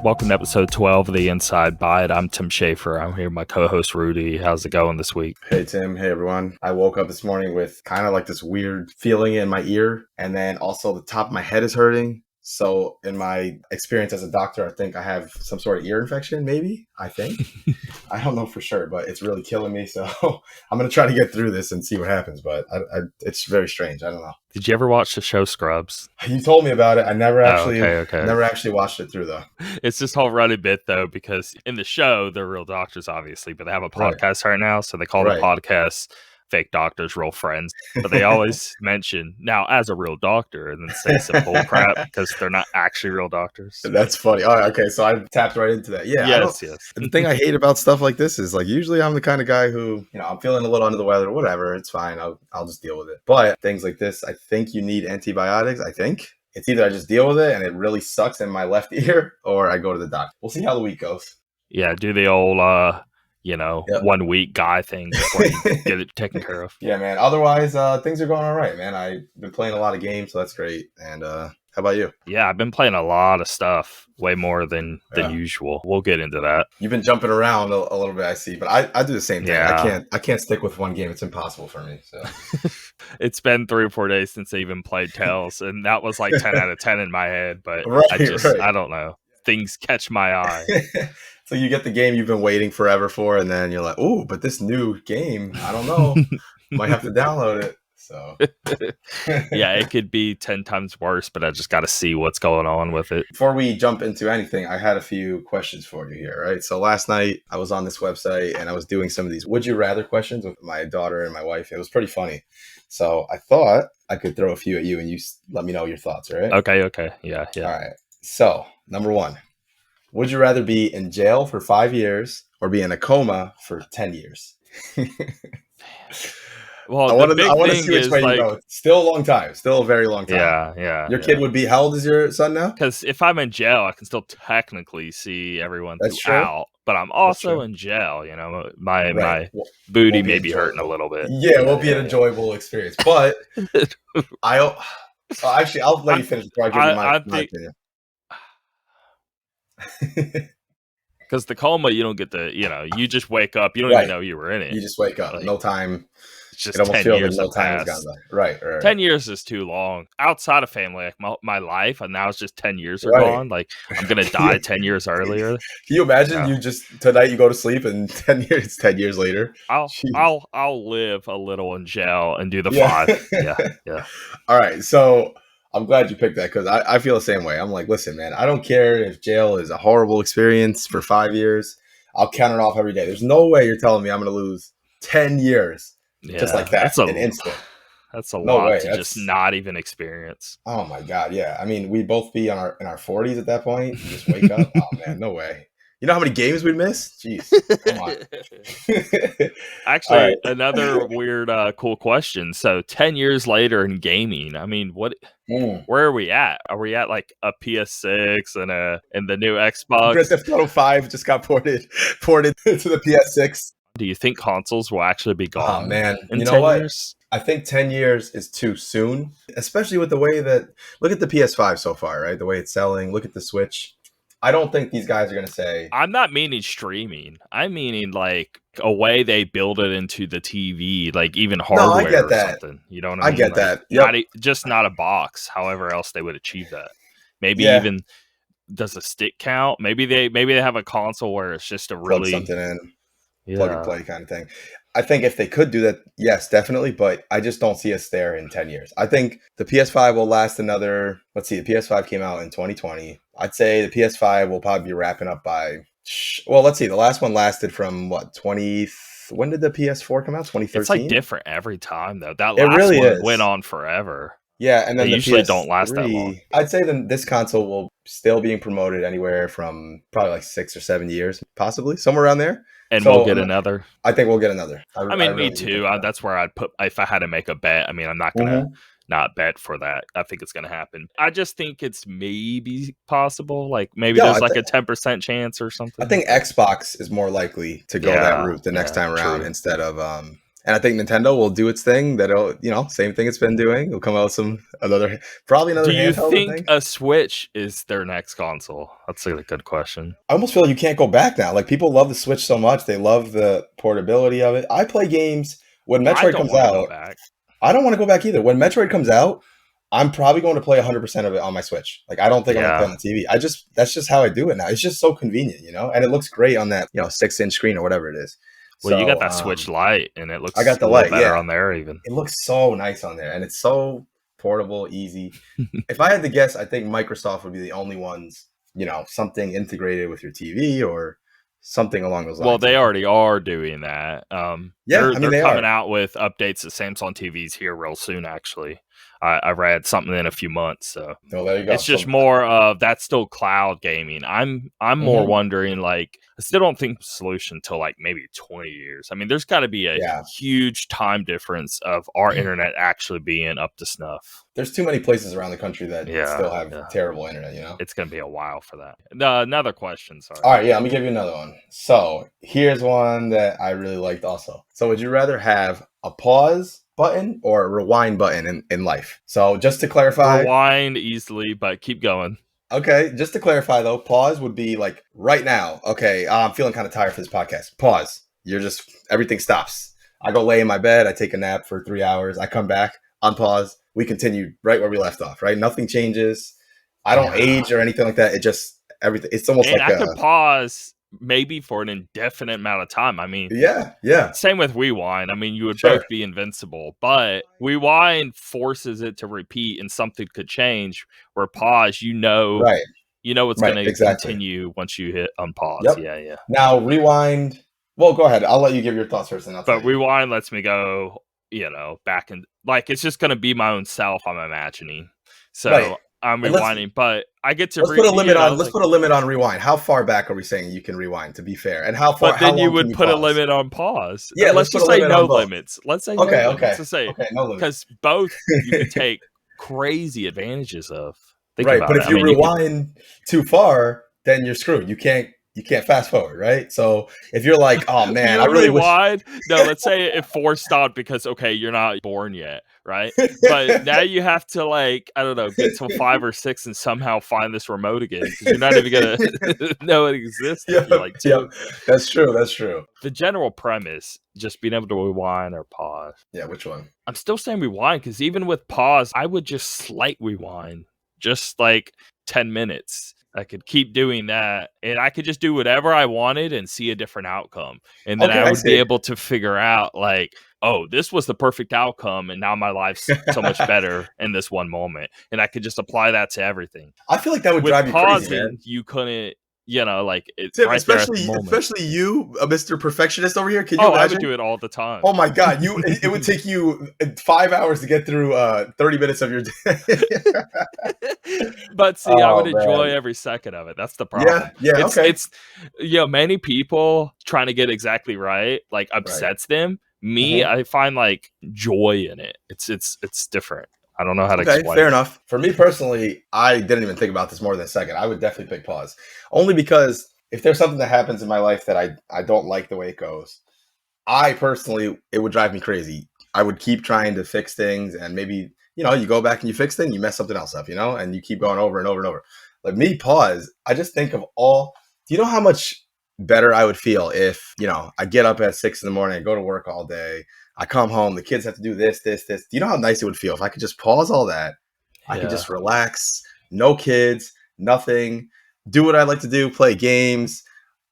Welcome to episode 12 of the Inside Bite. I'm Tim Schaefer. I'm here with my co-host Rudy. How's it going this week? Hey Tim, hey everyone. I woke up this morning with kind of like this weird feeling in my ear, and then also the top of my head is hurting. So in my experience as a doctor, I think I have some sort of ear infection, maybe, I think. I don't know for sure, but it's really killing me. So I'm going to try to get through this and see what happens, but it's very strange. I don't know. Did you ever watch the show Scrubs? You told me about it. I never actually, okay. never actually watched it through though. It's this whole running bit though, because in the show, they're real doctors, obviously, but they have a podcast right now. So they call the podcast Fake Doctors, Real Friends. But they always mention now as a real doctor and then say some bull crap because they're not actually real doctors. That's funny. All right, okay, so I tapped right into that. Yeah. Yes. The thing I hate about stuff like this is like usually I'm the kind of guy who, I'm feeling a little under the weather, whatever. It's fine. I'll just deal with it. But things like this, I think you need antibiotics. I think it's either I just deal with it and it really sucks in my left ear, or I go to the doctor. We'll see how the week goes. Yeah, do the old 1 week guy thing before you get it taken care of. Yeah, man. Otherwise, things are going all right, man. I've been playing a lot of games, so that's great. And how about you? Yeah, I've been playing a lot of stuff, way more than usual. We'll get into that. You've been jumping around a little bit, I see, but I do the same thing. Yeah. I can't stick with one game. It's impossible for me. So it's been 3 or 4 days since I even played Tales, and that was like 10 out of 10 in my head. But I don't know. Things catch my eye. So you get the game you've been waiting forever for, and then you're like, "Oh, but this new game, I don't know, might have to download it." So yeah, it could be 10 times worse, but I just got to see what's going on with it. Before we jump into anything, I had a few questions for you here, right? So last night I was on this website and I was doing some of these would you rather questions with my daughter and my wife. It was pretty funny. So I thought I could throw a few at you and you let me know your thoughts, all right? Okay. Yeah. All right. So, number 1. Would you rather be in jail for 5 years or be in a coma for 10 years? Well, I want to see which way you go. Still a long time. Still a very long time. Yeah. Your kid would be, how old is your son now? Because if I'm in jail, I can still technically see everyone throughout. But I'm also in jail. My booty may be hurting a little bit. Yeah, it won't be an enjoyable experience. But I'll let you finish before I give you my opinion. Because the coma, you don't get the, you just wake up. You don't even know you were in it. You just wake up. No time. It's just 10 years no time has gone by. Right. 10 years is too long. Outside of family, like my life, and now it's just 10 years are gone. Like, I'm going to die 10 years earlier. Can you imagine tonight you go to sleep and 10 years later? I'll live a little in jail and do the 5. Yeah. All right. So I'm glad you picked that because I feel the same way. I'm like, listen, man, I don't care if jail is a horrible experience for 5 years. I'll count it off every day. There's no way you're telling me I'm going to lose 10 years just like that in an instant. That's a lot to just not even experience. Oh, my God. Yeah. I mean, we'd both be in our 40s at that point. You just wake up. Oh, man, no way. You know how many games we'd miss? Jeez. Come on. Actually, another weird, cool question. So 10 years later in gaming, I mean, where are we at? Are we at like a PS6 and the new Xbox? Grand Theft Auto 5 just got ported into the PS6. Do you think consoles will actually be gone? Oh, man. In 10 years? I think 10 years is too soon, especially with the way that, look at the PS5 so far, right? The way it's selling. Look at the Switch. I don't think these guys are going to say... I'm not meaning streaming. I'm meaning like a way they build it into the TV, like even hardware I get that. or something. You know what I mean? I get that. Yep. Just not a box. However else they would achieve that. Maybe even does a stick count? Maybe they have a console where it's just a really... Plug something in, plug and play kind of thing. I think if they could do that, yes, definitely. But I just don't see us there in 10 years. I think the PS5 will last another... Let's see, the PS5 came out in 2020. I'd say the PS5 will probably be wrapping up by... Well, let's see. The last one lasted from, when did the PS4 come out? 2013? It's like different every time, though. That last one went on forever. Yeah, and then they usually don't last that long. I'd say this console will still be promoted anywhere from probably like 6 or 7 years, possibly. Somewhere around there. And we'll get another. I think we'll get another. I mean, me too. That's where I'd put, if I had to make a bet. I mean, I'm not going to not bet for that. I think it's going to happen. I just think it's maybe possible. Like maybe there's like a 10% chance or something. I think Xbox is more likely to go that route the next time around instead of And I think Nintendo will do its thing. That'll, same thing it's been doing. It'll come out with probably another Do you handheld, I think think. a Switch is their next console? That's a good question. I almost feel like you can't go back now. Like, people love the Switch so much. They love the portability of it. I play games when Metroid comes out. I don't want to go back either. When Metroid comes out, I'm probably going to play 100% of it on my Switch. Like, I don't think I'm going to play on the TV. That's just how I do it now. It's just so convenient, and it looks great on that, 6-inch screen or whatever it is. Well, you got that Switch Lite, and it looks I got the Lite, better on there even. It looks so nice on there, and it's so portable, easy. If I had to guess, I think Microsoft would be the only ones, something integrated with your TV or something along those lines. Well, they already are doing that. They're coming out with updates to Samsung TVs here real soon, actually. I read something in a few months, so there you go. It's just more of that's still cloud gaming. I'm more wondering, like, I still don't think solution till like maybe 20 years. I mean, there's got to be a huge time difference of our internet actually being up to snuff. There's too many places around the country that still have terrible internet, It's going to be a while for that. Another question, sorry. All right, let me give you another one. So here's one that I really liked also. So would you rather have a pause button or a rewind button in life? So just to clarify, rewind easily, but keep going. Okay, just to clarify though, pause would be like right now. Okay, I'm feeling kind of tired for this podcast. Pause. Everything stops. I go lay in my bed. I take a nap for 3 hours. I come back, unpause. We continue right where we left off. Right, nothing changes. I don't age or anything like that. It just everything. It's almost like I could pause maybe for an indefinite amount of time. I mean, yeah. Same with rewind. I mean, you would both be invincible, but rewind forces it to repeat, and something could change. Where pause, right. What's going to continue once you hit unpause. Yep. Yeah. Now rewind. Well, go ahead. I'll let you give your thoughts first, but rewind lets me go, back and like it's just going to be my own self. I'm imagining. So. Right. I'm rewinding, but I get to. Let's put a limit on rewind. How far back are we saying you can rewind? To be fair, and how far? But then you would put a limit on pause. Yeah, let's just say no limits. Let's say okay. Let's just say no limits, because both you can take crazy advantages of. Right, but if you rewind too far, then you're screwed. You can't fast forward, right? So if you're like, oh man, I really rewind. No, let's say if 4 stopped because you're not born yet, right? But now you have to get to 5 or 6 and somehow find this remote again because you're not even gonna know it exists. That's true. The general premise, just being able to rewind or pause. Yeah, which one? I'm still saying rewind because even with pause, I would just slight rewind, just like 10 minutes. I could keep doing that, and I could just do whatever I wanted and see a different outcome. And then I would be able to figure out, oh, this was the perfect outcome, and now my life's so much better in this one moment. And I could just apply that to everything. I feel like that would drive you crazy, man. You couldn't, Tim, right especially you, Mr. Perfectionist over here. Can you imagine? I would do it all the time. Oh my God, it would take you 5 hours to get through 30 minutes of your day. But see, I would enjoy every second of it. That's the problem. Yeah, it's many people trying to get exactly right, upsets them. Me, I find joy in it. It's different. I don't know how to explain. Fair enough. For me personally, I didn't even think about this more than a second. I would definitely pick pause. Only because if there's something that happens in my life that I don't like the way it goes, it would drive me crazy. I would keep trying to fix things, and maybe, you go back and you fix things, you mess something else up, and you keep going over and over and over. Like me, pause. I just think of do you know how much better I would feel if, I get up at 6 a.m, I go to work all day, I come home, the kids have to do this. Do you know how nice it would feel if I could just pause all that? I could just relax, no kids, nothing, do what I like to do, play games,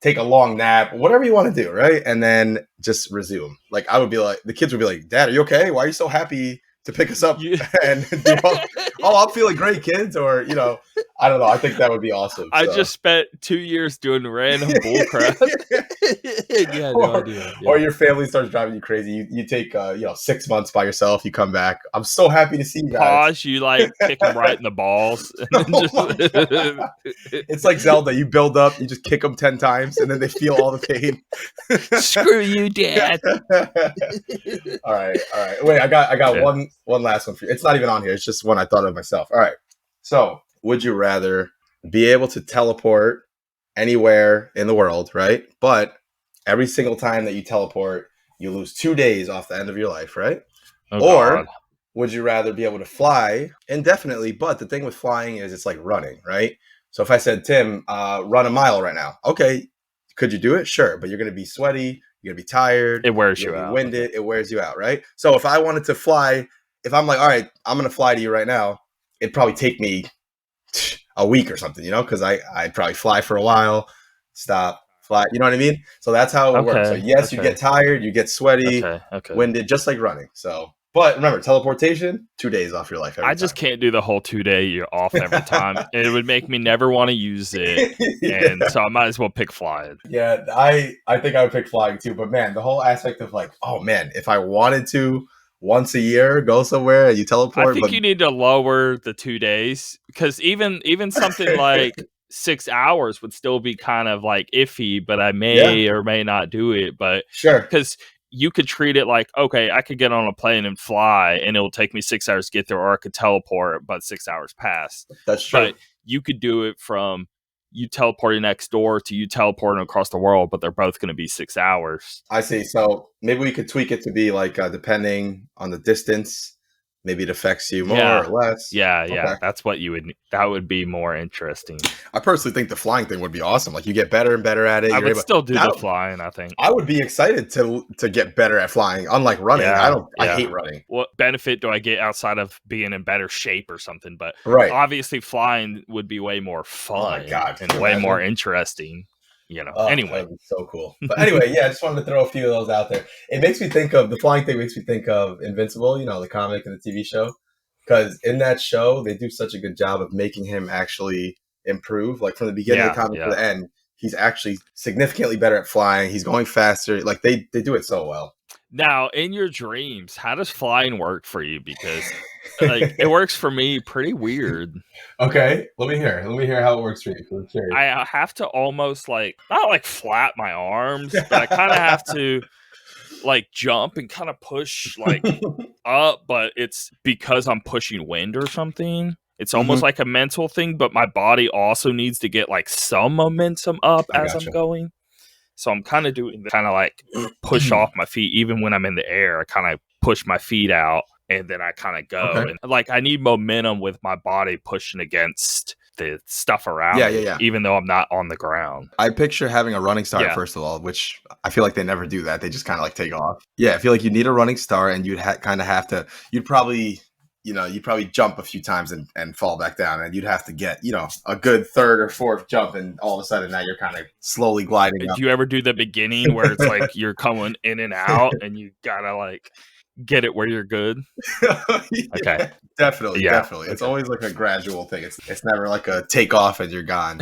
take a long nap, whatever you want to do, right? And then just resume. I would be like, the kids would be like, Dad, are you okay? Why are you so happy to pick us up and do I'm feeling great, kids, or I don't know. I think that would be awesome. I just spent 2 years doing random bullcrap. Or your family starts driving you crazy. You take 6 months by yourself. You come back. I'm so happy to see you guys. Pause. You kick them right in the balls. It's like Zelda. You build up. You just kick them 10 times, and then they feel all the pain. Screw you, Dad. All right. Wait, I got one last one for you. It's not even on here. It's just one I thought of myself. All right. So, would you rather be able to teleport anywhere in the world, right? But every single time that you teleport, you lose 2 days off the end of your life, right? Oh Or God. would you rather be able to fly indefinitely? But the thing with flying is it's like running, right? So if I said, Tim, run a mile right now. Okay. Could you do it? Sure. But you're going to be sweaty. You're going to be tired. It wears You're you going to be out. winded. It wears you out, right? So if I wanted to fly, if I'm like, all right, I'm going to fly to you right now, it'd probably take me a week or something, because I'd probably fly for a while, stop, fly. You know what I mean? So that's how it works. So yes, you get tired, you get sweaty, winded, just like running. So, but remember, teleportation, 2 days off your life every time. I just can't do the whole 2 day you're off every time. It would make me never want to use it. And so I might as well pick flying. Yeah, I think I would pick flying too. But man, the whole aspect of like, oh man, if I wanted to once a year go somewhere and you teleport. I think you need to lower the 2 days, because even something like 6 hours would still be kind of like iffy, but I may or may not do it. But sure, because you could treat it like, okay, I could get on a plane and fly and it'll take me 6 hours to get there, or I could teleport, but 6 hours pass. That's true. But you could do it from you teleporting next door to you teleporting across the world, but they're both going to be 6 hours. I see. So maybe we could tweak it to be like, depending on the distance, maybe it affects you more or less. Yeah. That's what that would be more interesting. I personally think the flying thing would be awesome. Like, you get better and better at it. I would still do the flying, I think. I would be excited to get better at flying, unlike running. I hate running. What benefit do I get outside of being in better shape or something? But obviously flying would be way more fun and way more interesting. Anyway, that'd be so cool. But anyway, I just wanted to throw a few of those out there. It makes me think of the flying thing. Makes me think of Invincible, the comic and the TV show, because in that show they do such a good job of making him actually improve. Like, from the beginning of the comic to the end, he's actually significantly better at flying. He's going faster. Like, they do it so well. Now, in your dreams, how does flying work for you? Because it works for me pretty weird. Okay, let me hear how it works for you. I have to almost not flap my arms, but I kind of have to jump and kind of push up, but it's because I'm pushing wind or something. It's almost like a mental thing, but my body also needs to get some momentum up as I'm going. So I'm kind of doing push off my feet. Even when I'm in the air, I kind of push my feet out and then I kind of go. Okay. And I need momentum with my body pushing against the stuff around me, even though I'm not on the ground. I picture having a running start, first of all, which I feel like they never do that. They just kind of take off. Yeah, I feel like you need a running start, and you'd kind of have to, you'd probably jump a few times and fall back down, and you'd have to get, a good third or fourth jump, and all of a sudden now you're kind of slowly gliding up. Do you ever do the beginning where it's you're coming in and out and you gotta get it where you're good? Okay. Definitely. It's always a gradual thing. It's never a take off and you're gone.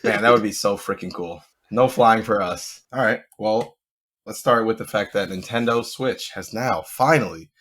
Man, that would be so freaking cool. No flying for us. All right. Well, let's start with the fact that Nintendo Switch has now finally,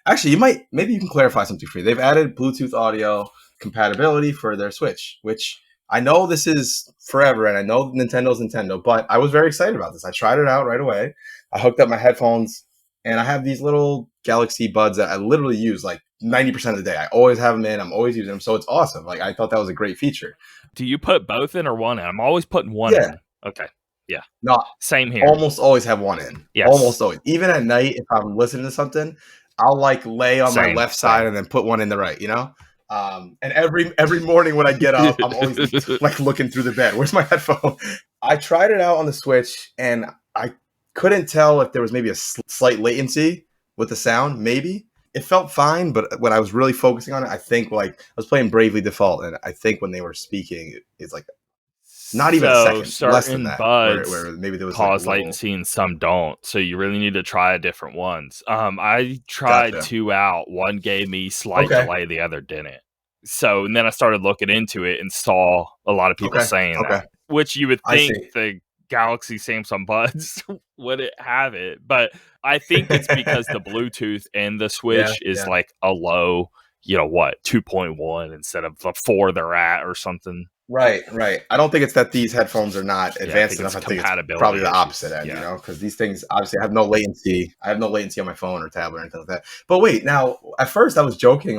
actually, maybe you can clarify something for me. They've added Bluetooth audio compatibility for their Switch, which I know this is forever, and I know Nintendo's Nintendo, but I was very excited about this. I tried it out right away. I hooked up my headphones, and I have these little Galaxy Buds that I literally use 90% of the day. I always have them in. I'm always using them, so it's awesome. I thought that was a great feature. Do you put both in or one in? I'm always putting one in. Okay. Yeah. No, same here. Almost always have one in. Yes. Almost always. Even at night, if I'm listening to something, I'll lay on my left side and then put one in the right, and every morning when I get up, I'm always looking through the bed. Where's my headphone? I tried it out on the Switch, and I couldn't tell if there was maybe a slight latency with the sound. Maybe it felt fine, but when I was really focusing on it, I think I was playing Bravely Default, and I think when they were speaking, it's not even a second, less than that. Where maybe there was cause latency and some don't. So you really need to try different ones. I tried two out. One gave me slight delay, the other didn't. So and then I started looking into it and saw a lot of people saying that, which you would think the Galaxy Samsung Buds wouldn't have it, but I think it's because the Bluetooth and the Switch is a low, 2.1 instead of the 4 they're at or something. Right. I don't think it's that these headphones are not advanced enough. I think it's probably the opposite end, because these things obviously have no latency. I have no latency on my phone or tablet or anything like that. But wait, now, at first I was joking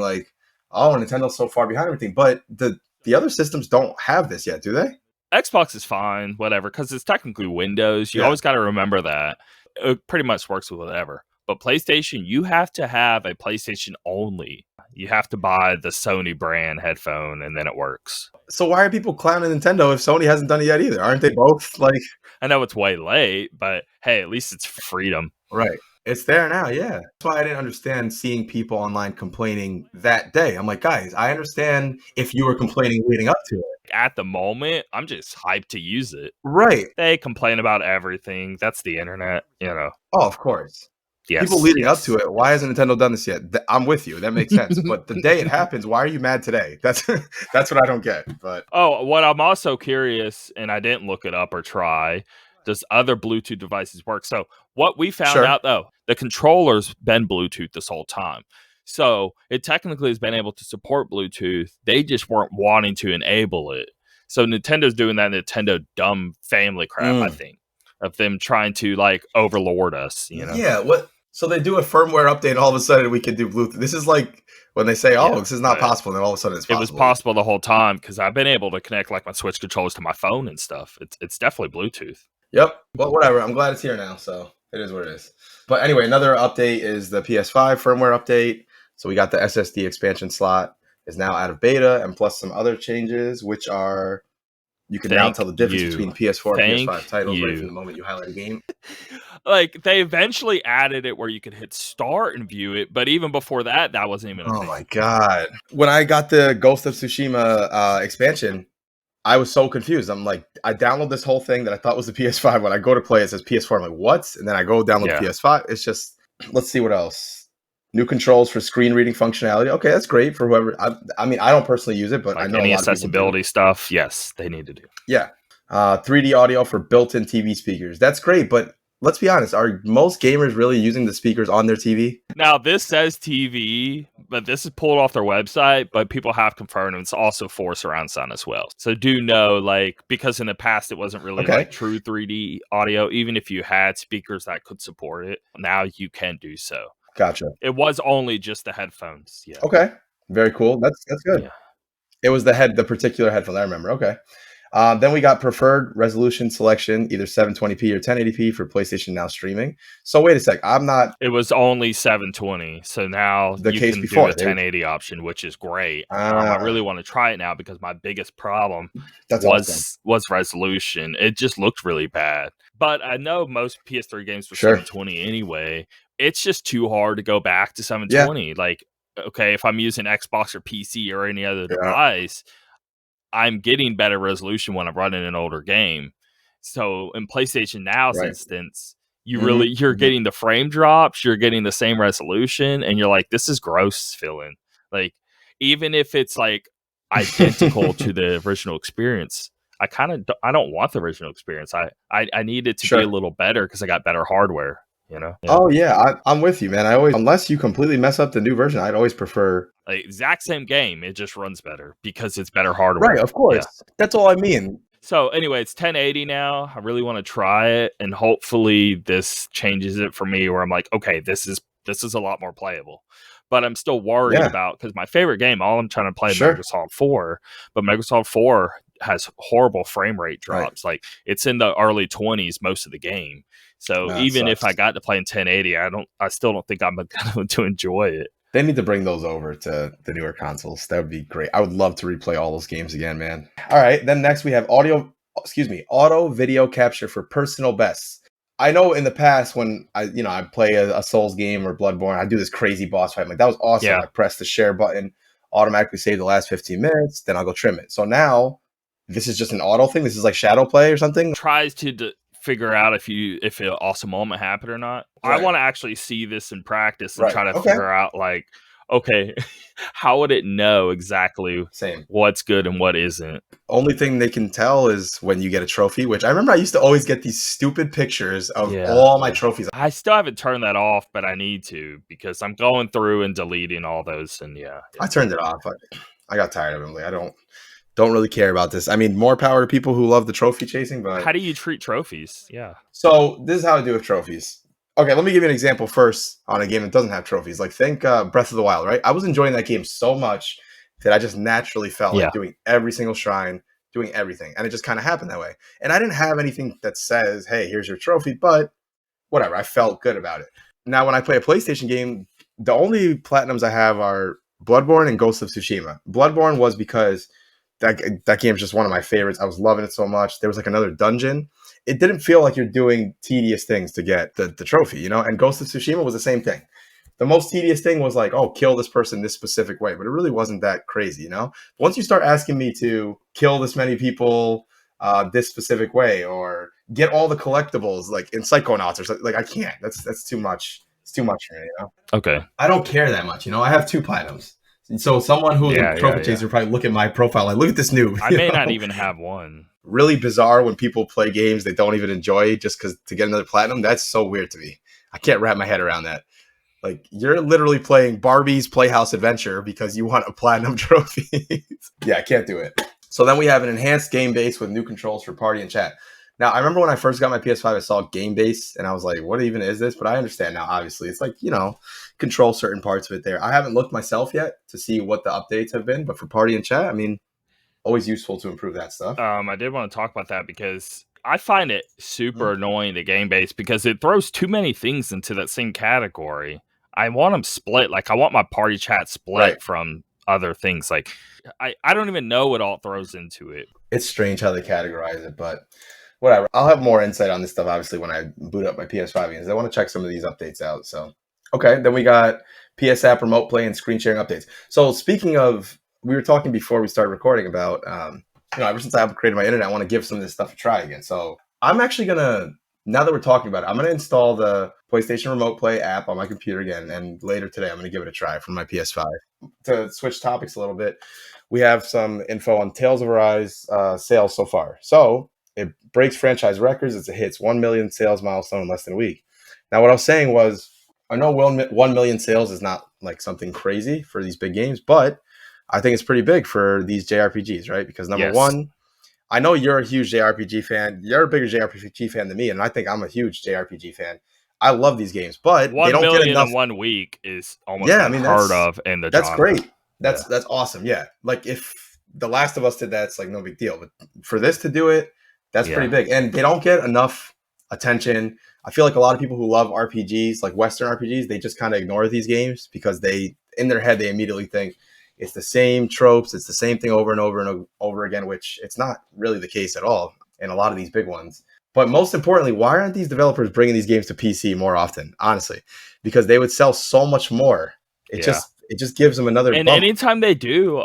oh, Nintendo's so far behind everything, but the other systems don't have this yet, do they? Xbox is fine, whatever, because it's technically Windows. You always got to remember that. it pretty much works with whatever. But PlayStation, you have to have a PlayStation only. You have to buy the Sony brand headphone, and then it works. So why are people clowning Nintendo if Sony hasn't done it yet either? Aren't they both like? I know it's way late, but hey, at least it's freedom. Right. It's there now, yeah. That's why I didn't understand seeing people online complaining that day. I'm like, guys, I understand if you were complaining leading up to it. At the moment, I'm just hyped to use it. Right. They complain about everything. That's the internet, you know. Oh, of course. Yes, people leading up to it. Why hasn't Nintendo done this yet? I'm with you. That makes sense. But the day it happens, why are you mad today? That's what I don't get. But what I'm also curious, and I didn't look it up or try, does other Bluetooth devices work? So what we found out, though, the controller's been Bluetooth this whole time. So it technically has been able to support Bluetooth. They just weren't wanting to enable it. So Nintendo's doing that Nintendo dumb family crap, I think, of them trying to like overlord us, you know? Yeah, what? So they do a firmware update, and all of a sudden we can do Bluetooth. This is like when they say, "Oh, this is not possible," and then all of a sudden it's possible. It was possible the whole time because I've been able to connect like my Switch controllers to my phone and stuff. It's definitely Bluetooth. Yep. Well, whatever. I'm glad it's here now, so it is what it is. But anyway, another update is the PS5 firmware update. So we got the SSD expansion slot is now out of beta, and plus some other changes, which are you can now tell the difference between PS4 and PS5 titles right from the moment you highlight a game. Like, they eventually added it where you could hit start and view it, but even before that, that wasn't even a thing. Oh my god. When I got the Ghost of Tsushima expansion, I was so confused. I'm like, I download this whole thing that I thought was the PS5. When I go to play, it says PS4. I'm like, what? And then I go download the PS5. It's just, let's see what else. New controls for screen reading functionality. Okay, that's great for whoever. I mean, I don't personally use it, but like I know any a lot accessibility of stuff. Yes, they need to do. Yeah, 3D audio for built-in TV speakers. That's great, but let's be honest. Are most gamers really using the speakers on their TV? Now, this says TV, but this is pulled off their website, but people have confirmed it's also for surround sound as well. So do know, like, because in the past it wasn't really like true 3D audio, even if you had speakers that could support it, now you can do so. Gotcha. It was only just the headphones. Yeah. Okay. Very cool. That's good. Yeah. It was the particular headphone. I remember. Okay. Then we got preferred resolution selection, either 720p or 1080p for PlayStation Now streaming. So wait a sec. It was only 720. So now the you case can before, do a 1080 option, which is great. I really want to try it now because my biggest problem was resolution. It just looked really bad. But I know most PS3 games were 720 anyway. It's just too hard to go back to 720. Yeah. Like, okay, if I'm using Xbox or PC or any other device, I'm getting better resolution when I'm running an older game. So in PlayStation Now's instance, you're getting the frame drops, you're getting the same resolution, and you're like, this is gross feeling. Like, even if it's like identical to the original experience, I don't want the original experience. I need it to be a little better because I got better hardware. You know? Yeah. Oh yeah, I'm with you, man. I always, unless you completely mess up the new version, I'd always prefer like exact same game. It just runs better because it's better hardware. Right, of course. Yeah. That's all I mean. So anyway, it's 1080 now. I really want to try it, and hopefully this changes it for me. Where I'm like, okay, this is a lot more playable. But I'm still worried about because my favorite game, all I'm trying to play is Metal Gear Solid 4, but Metal Gear Solid 4 has horrible frame rate drops. Like it's in the early 20s most of the game. So even if I got to play in 1080, I still don't think I'm going to enjoy it. They need to bring those over to the newer consoles. That would be great. I would love to replay all those games again, man. All right, then next we have auto video capture for personal bests. I know in the past when I play a Souls game or Bloodborne, I do this crazy boss fight. I'm like, that was awesome. Yeah. I press the share button, automatically save the last 15 minutes, then I'll go trim it. So now this is just an auto thing. This is like shadow play or something. Tries to figure out if an awesome moment happened or not. Right. I want to actually see this in practice and try to figure out like, okay, how would it know exactly what's good and what isn't? Only thing they can tell is when you get a trophy, which I remember I used to always get these stupid pictures of all my trophies. I still haven't turned that off, but I need to because I'm going through and deleting all those. And I turned it off. I got tired of them. Like, I don't really care about this. I mean, more power to people who love the trophy chasing, but how do you treat trophies? Yeah. So this is how I do with trophies. Okay, let me give you an example first on a game that doesn't have trophies. Like think Breath of the Wild, right? I was enjoying that game so much that I just naturally felt like doing every single shrine, doing everything. And it just kind of happened that way. And I didn't have anything that says, hey, here's your trophy. But whatever. I felt good about it. Now, when I play a PlayStation game, the only platinums I have are Bloodborne and Ghost of Tsushima. Bloodborne was because that game is just one of my favorites. I was loving it so much. There was like another dungeon. It didn't feel like you're doing tedious things to get the trophy, you know? And Ghost of Tsushima was the same thing. The most tedious thing was like, oh, kill this person this specific way. But it really wasn't that crazy, you know? Once you start asking me to kill this many people this specific way or get all the collectibles like in Psychonauts or something, like I can't. That's too much. It's too much for me, you know? Okay. I don't care that much, you know? I have 2 platinums. So someone who's a trophy chaser probably look at my profile like, look at this noob. I may not even have one. Really bizarre when people play games they don't even enjoy just because to get another platinum. That's so weird to me. I can't wrap my head around that. Like, you're literally playing Barbie's Playhouse Adventure because you want a platinum trophy. Yeah, I can't do it. So then we have an enhanced game base with new controls for party and chat. Now, I remember when I first got my PS5, I saw game base, and I was like, what even is this? But I understand now, obviously. It's like, you know, control certain parts of it there. I haven't looked myself yet to see what the updates have been, but for party and chat, I mean, always useful to improve that stuff. I did want to talk about that because I find it super annoying, the game base, because it throws too many things into that same category. I want them split. Like, I want my party chat split from other things. Like, I don't even know what all throws into it. It's strange how they categorize it, but whatever. I'll have more insight on this stuff, obviously, when I boot up my PS5 games. I want to check some of these updates out. So, okay, then we got PS App Remote Play and screen sharing updates. So, speaking of, we were talking before we started recording about, you know, ever since I upgraded my internet, I want to give some of this stuff a try again. So, I'm actually going to, now that we're talking about it, I'm going to install the PlayStation Remote Play app on my computer again. And later today, I'm going to give it a try from my PS5. To switch topics a little bit, we have some info on Tales of Arise sales so far. So, it breaks franchise records. It's a hits 1 million sales milestone in less than a week. Now, what I was saying was, I know 1 million sales is not like something crazy for these big games, but I think it's pretty big for these JRPGs, right? Because number one, I know you're a huge JRPG fan. You're a bigger JRPG fan than me, and I think I'm a huge JRPG fan. I love these games, but 1 they don't million get enough. in 1 week is almost unheard of in the That's genre. Great. That's awesome. Yeah, like if The Last of Us did that, it's like no big deal. But for this to do it, that's pretty big. And they don't get enough attention. I feel like a lot of people who love RPGs, like Western RPGs, they just kind of ignore these games because they, in their head, they immediately think it's the same tropes, it's the same thing over and over and over again, which it's not really the case at all in a lot of these big ones. But most importantly, why aren't these developers bringing these games to PC more often? Honestly, because they would sell so much more. It just gives them another and bump. Anytime they do,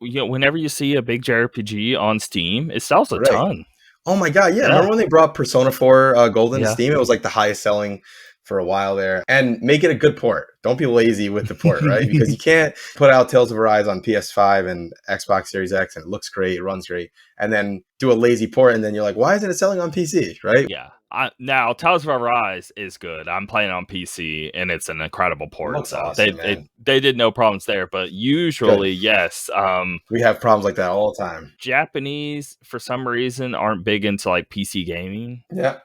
you know, whenever you see a big JRPG on Steam, it sells a ton. Oh my god, yeah. Remember when they brought Persona 4 Golden to Steam? It was like the highest selling for a while there. And make it a good port. Don't be lazy with the port, right? Because you can't put out Tales of Arise on PS5 and Xbox Series X and it looks great, it runs great, and then do a lazy port and then you're like, why isn't it selling on PC, right? Yeah. Now, Tales of Arise is good. I'm playing on PC, and it's an incredible port. It looks awesome, they did no problems there, but usually, yes. We have problems like that all the time. Japanese, for some reason, aren't big into like PC gaming. Yeah.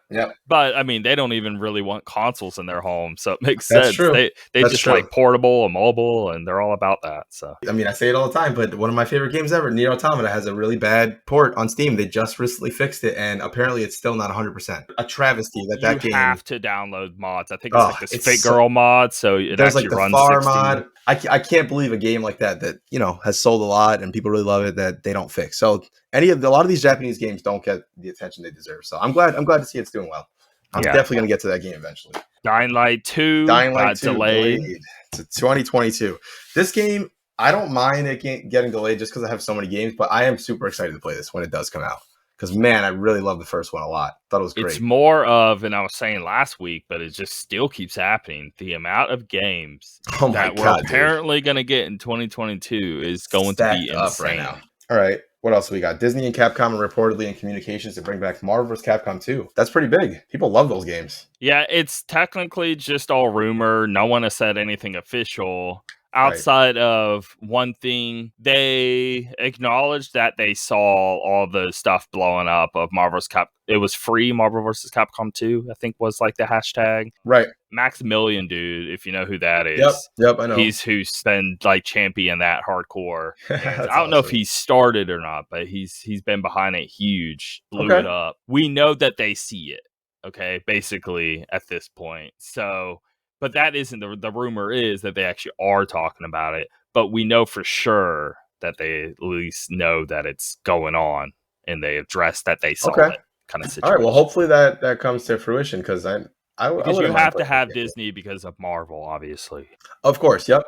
But I mean, they don't even really want consoles in their home, so it makes That's sense. True. They just like portable and mobile, and they're all about that. So I mean, I say it all the time, but one of my favorite games ever, Nier Automata, has a really bad port on Steam. They just recently fixed it, and apparently, it's still not 100%. A travesty that game. You have to download mods. I think it's like this Fit Girl mod, so it actually runs FAR 60. mod. I can't believe a game like that you know has sold a lot and people really love it that they don't fix. So a lot of these Japanese games don't get the attention they deserve. So I'm glad to see it's doing well. I'm definitely gonna get to that game eventually. Dying Light 2 got delayed to 2022. This game, I don't mind it getting delayed just because I have so many games, but I am super excited to play this when it does come out. Because, man, I really love the first one a lot. Thought it was great. It's more of, and I was saying last week, but it just still keeps happening. The amount of games that we're apparently going to get in 2022 is going to be insane. Right now. All right. What else we got? Disney and Capcom are reportedly in communications to bring back Marvel vs. Capcom 2. That's pretty big. People love those games. Yeah, it's technically just all rumor. No one has said anything official. Outside of one thing, they acknowledged that they saw all the stuff blowing up of Marvel's Cap. It was free Marvel vs. Capcom 2, I think was like the hashtag. Right. Maximilian, dude, if you know who that is. Yep, I know. He's who's been like champion that hardcore. I don't know if he started or not, but he's been behind it huge, blew it up. We know that they see it. Okay, basically at this point. So, but that isn't the rumor is that they actually are talking about it, but we know for sure that they at least know that it's going on and they addressed that they saw it kind of situation. All right, well, hopefully that comes to fruition because I you wouldn't have to have Disney because of Marvel, obviously. Of course, yep.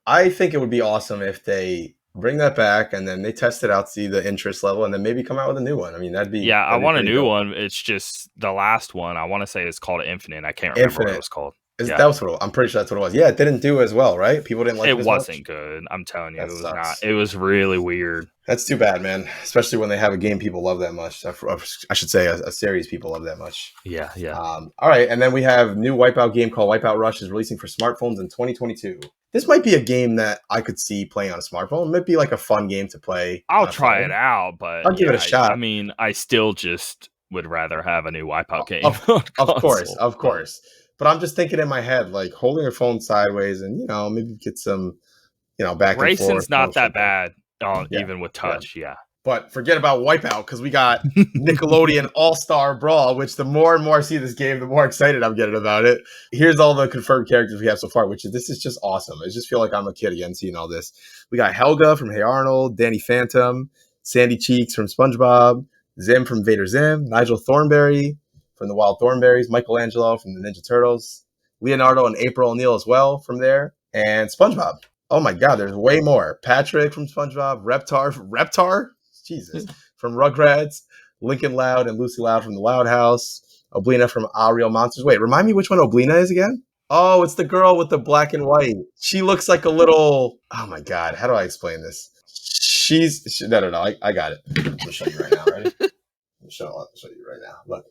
I think it would be awesome if they bring that back and then they test it out, see the interest level, and then maybe come out with a new one. I mean, that'd I want a new dope. one. It's just the last one. I want to say it's called Infinite. I can't remember what it was called. That was I'm pretty sure that's what it was. Yeah, it didn't do as well, right? People didn't like it. It wasn't good. I'm telling you, that it was sucks. not. It was really weird. That's too bad, man. Especially when they have a game people love that much. I should say a series people love that much. Yeah. All right, and then we have new Wipeout game called Wipeout Rush is releasing for smartphones in 2022. This might be a game that I could see playing on a smartphone. It might be like a fun game to play. I'll try it out, but I'll give it a shot. I mean, I still just would rather have a new Wipeout game. Of course. But I'm just thinking in my head, like holding your phone sideways and, maybe get some, back and forth. Racing's not that bad, even with touch, yeah. But forget about Wipeout because we got Nickelodeon All-Star Brawl, which the more and more I see this game, the more excited I'm getting about it. Here's all the confirmed characters we have so far, this is just awesome. I just feel like I'm a kid again seeing all this. We got Helga from Hey Arnold, Danny Phantom, Sandy Cheeks from SpongeBob, Zim from Vader Zim, Nigel Thornberry from the Wild Thornberries, Michelangelo from the Ninja Turtles, Leonardo and April O'Neil as well from there, and SpongeBob. Oh my God, there's way more. Patrick from SpongeBob, Reptar? Jesus. From Rugrats, Lincoln Loud and Lucy Loud from the Loud House, Oblina from Our Real Monsters. Wait, remind me which one Oblina is again? Oh, it's the girl with the black and white. She looks like a little... Oh my God, how do I explain this? No, I got it. I'm going to show you right now, ready? I'll show you right now. Look,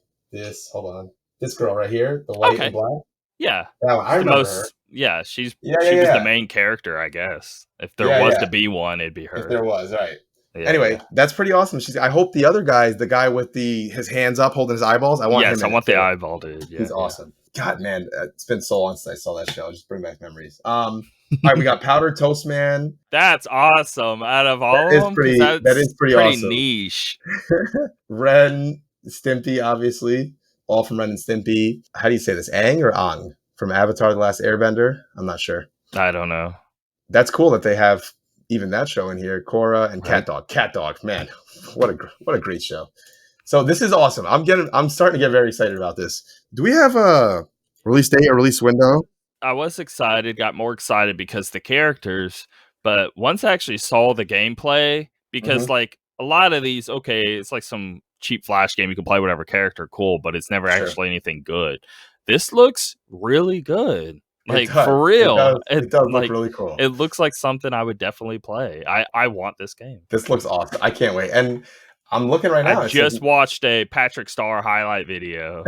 hold on. This girl right here, the white and black. Yeah. I remember her. Yeah, she was the main character, I guess. If there was to be one, it'd be her. If there was, right. Yeah, anyway, that's pretty awesome. I hope the other guy, the guy with his hands up holding his eyeballs, I want him. Yes, I want the eyeball dude. Yeah, he's awesome. God, man, it's been so long since I saw that show. Just bring back memories. All right, we got Powdered Toast Man. That's awesome. Out of all of them, that is pretty awesome. Niche. Ren, Stimpy, obviously, all from Ren and Stimpy. How do you say this? Aang or Ang from Avatar: The Last Airbender? I'm not sure. I don't know. That's cool that they have even that show in here. Korra and Cat Dog. Cat Dog, man, what a great show. So this is awesome. I'm starting to get very excited about this. Do we have a release date or release window? I was excited, got more excited because the characters, but once I actually saw the gameplay, because like a lot of these, it's like some cheap flash game, you can play whatever character, cool, but it's never actually anything good. This looks really good. Like, for real. It does look really cool. It looks like something I would definitely play. I want this game. This looks awesome. I can't wait. And I'm looking right now. I just watched a Patrick Star highlight video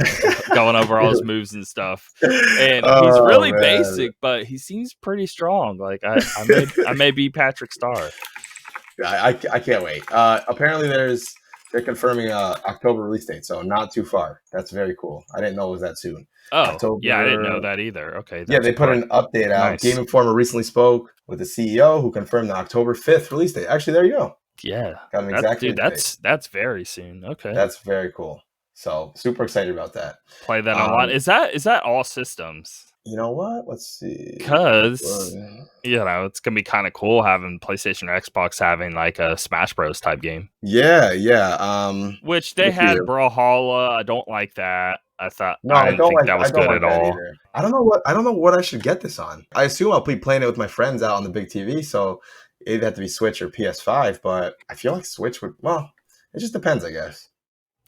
going over all his moves and stuff. And he's really basic, but he seems pretty strong. Like, I may be Patrick Star. I can't wait. Apparently they're confirming October release date, so not too far. That's very cool. I didn't know it was that soon. Oh, October, I didn't know that either. Okay. Yeah, they put an update out. Nice. Game Informer recently spoke with the CEO who confirmed the October 5th release date. Actually, there you go. Yeah. Got an exact date. That's very soon. Okay. That's very cool. So super excited about that. Play that online. Is that all systems? You know what? Let's see. Because it's gonna be kind of cool having PlayStation or Xbox having like a Smash Bros type game. Yeah. Which they had Brawlhalla. I don't like that. I didn't think that was good at all. Either. I don't know what I should get this on. I assume I'll be playing it with my friends out on the big TV, so it'd have to be Switch or PS5. But I feel like Switch would. Well, it just depends, I guess.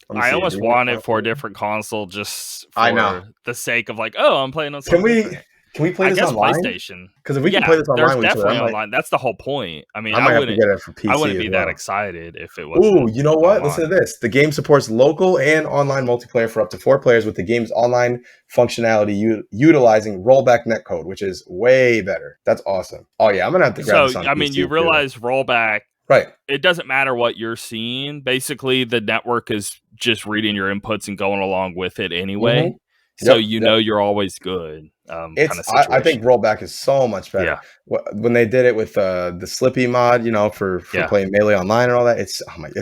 I almost want it for a different console just for the sake of like, I'm playing on something. Can we play this online? PlayStation. Because if we can play this online, there's definitely online. That's the whole point. I mean, I wouldn't get it for PC. I wouldn't be that excited if it was. Ooh, you know what? Online. Listen to this. The game supports local and online multiplayer for up to 4 players with the game's online functionality utilizing rollback netcode, which is way better. That's awesome. Oh yeah, I'm gonna have to grab this on PC you realize rollback. Right. It doesn't matter what you're seeing. Basically, the network is just reading your inputs and going along with it anyway. So know you're always good. I think rollback is so much better. Yeah. When they did it with the Slippy mod, for playing Melee Online and all that, it's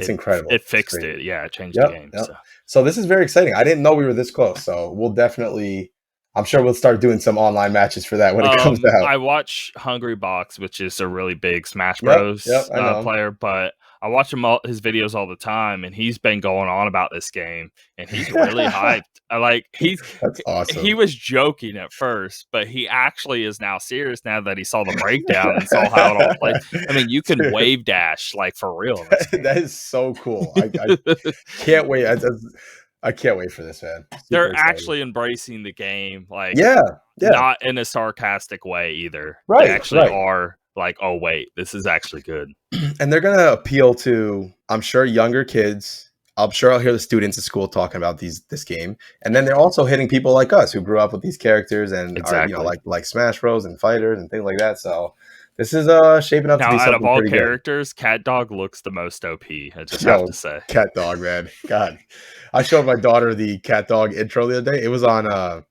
incredible. It fixed it. Yeah, it changed the game. So. So this is very exciting. I didn't know we were this close. So we'll definitely, I'm sure we'll start doing some online matches for that when it comes out. I watch Hungry Box, which is a really big Smash Yep, Bros. I know. Player, but I watch his videos all the time, and he's been going on about this game, and he's really hyped. That's awesome. He was joking at first, but he actually is now serious now that he saw the breakdown and saw how it all plays. I mean, you can wave dash like for real in this game. That is so cool. I can't wait. I can't wait for this, man. They're actually embracing the game, like yeah, not in a sarcastic way either. Right, they actually are like, oh wait, this is actually good. And they're gonna appeal to, I'm sure, younger kids. I'm sure I'll hear the students at school talking about this game, and then they're also hitting people like us who grew up with these characters and are, you know, like Smash Bros and fighters and things like that. So this is shaping up to be something out of all pretty characters, good. Cat Dog looks the most OP. I just have to say, Cat Dog, man. God, I showed my daughter the Cat Dog intro the other day. It was on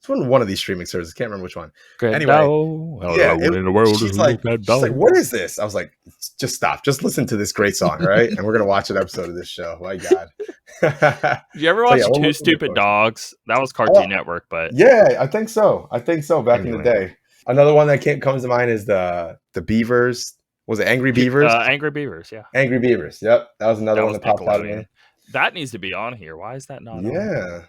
one of these streaming services. Can't remember which one. Anyway, in the world, she's like, what is this? I was like, just stop. Just listen to this great song, all right? And we're gonna watch an episode of this show. My God. Did you ever watch Two Stupid Dogs? That was Cartoon Network, but yeah, I think so. Back in the day. Another one that comes to mind is the Beavers. Was it Angry Beavers? Angry Beavers, yeah. Angry Beavers. Yep, that was another one that popped out of me. That needs to be on here. Why is that not on? Yeah.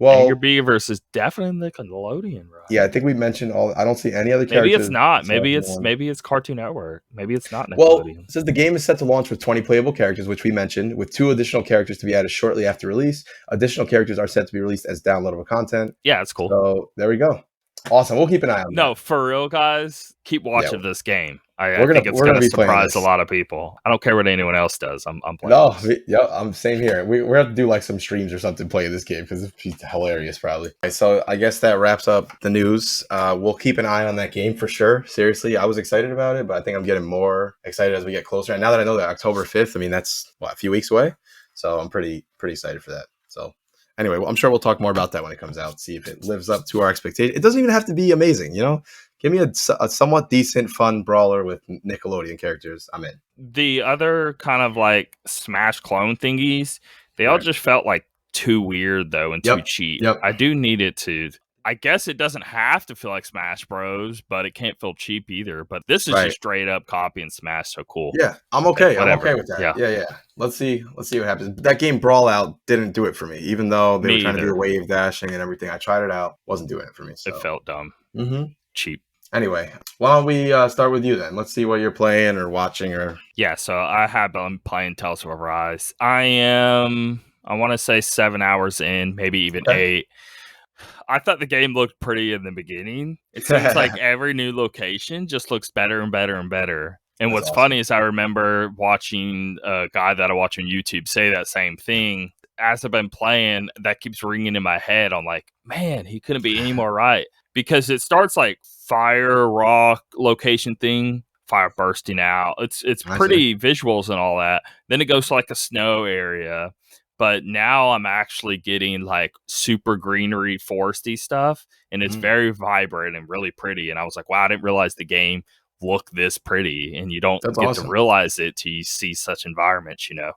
Well, Angry Beavers is definitely Nickelodeon, right? Yeah, I think we mentioned all. I don't see any other characters. Maybe it's not. Maybe it's Cartoon Network. Maybe it's not Nickelodeon. Well, it says the game is set to launch with 20 playable characters, which we mentioned, with 2 additional characters to be added shortly after release. Additional characters are set to be released as downloadable content. Yeah, it's cool. So there we go. Awesome. We'll keep an eye on that. No, for real, guys. Keep watching this game. I think it's going to surprise a lot of people. I don't care what anyone else does. I'm playing. I'm same here. We're going to have to do like some streams or something playing this game because it's hilarious, probably. So I guess that wraps up the news. We'll keep an eye on that game for sure. Seriously, I was excited about it, but I think I'm getting more excited as we get closer. And now that I know that October 5th, I mean, that's a few weeks away. So I'm pretty excited for that. So anyway, I'm sure we'll talk more about that when it comes out. See if it lives up to our expectation. It doesn't even have to be amazing, you know? Give me a somewhat decent, fun brawler with Nickelodeon characters. I'm in. The other kind of like Smash clone thingies, they all just felt like too weird though and too cheap. I do need it to. I guess it doesn't have to feel like Smash Bros, but it can't feel cheap either. But this is just straight up copying Smash. So cool. Yeah, I'm okay. I'm okay with that. Yeah. Let's see what happens. That game Brawl Out didn't do it for me, even though they were trying to do wave dashing and everything. I tried it out, wasn't doing it for me. So. It felt dumb. Cheap. Anyway, why don't we start with you then? Let's see what you're playing or watching or. Yeah, so I have been playing Tales of Arise. I want to say 7 hours in, maybe even 8. I thought the game looked pretty in the beginning. It seems like every new location just looks better and better and better. And what's funny is I remember watching a guy that I watch on YouTube say that same thing. As I've been playing, that keeps ringing in my head. I'm like, man, he couldn't be any more right. Because it starts like fire, rock, location thing, fire bursting out. It's pretty visuals and all that. Then it goes to like a snow area. But now I'm actually getting like super greenery, foresty stuff. And it's very vibrant and really pretty. And I was like, wow, I didn't realize the game looked this pretty. And you don't get to realize it till you see such environments, you know.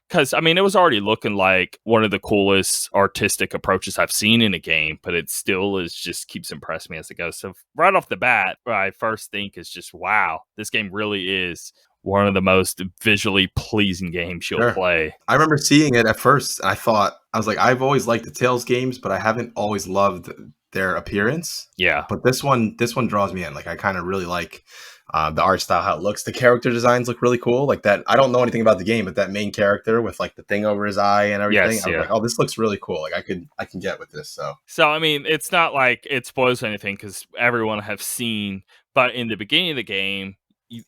Because, I mean, it was already looking like one of the coolest artistic approaches I've seen in a game, but it still just keeps impressing me as it goes. So right off the bat, what I first think is just, wow, this game really is one of the most visually pleasing games you'll play. I remember seeing it at first. I was like, I've always liked the Tales games, but I haven't always loved their appearance. Yeah. But this one draws me in. Like, I kind of really like the art style, how it looks. The character designs look really cool. Like that, I don't know anything about the game, but that main character with like the thing over his eye and everything, I was like, oh, this looks really cool. Like I can get with this. So I mean, it's not like it spoils anything because everyone have seen. But in the beginning of the game,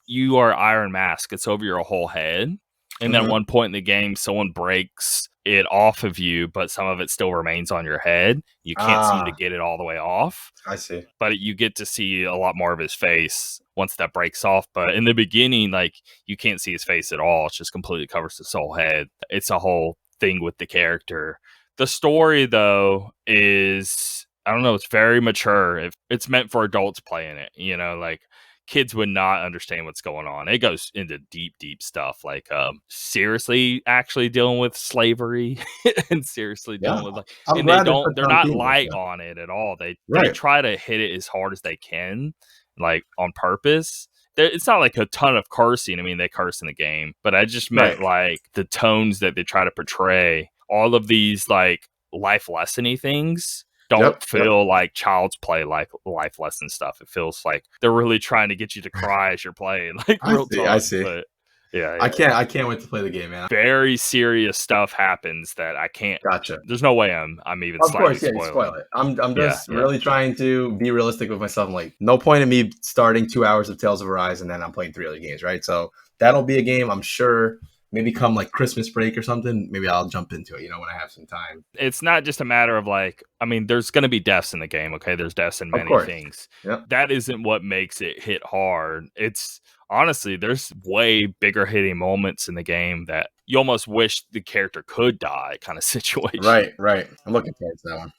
you are Iron Mask. It's over your whole head. And then at one point in the game, someone breaks it off of you, but some of it still remains on your head. You can't seem to get it all the way off. I see. But you get to see a lot more of his face once that breaks off. But in the beginning, like, you can't see his face at all. It just completely covers his whole head. It's a whole thing with the character. The story, though, is, I don't know, it's very mature. It's meant for adults playing it, you know, like, kids would not understand what's going on. It goes into deep stuff, like seriously actually dealing with slavery and seriously dealing with, like, I'm and glad they put they're down not themes like light that. on it at all. They Right. try to hit it as hard as they can, like on purpose. It's not like a ton of cursing. I mean, they curse in the game, but I just meant like the tones that they try to portray. All of these like life lessony things don't feel like child's play, like life lesson stuff. It feels like they're really trying to get you to cry as you're playing, like real talk. I see. But yeah, I can't wait to play the game, man. Very serious stuff happens that I can't. Gotcha. There's no way I'm even. Of course, spoiling. you spoil it. I'm just really trying to be realistic with myself. I'm like, no point in me starting 2 hours of Tales of Arise and then I'm playing 3 other games, right? So that'll be a game, I'm sure. Maybe come like Christmas break or something, maybe I'll jump into it, when I have some time. It's not just a matter of like, I mean, there's going to be deaths in the game, okay? There's deaths in many things. Yep. That isn't what makes it hit hard. It's honestly, there's way bigger hitting moments in the game that you almost wish the character could die kind of situation. Right. I'm looking forward to that one.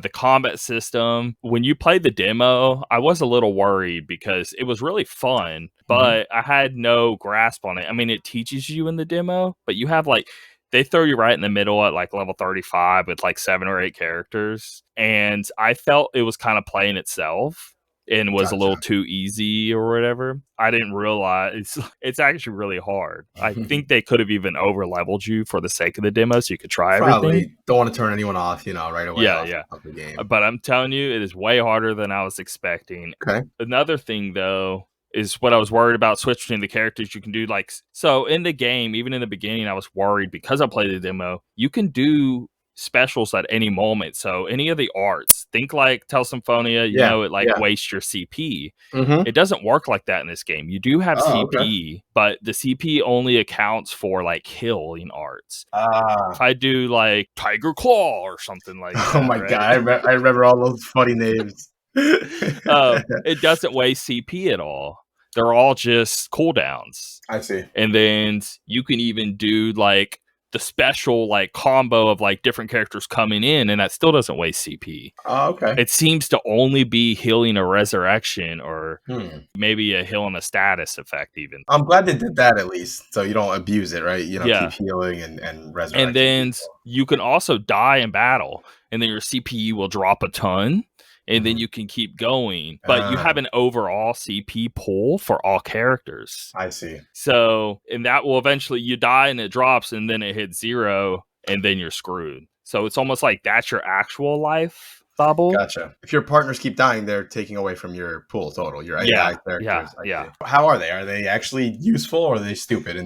The combat system, when you played the demo, I was a little worried because it was really fun, but I had no grasp on it. I mean, it teaches you in the demo, but you have like, they throw you right in the middle at like level 35 with like 7 or 8 characters. And I felt it was kind of playing itself and was a little too easy or whatever. I didn't realize it's actually really hard. I think they could have even over leveled you for the sake of the demo so you could try everything. Don't want to turn anyone off, right away. Off the game. But I'm telling you, it is way harder than I was expecting. Okay. Another thing though is what I was worried about, switch between the characters. You can do like, so in the game, even in the beginning, I was worried because I played the demo, you can do specials at any moment. So any of the arts, think like Tell Symphonia, it like wastes your CP. It doesn't work like that in this game. You do have CP, but the CP only accounts for like healing arts. If I do like Tiger Claw or something like that. Oh my god, I remember all those funny names. It doesn't waste CP at all. They're all just cooldowns. I see. And then you can even do like the special like combo of like different characters coming in, and that still doesn't waste CP. Oh, okay. It seems to only be healing a resurrection or maybe a heal and a status effect even. I'm glad they did that at least, so you don't abuse it, right? Keep healing and resurrecting. And then you can also die in battle, and then your CP will drop a ton. And then you can keep going, but you have an overall CP pool for all characters. I see. So, and that will eventually, you die and it drops and then it hits 0 and then you're screwed. So it's almost like that's your actual life bubble. Gotcha. If your partners keep dying, they're taking away from your pool total, your AI characters. Yeah. How are they? Are they actually useful or are they stupid?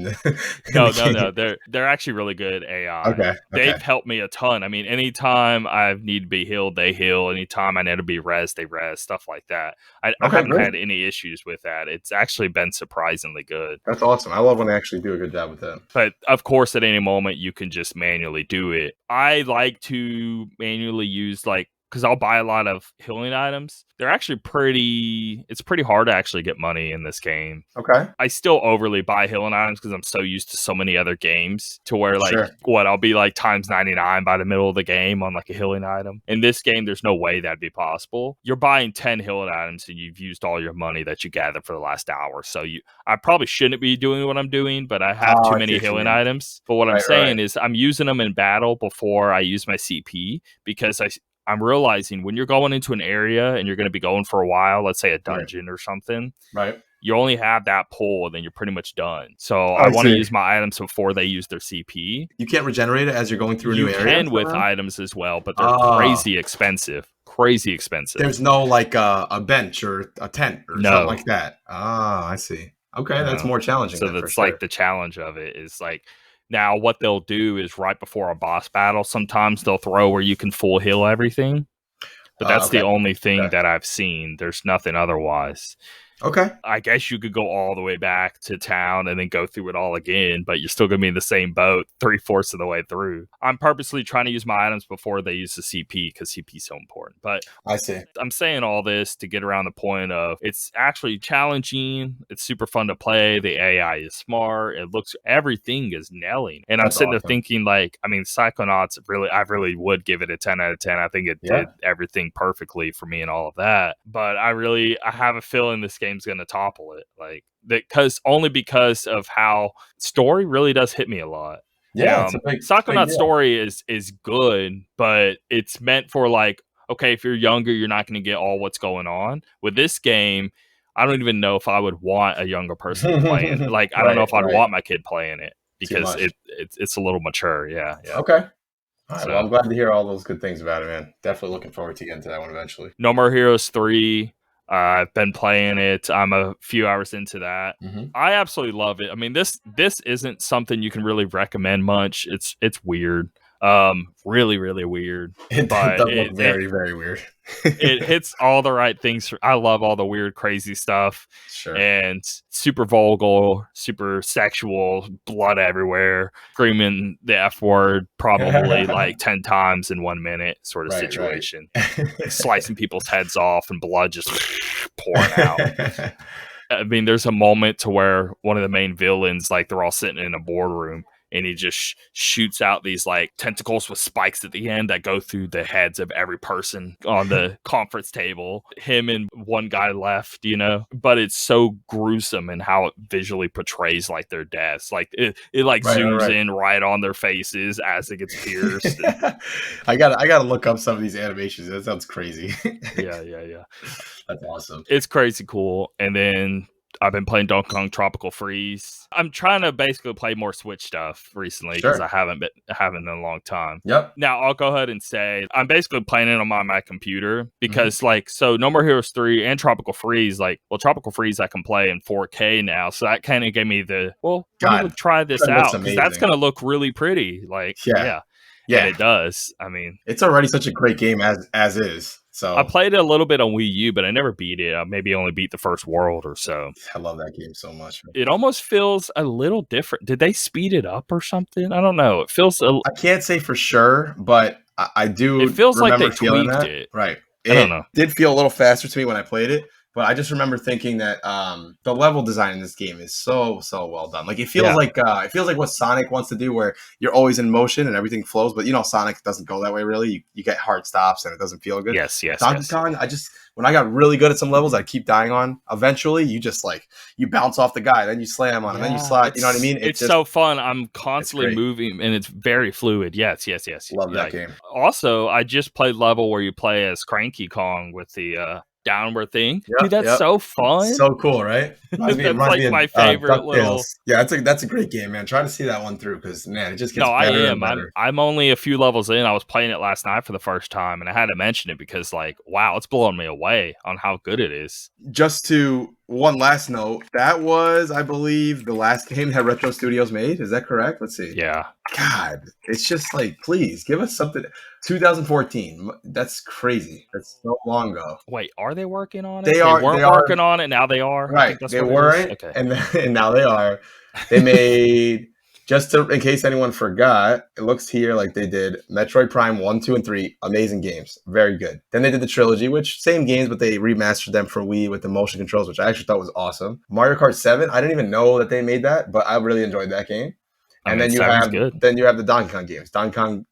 No. They're actually really good AI. Okay. They've helped me a ton. I mean, anytime I need to be healed, they heal. Anytime I need to be res, they res, stuff like that. I haven't had any issues with that. It's actually been surprisingly good. That's awesome. I love when they actually do a good job with that. But of course, at any moment, you can just manually do it. I like to manually use like, because I'll buy a lot of healing items. They're actually it's pretty hard to actually get money in this game. Okay. I still overly buy healing items because I'm so used to so many other games to where like, I'll be like times 99 by the middle of the game on like a healing item. In this game, there's no way that'd be possible. You're buying 10 healing items and you've used all your money that you gathered for the last hour. So I probably shouldn't be doing what I'm doing, but I have too many healing items. But what I'm saying is I'm using them in battle before I use my CP because I'm realizing when you're going into an area and you're going to be going for a while, let's say a dungeon or something, you only have that pull and then you're pretty much done. So I want to use my items before they use their CP. You can't regenerate it as you're going through a new area? You can with items as well, but they're crazy expensive. There's no like a bench or a tent or something like that. I see. Okay, that's more challenging. So that's like the challenge of it is like, now, what they'll do is right before a boss battle, sometimes they'll throw where you can full heal everything. But that's the only thing that I've seen. There's nothing otherwise. Okay. I guess you could go all the way back to town and then go through it all again, but you're still going to be in the same boat 3/4 of the way through. I'm purposely trying to use my items before they use the CP because CP is so important. But I see. I'm saying all this to get around the point of it's actually challenging. It's super fun to play. The AI is smart. Everything is nailing. And I'm sitting there thinking like, I mean, Psychonauts I really would give it a 10 out of 10. I think it did everything perfectly for me and all of that. But I have a feeling this game game's going to topple it. Like only because of how story really does hit me a lot. Yeah, it's a big Psychonauts story is good, but it's meant for like, okay, if you're younger, you're not going to get all what's going on. With this game, I don't even know if I would want a younger person playing. Like, I don't know if I'd want my kid playing it because it's a little mature. Yeah. Okay. All right. Well, I'm glad to hear all those good things about it, man. Definitely looking forward to getting to that one eventually. No More Heroes 3. I've been playing it. I'm a few hours into that. I absolutely love it. I mean, this isn't something you can really recommend much. It's weird. Really, really weird. It does look very, very weird. It hits all the right things. I love all the weird, crazy stuff. Sure. And super vulgar, super sexual, blood everywhere, screaming the F word probably like 10 times in 1 minute sort of situation. Slicing people's heads off and blood just pouring out. I mean, there's a moment to where one of the main villains, like they're all sitting in a boardroom, and he just shoots out these like tentacles with spikes at the end that go through the heads of every person on the conference table. Him and one guy left, you know, but it's so gruesome in how it visually portrays like their deaths. Like it zooms in right on their faces as it gets pierced. I gotta look up some of these animations. That sounds crazy. Yeah. That's awesome. It's crazy cool. And then I've been playing Donkey Kong Tropical Freeze. I'm trying to basically play more Switch stuff recently because I haven't in a long time. Yep. Now I'll go ahead and say I'm basically playing it on my computer because so No More Heroes 3 and Tropical Freeze, Tropical Freeze I can play in 4K now, so that kind of gave me the let me try this out because that's going to look really pretty. Yeah, it does. I mean, it's already such a great game as is. So I played it a little bit on Wii U, but I never beat it. I maybe only beat the first world or so. I love that game so much. It almost feels a little different. Did they speed it up or something? I don't know. It feels. I can't say for sure, but I do. It feels like they tweaked it. Right. I don't know. It did feel a little faster to me when I played it. But I just remember thinking that the level design in this game is so well done. Like it feels like what Sonic wants to do, where you're always in motion and everything flows. But Sonic doesn't go that way really. You get hard stops and it doesn't feel good. Yes. Donkey Kong, when I got really good at some levels, I keep dying on. Eventually, you just you bounce off the guy, then you slam on him, then you slide. You know what I mean? It's so fun. I'm constantly moving and it's very fluid. Yes. Love that game. Also, I just played level where you play as Cranky Kong with the downward thing. Dude, that's so fun. So cool, right? That's like my favorite little. Yeah, that's a great game, man. Try to see that one through because man, it just gets better and better. I'm only a few levels in. I was playing it last night for the first time, and I had to mention it because, wow, it's blowing me away on how good it is. Just to one last note, that was, I believe, the last game that Retro Studios made. Is that correct? Let's see. Yeah. God, it's just please give us something. 2014. That's crazy. That's so long ago. Wait, are they working on it? They weren't working on it. Now they are. Right. They weren't. Okay. And now they are. They made, in case anyone forgot, it looks here like they did Metroid Prime 1, 2, and 3. Amazing games. Very good. Then they did the trilogy, which same games, but they remastered them for Wii with the motion controls, which I actually thought was awesome. Mario Kart 7. I didn't even know that they made that, but I really enjoyed that game. And then you have the Donkey Kong games. Donkey Kong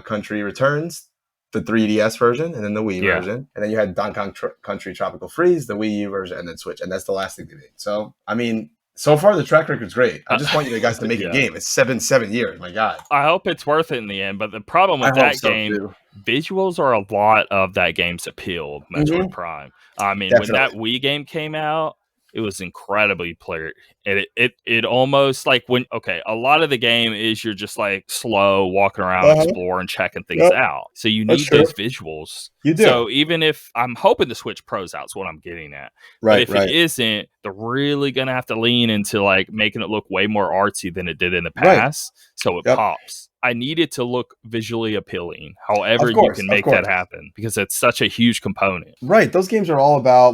Country Returns, the 3DS version, and then the Wii version. And then you had Donkey Kong Country Tropical Freeze, the Wii U version, and then Switch. And that's the last thing they made. So, I mean, so far the track record's great. I just want you guys to make a game. It's 7 years. My God. I hope it's worth it in the end. But the problem with that game, visuals are a lot of that game's appeal, Metroid Prime. I mean, when that Wii game came out, it was incredibly clear. It almost a lot of the game is you're just slow walking around, exploring, checking things out. So you need those visuals. You do. So even if I'm hoping the Switch Pro's out, is what I'm getting at. Right. But if it isn't, they're really gonna have to lean into making it look way more artsy than it did in the past. So it pops. I need it to look visually appealing. However, you can make that happen because it's such a huge component. Right. Those games are all about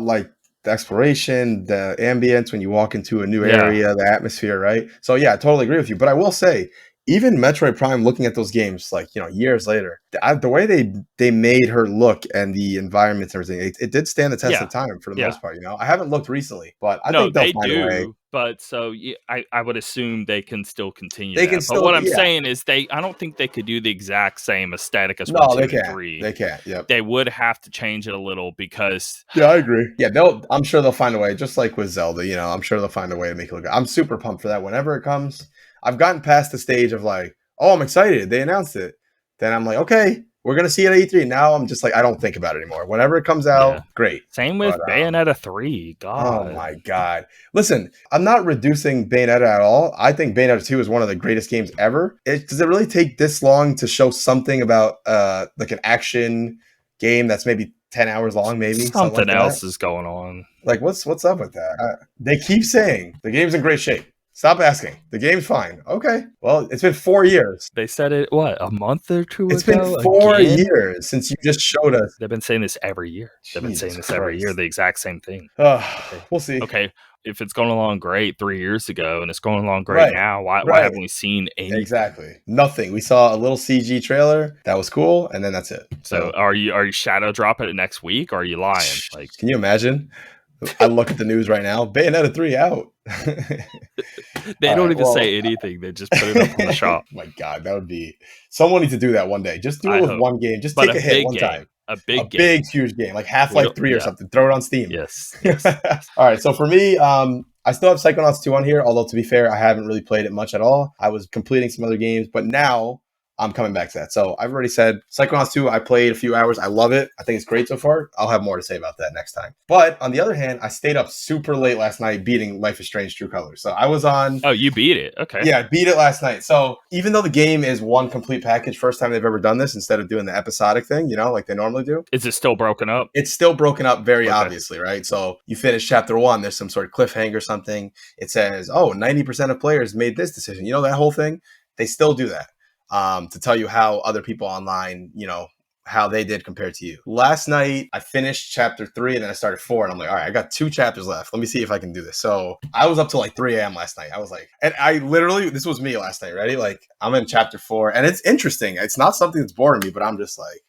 the exploration, the ambience when you walk into a new area, the atmosphere, right? So yeah, I totally agree with you. But I will say, even Metroid Prime, looking at those games like, years later, the way they made her look and the environments and everything, it did stand the test of time for the most part. I haven't looked recently, but I think they'll they find a way. do. But so I would assume they can still continue They that. can But still, what I'm yeah. saying is I don't think they could do the exact same aesthetic as 1, No, 2, they and can't. 3. They can't. Yep. They would have to change it a little because Yeah, I agree. Yeah, I'm sure they'll find a way, just like with Zelda. I'm sure they'll find a way to make it look good. I'm super pumped for that whenever it comes. I've gotten past the stage of like, oh, I'm excited. They announced it. Then I'm like, okay, we're gonna see it at E3. Now I'm just like, I don't think about it anymore. Whenever it comes out, great. Same with Bayonetta 3. God. Oh my God. Listen, I'm not reducing Bayonetta at all. I think Bayonetta 2 is one of the greatest games ever. Does it really take this long to show something about like an action game that's maybe 10 hours long, maybe? Something else is going on. Like, what's up with that? They keep saying the game's in great shape. Stop asking. The game's fine. Okay. Well, it's been 4 years. They said it, what, a month or two It's ago? It's been 4 years since you just showed us. They've been saying this every year. They've been saying this every year, the exact same thing. We'll see. Okay. If it's going along great 3 years ago and it's going along great now, why haven't we seen anything? Exactly. Nothing. We saw a little CG trailer. That was cool. And then that's it. So are you shadow dropping it next week? Or are you lying? Like, can you imagine? I look at the news right now. Bayonetta 3 out. They don't even say anything. They just put it up on the shop. My God, that would be... Someone needs to do that one day. Just do it with one game. Just take a hit one time. A big, huge game. Like Half-Life 3 or something. Throw it on Steam. Yes. All right, so for me... I still have Psychonauts 2 on here, although to be fair, I haven't really played it much at all. I was completing some other games, but now I'm coming back to that. So I've already said Psychonauts 2, I played a few hours. I love it. I think it's great so far. I'll have more to say about that next time. But on the other hand, I stayed up super late last night beating Life is Strange True Colors. So I was on... Oh, you beat it. Okay. Yeah, I beat it last night. So even though the game is one complete package, first time they've ever done this instead of doing the episodic thing, like they normally do. Is it still broken up? It's still broken up very obviously, right? So you finish chapter 1, there's some sort of cliffhanger or something. It says, 90% of players made this decision. That whole thing? They still do that. To tell you how other people online, how they did compared to you. Last night, I finished chapter 3 and then I started 4 and I'm like, all right, I got 2 chapters left. Let me see if I can do this. So I was up till like 3 a.m. last night. I was like, and I literally, this was me last night, ready? Like I'm in chapter 4 and it's interesting. It's not something that's boring me, but I'm just like,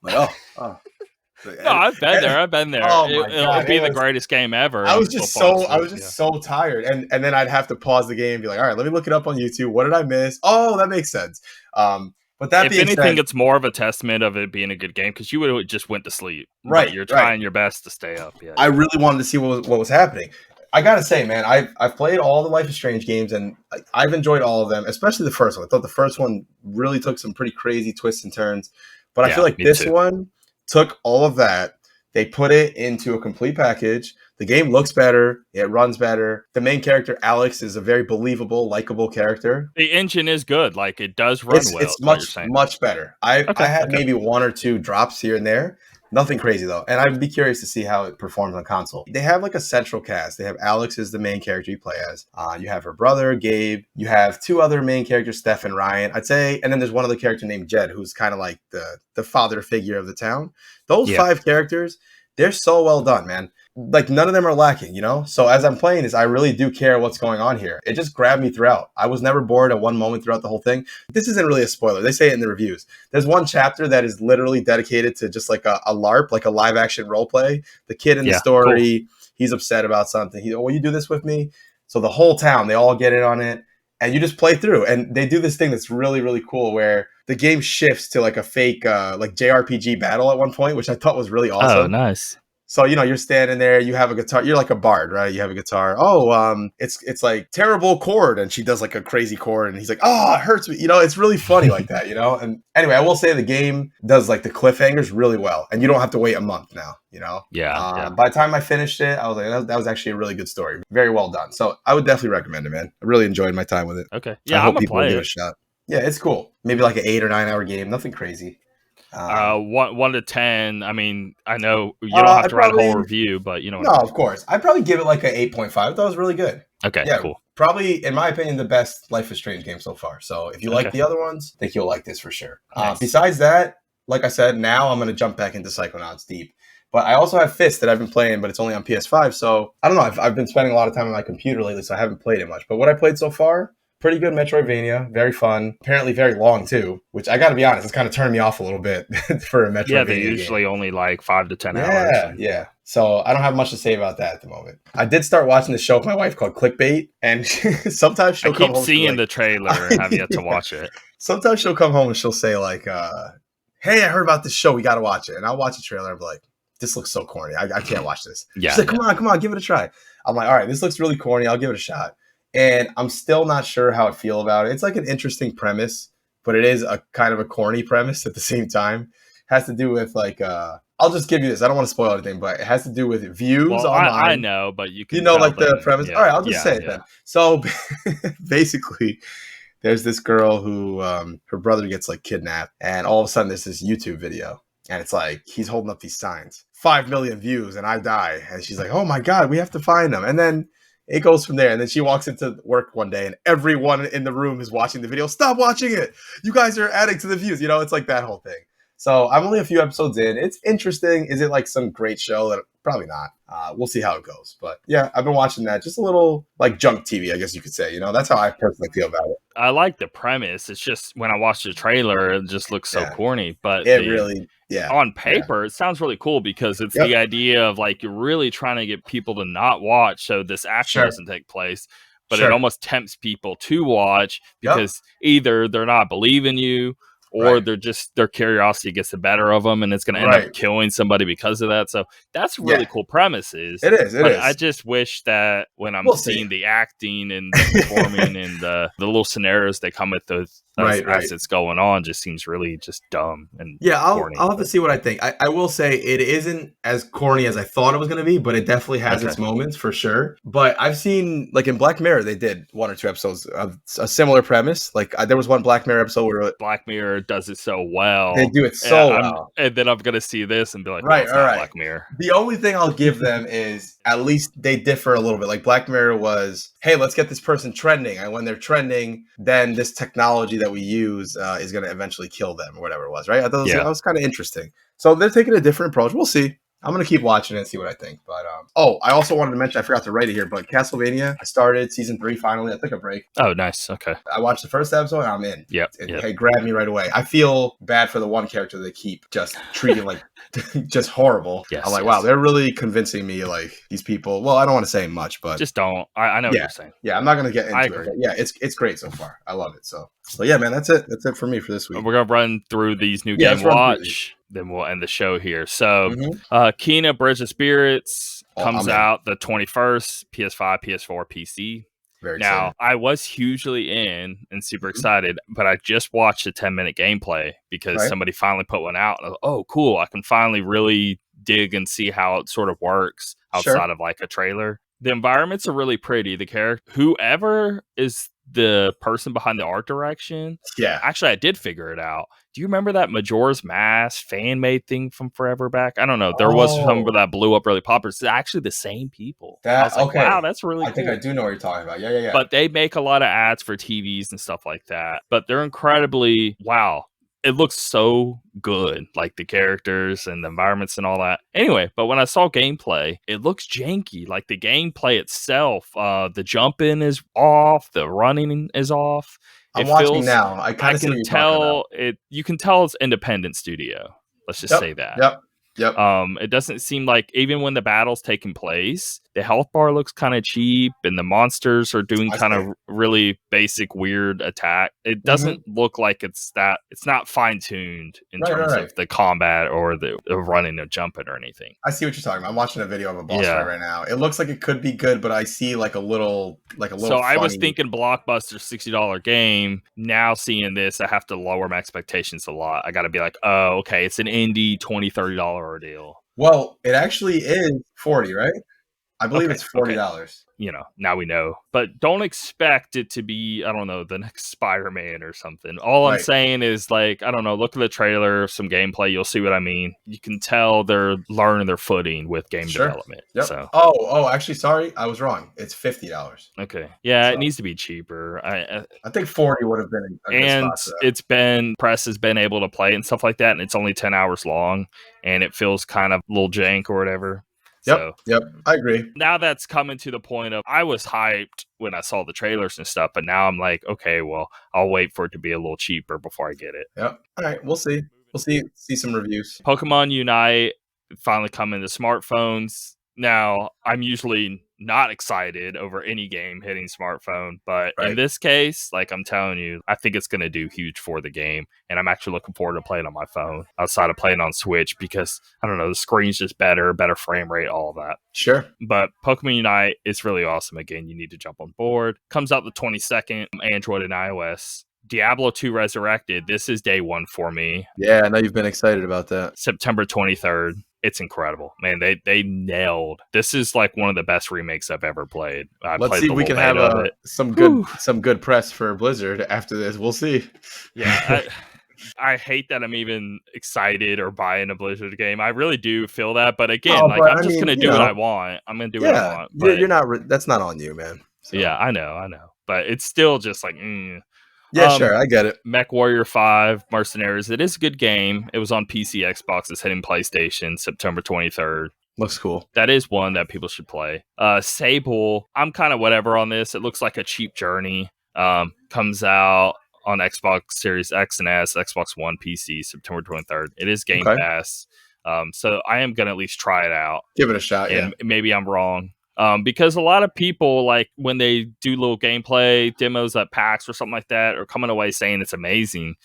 oh. No, I've been there. Oh my God. It'll be the greatest game ever. I was just so tired. And then I'd have to pause the game and be like, all right, let me look it up on YouTube. What did I miss? Oh, that makes sense. But that being said, it's more of a testament of it being a good game because you would have just went to sleep. Right. You're trying your best to stay up. Yeah. I really wanted to see what was happening. I gotta say, man, I've played all the Life is Strange games and I've enjoyed all of them, especially the first one. I thought the first one really took some pretty crazy twists and turns. But I feel like this one took all of that. They put it into a complete package. The game looks better. It runs better. The main character, Alex, is a very believable, likable character. The engine is good. Like, it does run well. It's much better. I had maybe 1 or 2 drops here and there. Nothing crazy, though. And I'd be curious to see how it performs on console. They have like a central cast. They have Alex as the main character you play as. You have her brother, Gabe. You have 2 other main characters, Steph and Ryan, I'd say. And then there's one other character named Jed, who's kind of like the father figure of the town. Those 5 characters, they're so well done, man. Like, none of them are lacking, So as I'm playing this, I really do care what's going on here. It just grabbed me throughout. I was never bored at one moment throughout the whole thing. This isn't really a spoiler. They say it in the reviews. There's one chapter that is literally dedicated to just like a LARP, like a live action role play. The kid in the story, he's upset about something. Will you do this with me? So the whole town, they all get in on it. And you just play through. And they do this thing that's really, really cool where the game shifts to like a fake like JRPG battle at one point, which I thought was really awesome. Oh, nice. So, you're standing there, you have a guitar, you're like a bard, right? You have a guitar. It's like terrible chord. And she does like a crazy chord and he's like, oh, it hurts me. It's really funny like that, And anyway, I will say the game does like the cliffhangers really well. And you don't have to wait a month now, Yeah. By the time I finished it, I was like, that was actually a really good story. Very well done. So I would definitely recommend it, man. I really enjoyed my time with it. Okay. Yeah, I hope people give it a shot. Yeah, it's cool. Maybe like an 8 or 9 hour game. Nothing crazy. 1 to 10. I mean, I know you don't have to write a whole review, but No, of course. I'd probably give it like an 8.5. I thought it was really good. Okay, yeah, cool. Probably, in my opinion, the best Life is Strange game so far. So if you like the other ones, I think you'll like this for sure. Nice. Besides that, like I said, now I'm going to jump back into Psychonauts deep. But I also have Fist that I've been playing, but it's only on PS5. So I don't know. I've been spending a lot of time on my computer lately, so I haven't played it much. But what I played so far, Pretty good Metroidvania, very fun. Apparently very long too, which I got to be honest, it's kind of turned me off a little bit for a Metroidvania Yeah, they're usually only like 5 to 10 hours. Yeah. So I don't have much to say about that at the moment. I did start watching this show with my wife called Clickbait, and sometimes she'll come home. I keep seeing the trailer and have yet to watch it. Sometimes she'll come home and she'll say like, "Hey, I heard about this show. We got to watch it." And I'll watch the trailer and be like, "This looks so corny. I can't watch this." She's like, "Come on, give it a try." I'm like, "All right, this looks really corny. I'll give it a shot." And I'm still not sure how I feel about it. It's like an interesting premise, but it is a kind of a corny premise at the same time. It has to do with like, I'll just give you this. I don't want to spoil anything, but it has to do with views online. I know, but you can like the premise. Yeah, all right, I'll just say it then. So basically, there's this girl who her brother gets like kidnapped, and all of a sudden there's this YouTube video, and it's like he's holding up these signs, 5 million views, and I die, and she's like, "Oh my god, we have to find them," and then it goes from there. And then she walks into work one day and everyone in the room is watching the video. Stop watching it. You guys are adding to the views. It's like that whole thing. So I'm only a few episodes in. It's interesting. Is it like some great show? Probably not. We'll see how it goes. But yeah, I've been watching that. Just a little like junk TV, I guess you could say. That's how I personally feel about it. I like the premise. It's just when I watched the trailer, it just looks so corny. But on paper, it sounds really cool because it's the idea of like you're really trying to get people to not watch so this action doesn't take place. But it almost tempts people to watch because either they're not believing you or their curiosity gets the better of them and it's going to end up killing somebody because of that. So that's really cool premises. It is. I just wish that when I'm seeing the acting and the performing and the little scenarios that come with those as it's going on just seems really just dumb and corny. I'll have to see what I think. I will say it isn't as corny as I thought it was going to be, but it definitely has its moments for sure. But I've seen like in Black Mirror, they did 1 or 2 episodes of a similar premise. Like there was one Black Mirror episode where Black Mirror does it so well. They do it so well. And then I'm going to see this and be like, it's not Black Mirror. The only thing I'll give them is at least they differ a little bit. Like Black Mirror was, hey, let's get this person trending. And when they're trending, then this technology that we use is going to eventually kill them or whatever it was, right? I thought that was kind of interesting. So they're taking a different approach. We'll see. I'm going to keep watching it and see what I think. But, I also wanted to mention, I forgot to write it here, but Castlevania, I started season 3 finally. I took a break. Oh, nice. Okay. I watched the first episode and I'm in. Yep. It grabbed me right away. I feel bad for the one character they keep just treating like just horrible. Yes, I'm like, wow, they're really convincing me like these people. Well, I don't want to say much, but. Just don't. I know what you're saying. Yeah, I'm not going to get into it. But yeah, it's great so far. I love it. So yeah, man, that's it. That's it for me for this week. We're going to run through these new Game Watch. Then we'll end the show here. So, Kena Bridge of Spirits comes out the 21st, PS5, PS4, PC. Very excited. I was hugely in and super excited, but I just watched a 10-minute gameplay because somebody finally put one out. And oh, cool. I can finally really dig and see how it sort of works outside of like a trailer. The environments are really pretty. The character, whoever is the person behind the art direction. Yeah. Actually, I did figure it out. Do you remember that Majora's Mask fan-made thing from forever back? I don't know. There was some that blew up really popular. It's actually the same people. I was like, wow, that's really cool. I think I do know what you're talking about. Yeah. But they make a lot of ads for TVs and stuff like that. But they're incredibly, it looks so good, like the characters and the environments and all that. Anyway, but when I saw gameplay, it looks janky. Like the gameplay itself, the jumping is off, the running is off. I'm watching now. I can tell it. You can tell it's independent studio. Let's just say that. Yep. It doesn't seem like even when the battle's taking place, the health bar looks kind of cheap, and the monsters are doing kind of really basic, weird attack. It doesn't look like it's not fine tuned in terms of the combat or the running or jumping or anything. I see what you're talking about. I'm watching a video of a boss fight right now. It looks like it could be good, but I see like a little. So funny. I was thinking blockbuster $60 game. Now seeing this, I have to lower my expectations a lot. I got to be like, oh, okay, it's an indie $20-$30 ordeal. Well, it actually is 40, right? I believe it's $40. Now we know. But don't expect it to be, I don't know, the next Spider-Man or something. All I'm saying is, like, I don't know, look at the trailer, some gameplay, you'll see what I mean. You can tell they're learning their footing with game development. Yep. So. Oh, actually, sorry, I was wrong. It's $50. Okay. Yeah, it needs to be cheaper. I think 40 would have been a good spot. Press has been able to play and stuff like that, and it's only 10 hours long, and it feels kind of a little jank or whatever. So yep, I agree. now that's coming to the point of I was hyped when I saw the trailers and stuff, but now I'm like, okay, well, I'll wait for it to be a little cheaper before I get it. Yep. All right, we'll see. We'll see some reviews. Pokemon Unite finally coming to smartphones. Now, I'm usually not excited over any game hitting smartphone, but in this case, like I'm telling you, I think it's going to do huge for the game, and I'm actually looking forward to playing on my phone outside of playing on Switch because, I don't know, the screen's just better frame rate, all of that. Sure. But Pokemon Unite is really awesome. Again, you need to jump on board. Comes out the 22nd, Android and iOS. Diablo 2 Resurrected, this is day one for me. Yeah, I know you've been excited about that. September 23rd. It's incredible, man. They nailed. This is like one of the best remakes I've ever played. Let's see if we can have some good press for Blizzard after this. We'll see. Yeah, I hate that I'm even excited or buying a Blizzard game. I really do feel that, but again, I'm just gonna do what I want. I'm gonna do what I want. But you're not. That's not on you, man. So. Yeah, I know, but it's still just like. Yeah, sure, I get it. Mech Warrior 5 Mercenaries. It is a good game. It was on PC, Xbox. It's hitting PlayStation September 23rd. Looks cool. That is one that people should play. Sable. I'm kind of whatever on this. It looks like a cheap Journey. Comes out on Xbox Series X and S, Xbox One, PC September 23rd. It is Game Pass. So I am going to at least try it out. Give it a shot, and maybe I'm wrong. Because a lot of people, like, when they do little gameplay demos at PAX or something like that, are coming away saying it's amazing.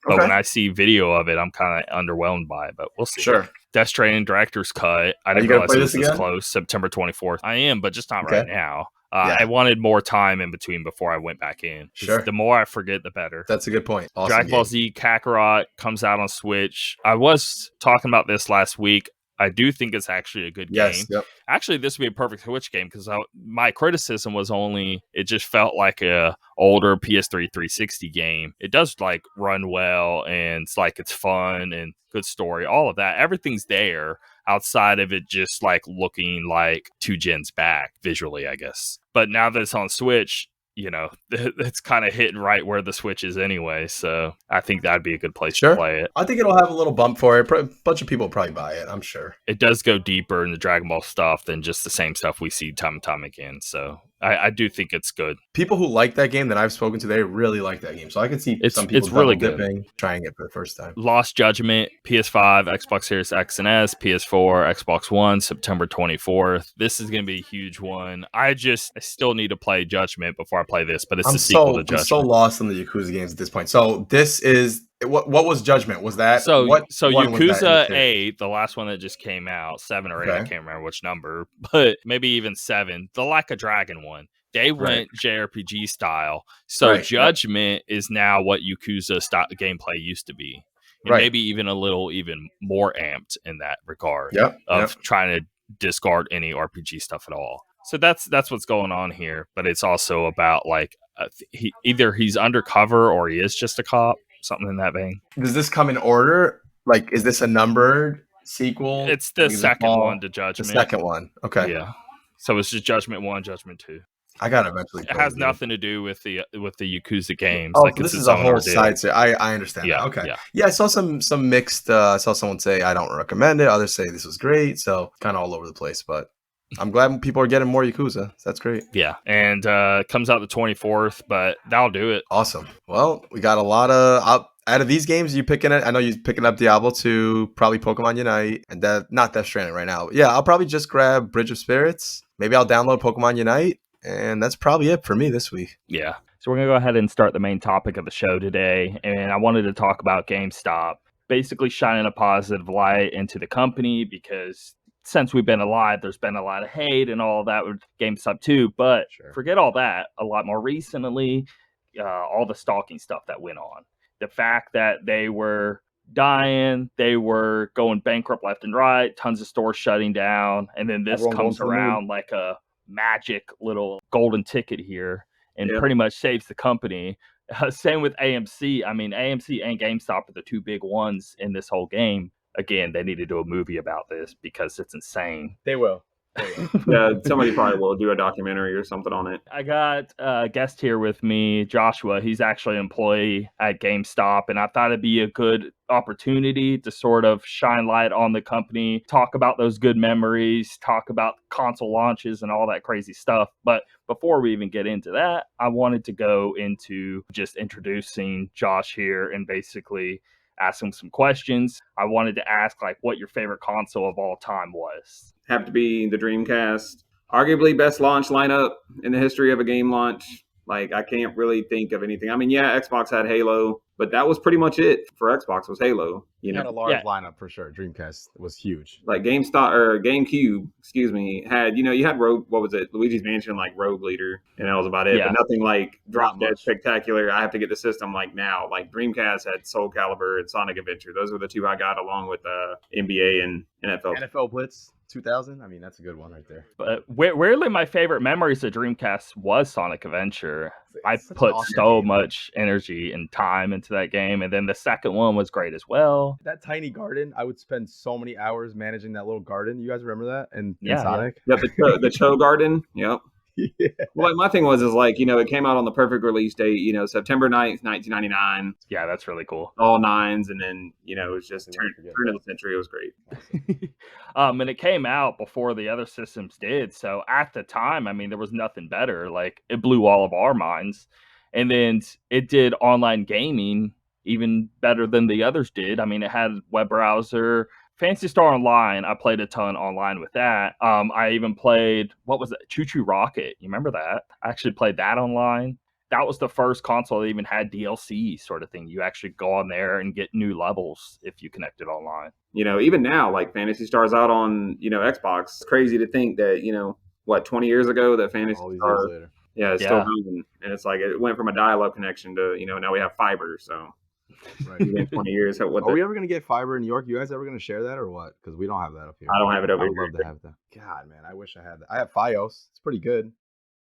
But when I see video of it, I'm kind of underwhelmed by it. But we'll see. Sure. Death Stranding Director's Cut. I didn't realize it was this close. September 24th. I am, but just not right now. I wanted more time in between before I went back in. Sure. The more I forget, the better. That's a good point. Awesome Dragon Ball Z Kakarot comes out on Switch. I was talking about this last week. I do think it's actually a good game. Yep. Actually, this would be a perfect Switch game because my criticism was only it just felt like a older PS3 360 game. It does like run well and it's fun and good story, all of that. Everything's there outside of it just like looking like 2 gens back visually, I guess. But now that it's on Switch, you know, it's kind of hitting right where the Switch is anyway. So I think that'd be a good place to play it. I think it'll have a little bump for it. A bunch of people will probably buy it, I'm sure. It does go deeper in the Dragon Ball stuff than just the same stuff we see time and time again. So I do think it's good. People who like that game that I've spoken to, they really like that game. So I can see some people really dipping, trying it for the first time. Lost Judgment, PS5, Xbox Series X and S, PS4, Xbox One, September 24th. This is going to be a huge one. I still need to play Judgment before I play this, but it's the sequel to Judgment. I'm so lost in the Yakuza games at this point. So this is... What was Judgment? Was that so Yakuza 8, the last one that just came out, 7 or 8, I can't remember which number, but maybe even 7, the Like a Dragon one. They went JRPG style. So Judgment is now what Yakuza gameplay used to be. And maybe even a little even more amped in that regard of trying to discard any RPG stuff at all. So that's what's going on here, but it's also about like either he's undercover or he is just a cop. Something in that vein. Does this come in order? Like, is this a numbered sequel? It's the second one to Judgment. The second one. Okay. Yeah. So it's just Judgment 1, Judgment 2. I gotta eventually. It has nothing to do with the Yakuza games. Oh, like this is a whole side series. I understand. Yeah. That. Okay. Yeah. I saw some mixed. I saw someone say I don't recommend it. Others say this was great. So kind of all over the place, but. I'm glad people are getting more Yakuza. That's great. Yeah. And comes out the 24th, but that'll do it. Awesome. Well, we got a lot of... out of these games, you picking it? I know you're picking up Diablo 2, probably Pokemon Unite, and not Death Stranding right now. But yeah, I'll probably just grab Bridge of Spirits. Maybe I'll download Pokemon Unite, and that's probably it for me this week. Yeah. So we're going to go ahead and start the main topic of the show today, and I wanted to talk about GameStop, basically shining a positive light into the company because... since we've been alive, there's been a lot of hate and all of that with GameStop too. But forget all that. A lot more recently, all the stalking stuff that went on. The fact that they were dying, they were going bankrupt left and right, tons of stores shutting down. And then this comes around like a magic little golden ticket here and pretty much saves the company. Same with AMC. I mean, AMC and GameStop are the two big ones in this whole game. Again, they need to do a movie about this because it's insane. They will. Yeah, somebody probably will do a documentary or something on it. I got a guest here with me, Joshua. He's actually an employee at GameStop, and I thought it'd be a good opportunity to sort of shine light on the company, talk about those good memories, talk about console launches and all that crazy stuff. But before we even get into that, I wanted to go into just introducing Josh here and basically ask him some questions. I wanted to ask like what your favorite console of all time was. Have to be the Dreamcast. Arguably best launch lineup in the history of a game launch. Like, I can't really think of anything. I mean, yeah, Xbox had Halo, but that was pretty much it for Xbox was Halo. You know, had a large lineup for sure. Dreamcast was huge. Like GameStop or GameCube, excuse me, had, you had Rogue, what was it? Luigi's Mansion, like Rogue Leader, and that was about it. Yeah. But nothing like drop dead spectacular. I have to get the system like now. Like Dreamcast had Soul Calibur and Sonic Adventure. Those were the two I got along with NBA and NFL. NFL Blitz 2000. I mean, that's a good one right there. But weirdly, my favorite memories of Dreamcast was Sonic Adventure. I put so much energy and time into that game, and then the second one was great as well. That tiny garden, I would spend so many hours managing that little garden. You guys remember that? And Sonic? Yeah, the Cho Garden. Yep. Yeah. Well, like my thing was like, it came out on the perfect release date, September 9th, 1999. Yeah, that's really cool. All nines, and then, it was just turn of the century. It was great. And it came out before the other systems did. So at the time, I mean, there was nothing better. Like, it blew all of our minds. And then it did online gaming even better than the others did. I mean, it had web browser. Phantasy Star Online, I played a ton online with that. I even played, what was it? Choo Choo Rocket. You remember that? I actually played that online. That was the first console that even had DLC sort of thing. You actually go on there and get new levels if you connected online. Even now, like Phantasy Star's out on, Xbox. It's crazy to think that, 20 years ago that Phantasy Star, it's still going. And it's like it went from a dial-up connection to, now we have fiber, so. Right. In 20 years. Are we ever going to get fiber in New York? You guys ever going to share that or what? Because we don't have that up here. I don't have it over here. I would love to have that. God, man, I wish I had that. I have Fios. It's pretty good.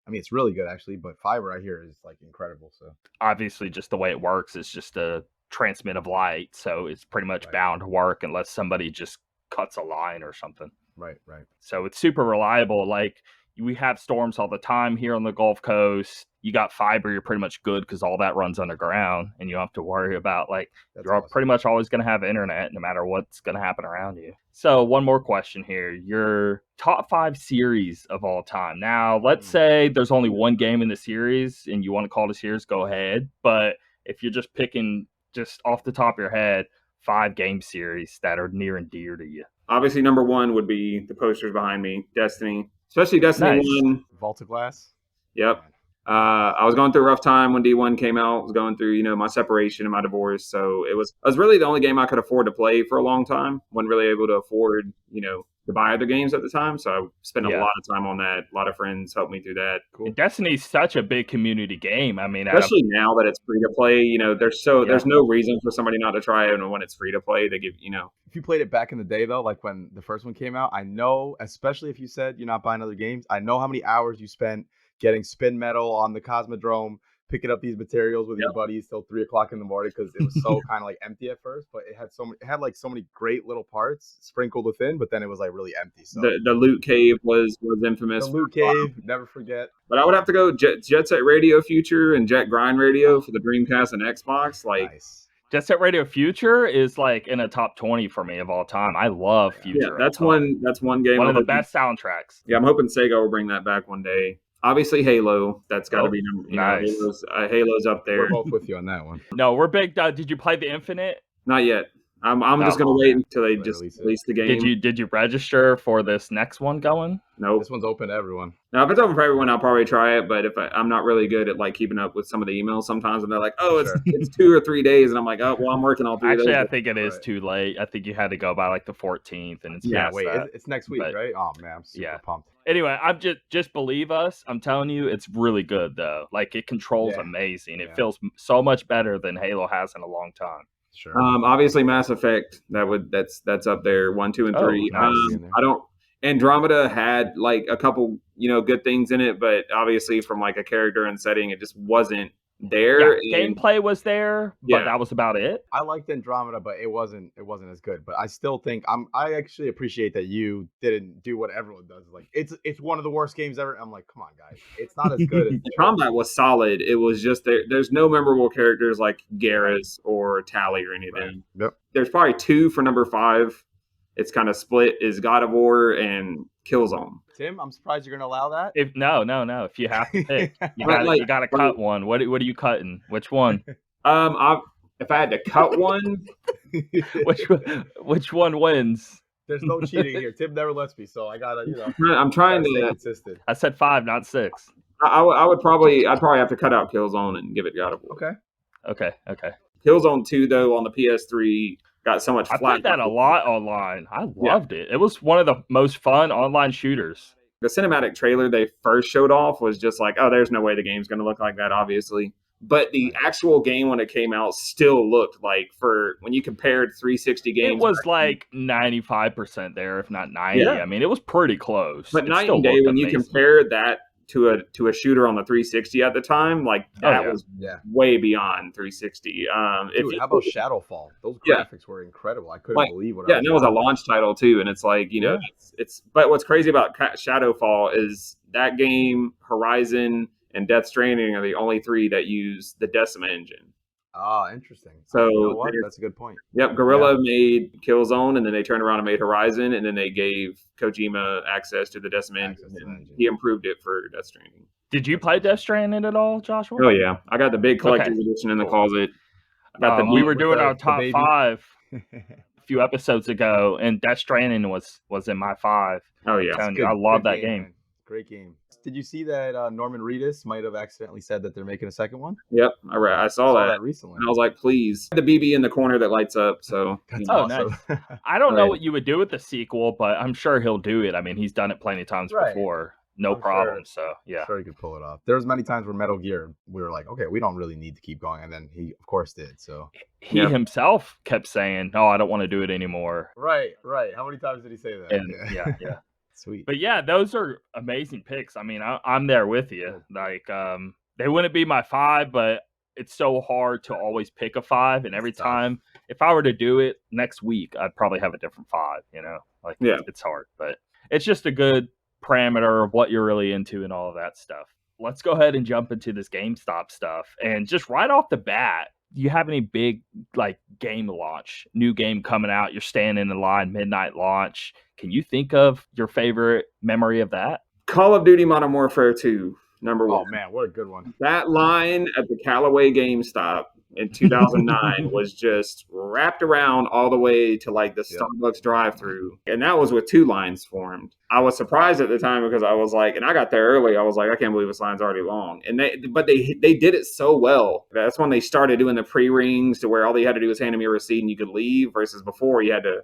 I mean, it's really good, actually. But fiber, I hear, is like incredible. So obviously, just the way it works is just a transmit of light. So it's pretty much bound to work unless somebody just cuts a line or something. Right. So it's super reliable. Like, we have storms all the time here on the Gulf Coast. You got fiber, you're pretty much good because all that runs underground, and you don't have to worry about you're pretty much always going to have internet no matter what's going to happen around you. So one more question here. Your top 5 series of all time. Now, let's say there's only one game in the series and you want to call it a series, go ahead. But if you're just picking just off the top of your head, 5 game series that are near and dear to you. Obviously, number 1 would be the posters behind me, Destiny. Especially Destiny 1. Vault of Glass? Yep. I was going through a rough time when D1 came out. I was going through, my separation and my divorce. So it was really the only game I could afford to play for a long time. Wasn't really able to afford, to buy other games at the time. So I spent a lot of time on that. A lot of friends helped me through that. Cool. Destiny's such a big community game. I mean, especially now that it's free to play, there's no reason for somebody not to try it. And when it's free to play, they give, If you played it back in the day, though, like when the first one came out, I know, especially if you said you're not buying other games, I know how many hours you spent getting spin metal on the Cosmodrome, picking up these materials with your buddies till 3:00 in the morning because it was so kind of like empty at first, but it had so many great little parts sprinkled within, but then it was like really empty. So the loot cave was infamous. The loot cave, never forget. But I would have to go Jet Set Radio Future and Jet Grind Radio for the Dreamcast and Xbox. Nice. Jet Set Radio Future is like in a top 20 for me of all time. I love Future. Yeah, that's one game. One of the best soundtracks. Yeah, I'm hoping Sega will bring that back one day. Obviously, Halo. That's got to be nice. Halo's up there. We're both with you on that one. No, we're big. Did you play the Infinite? Not yet. I'm just gonna wait until they just release the game. Did you register for this next one going? No, this one's open to everyone. Now, if it's open for everyone, I'll probably try it. But if I'm not really good at like keeping up with some of the emails sometimes, and they're like, "Oh, it's 2 or 3 days," and I'm like, "Oh, well, I'm working all 3 days." Actually, I think it is too late. I think you had to go by like the 14th, and it's it's next week, right? Oh man, I'm super pumped. Anyway, I'm just believe us. I'm telling you, it's really good though. Like it controls amazing. It feels so much better than Halo has in a long time. Sure. Obviously, Mass Effect. That's up there. 1, 2, and 3. Nice. I don't. Andromeda had like a couple, good things in it, but obviously from like a character and setting, it just wasn't there. Gameplay was there, but that was about it. I liked Andromeda, but it wasn't as good. But I still think I actually appreciate that you didn't do what everyone does. Like it's one of the worst games ever. I'm like, come on, guys, it's not as good as the combat was solid. It was just there's no memorable characters like Garrus or Tally or anything. Right. Yep. There's probably 2 for number 5. It's kind of split, is God of War and Killzone. Tim, I'm surprised you're gonna allow that. No. If you have to pick, you gotta cut one. What are you cutting? Which one? If I had to cut one, which one wins? There's no cheating here. Tim never lets me, so I gotta, I'm trying to stay consistent. I said 5, not 6. I'd probably have to cut out Killzone and give it God of War. Okay. Killzone 2 though on the PS3 got so much flack. I played that a lot online. I loved it. It was one of the most fun online shooters. The cinematic trailer they first showed off was just like, oh, there's no way the game's going to look like that, obviously. But the actual game when it came out still looked like, for when you compared 360 games, it was like 95% there, if not 90. Yeah. I mean, it was pretty close. But night and day when you compare that to a shooter on the 360 at the time, like that was way beyond 360. Dude, how about Shadowfall? Those graphics were incredible. I couldn't believe what. Yeah, and it was a launch title too, and it's like it's. But what's crazy about Shadowfall is that game, Horizon, and Death Stranding are the only 3 that use the Decima engine. Ah, interesting. So you know what? That's a good point. Yep, Guerrilla made Killzone, and then they turned around and made Horizon, and then they gave Kojima access to the Decima engine, and he improved it for Death Stranding. Did you play Death Stranding at all, Joshua? Oh yeah, I got the big collector's edition in the closet. I got we were doing our top 5 a few episodes ago, and Death Stranding was in my 5. Oh yeah, I love that game. Great game. Did you see that Norman Reedus might have accidentally said that they're making a second one? Yep, I saw that recently. And I was like, please. The BB in the corner that lights up. So that's awesome. Nice. I don't know what you would do with the sequel, but I'm sure he'll do it. I mean, he's done it plenty of times before. No problem. Sure. So yeah, I'm sure he could pull it off. There was many times where Metal Gear, we were like, okay, we don't really need to keep going, and then he, of course, did. So he himself kept saying, "No, I don't want to do it anymore." Right. How many times did he say that? And, yeah. Sweet. But yeah, those are amazing picks. I mean, I'm there with you. Like, they wouldn't be my 5, but it's so hard to always pick a 5. And every time, if I were to do it next week, I'd probably have a different 5. Like it's hard, but it's just a good parameter of what you're really into and all of that stuff. Let's go ahead and jump into this GameStop stuff. And just right off the bat, do you have any big game launch, new game coming out? You're staying in the line, midnight launch. Can you think of your favorite memory of that? Call of Duty Modern Warfare 2, number 1. Oh man, what a good one. That line at the Callaway GameStop in 2009 was just wrapped around all the way to like the Starbucks drive-through. And that was with 2 lines formed. I was surprised at the time because I was like, and I got there early. I was like, I can't believe this line's already long. And they did it so well. That's when they started doing the pre-rings to where all they had to do was hand them your receipt and you could leave, versus before you had to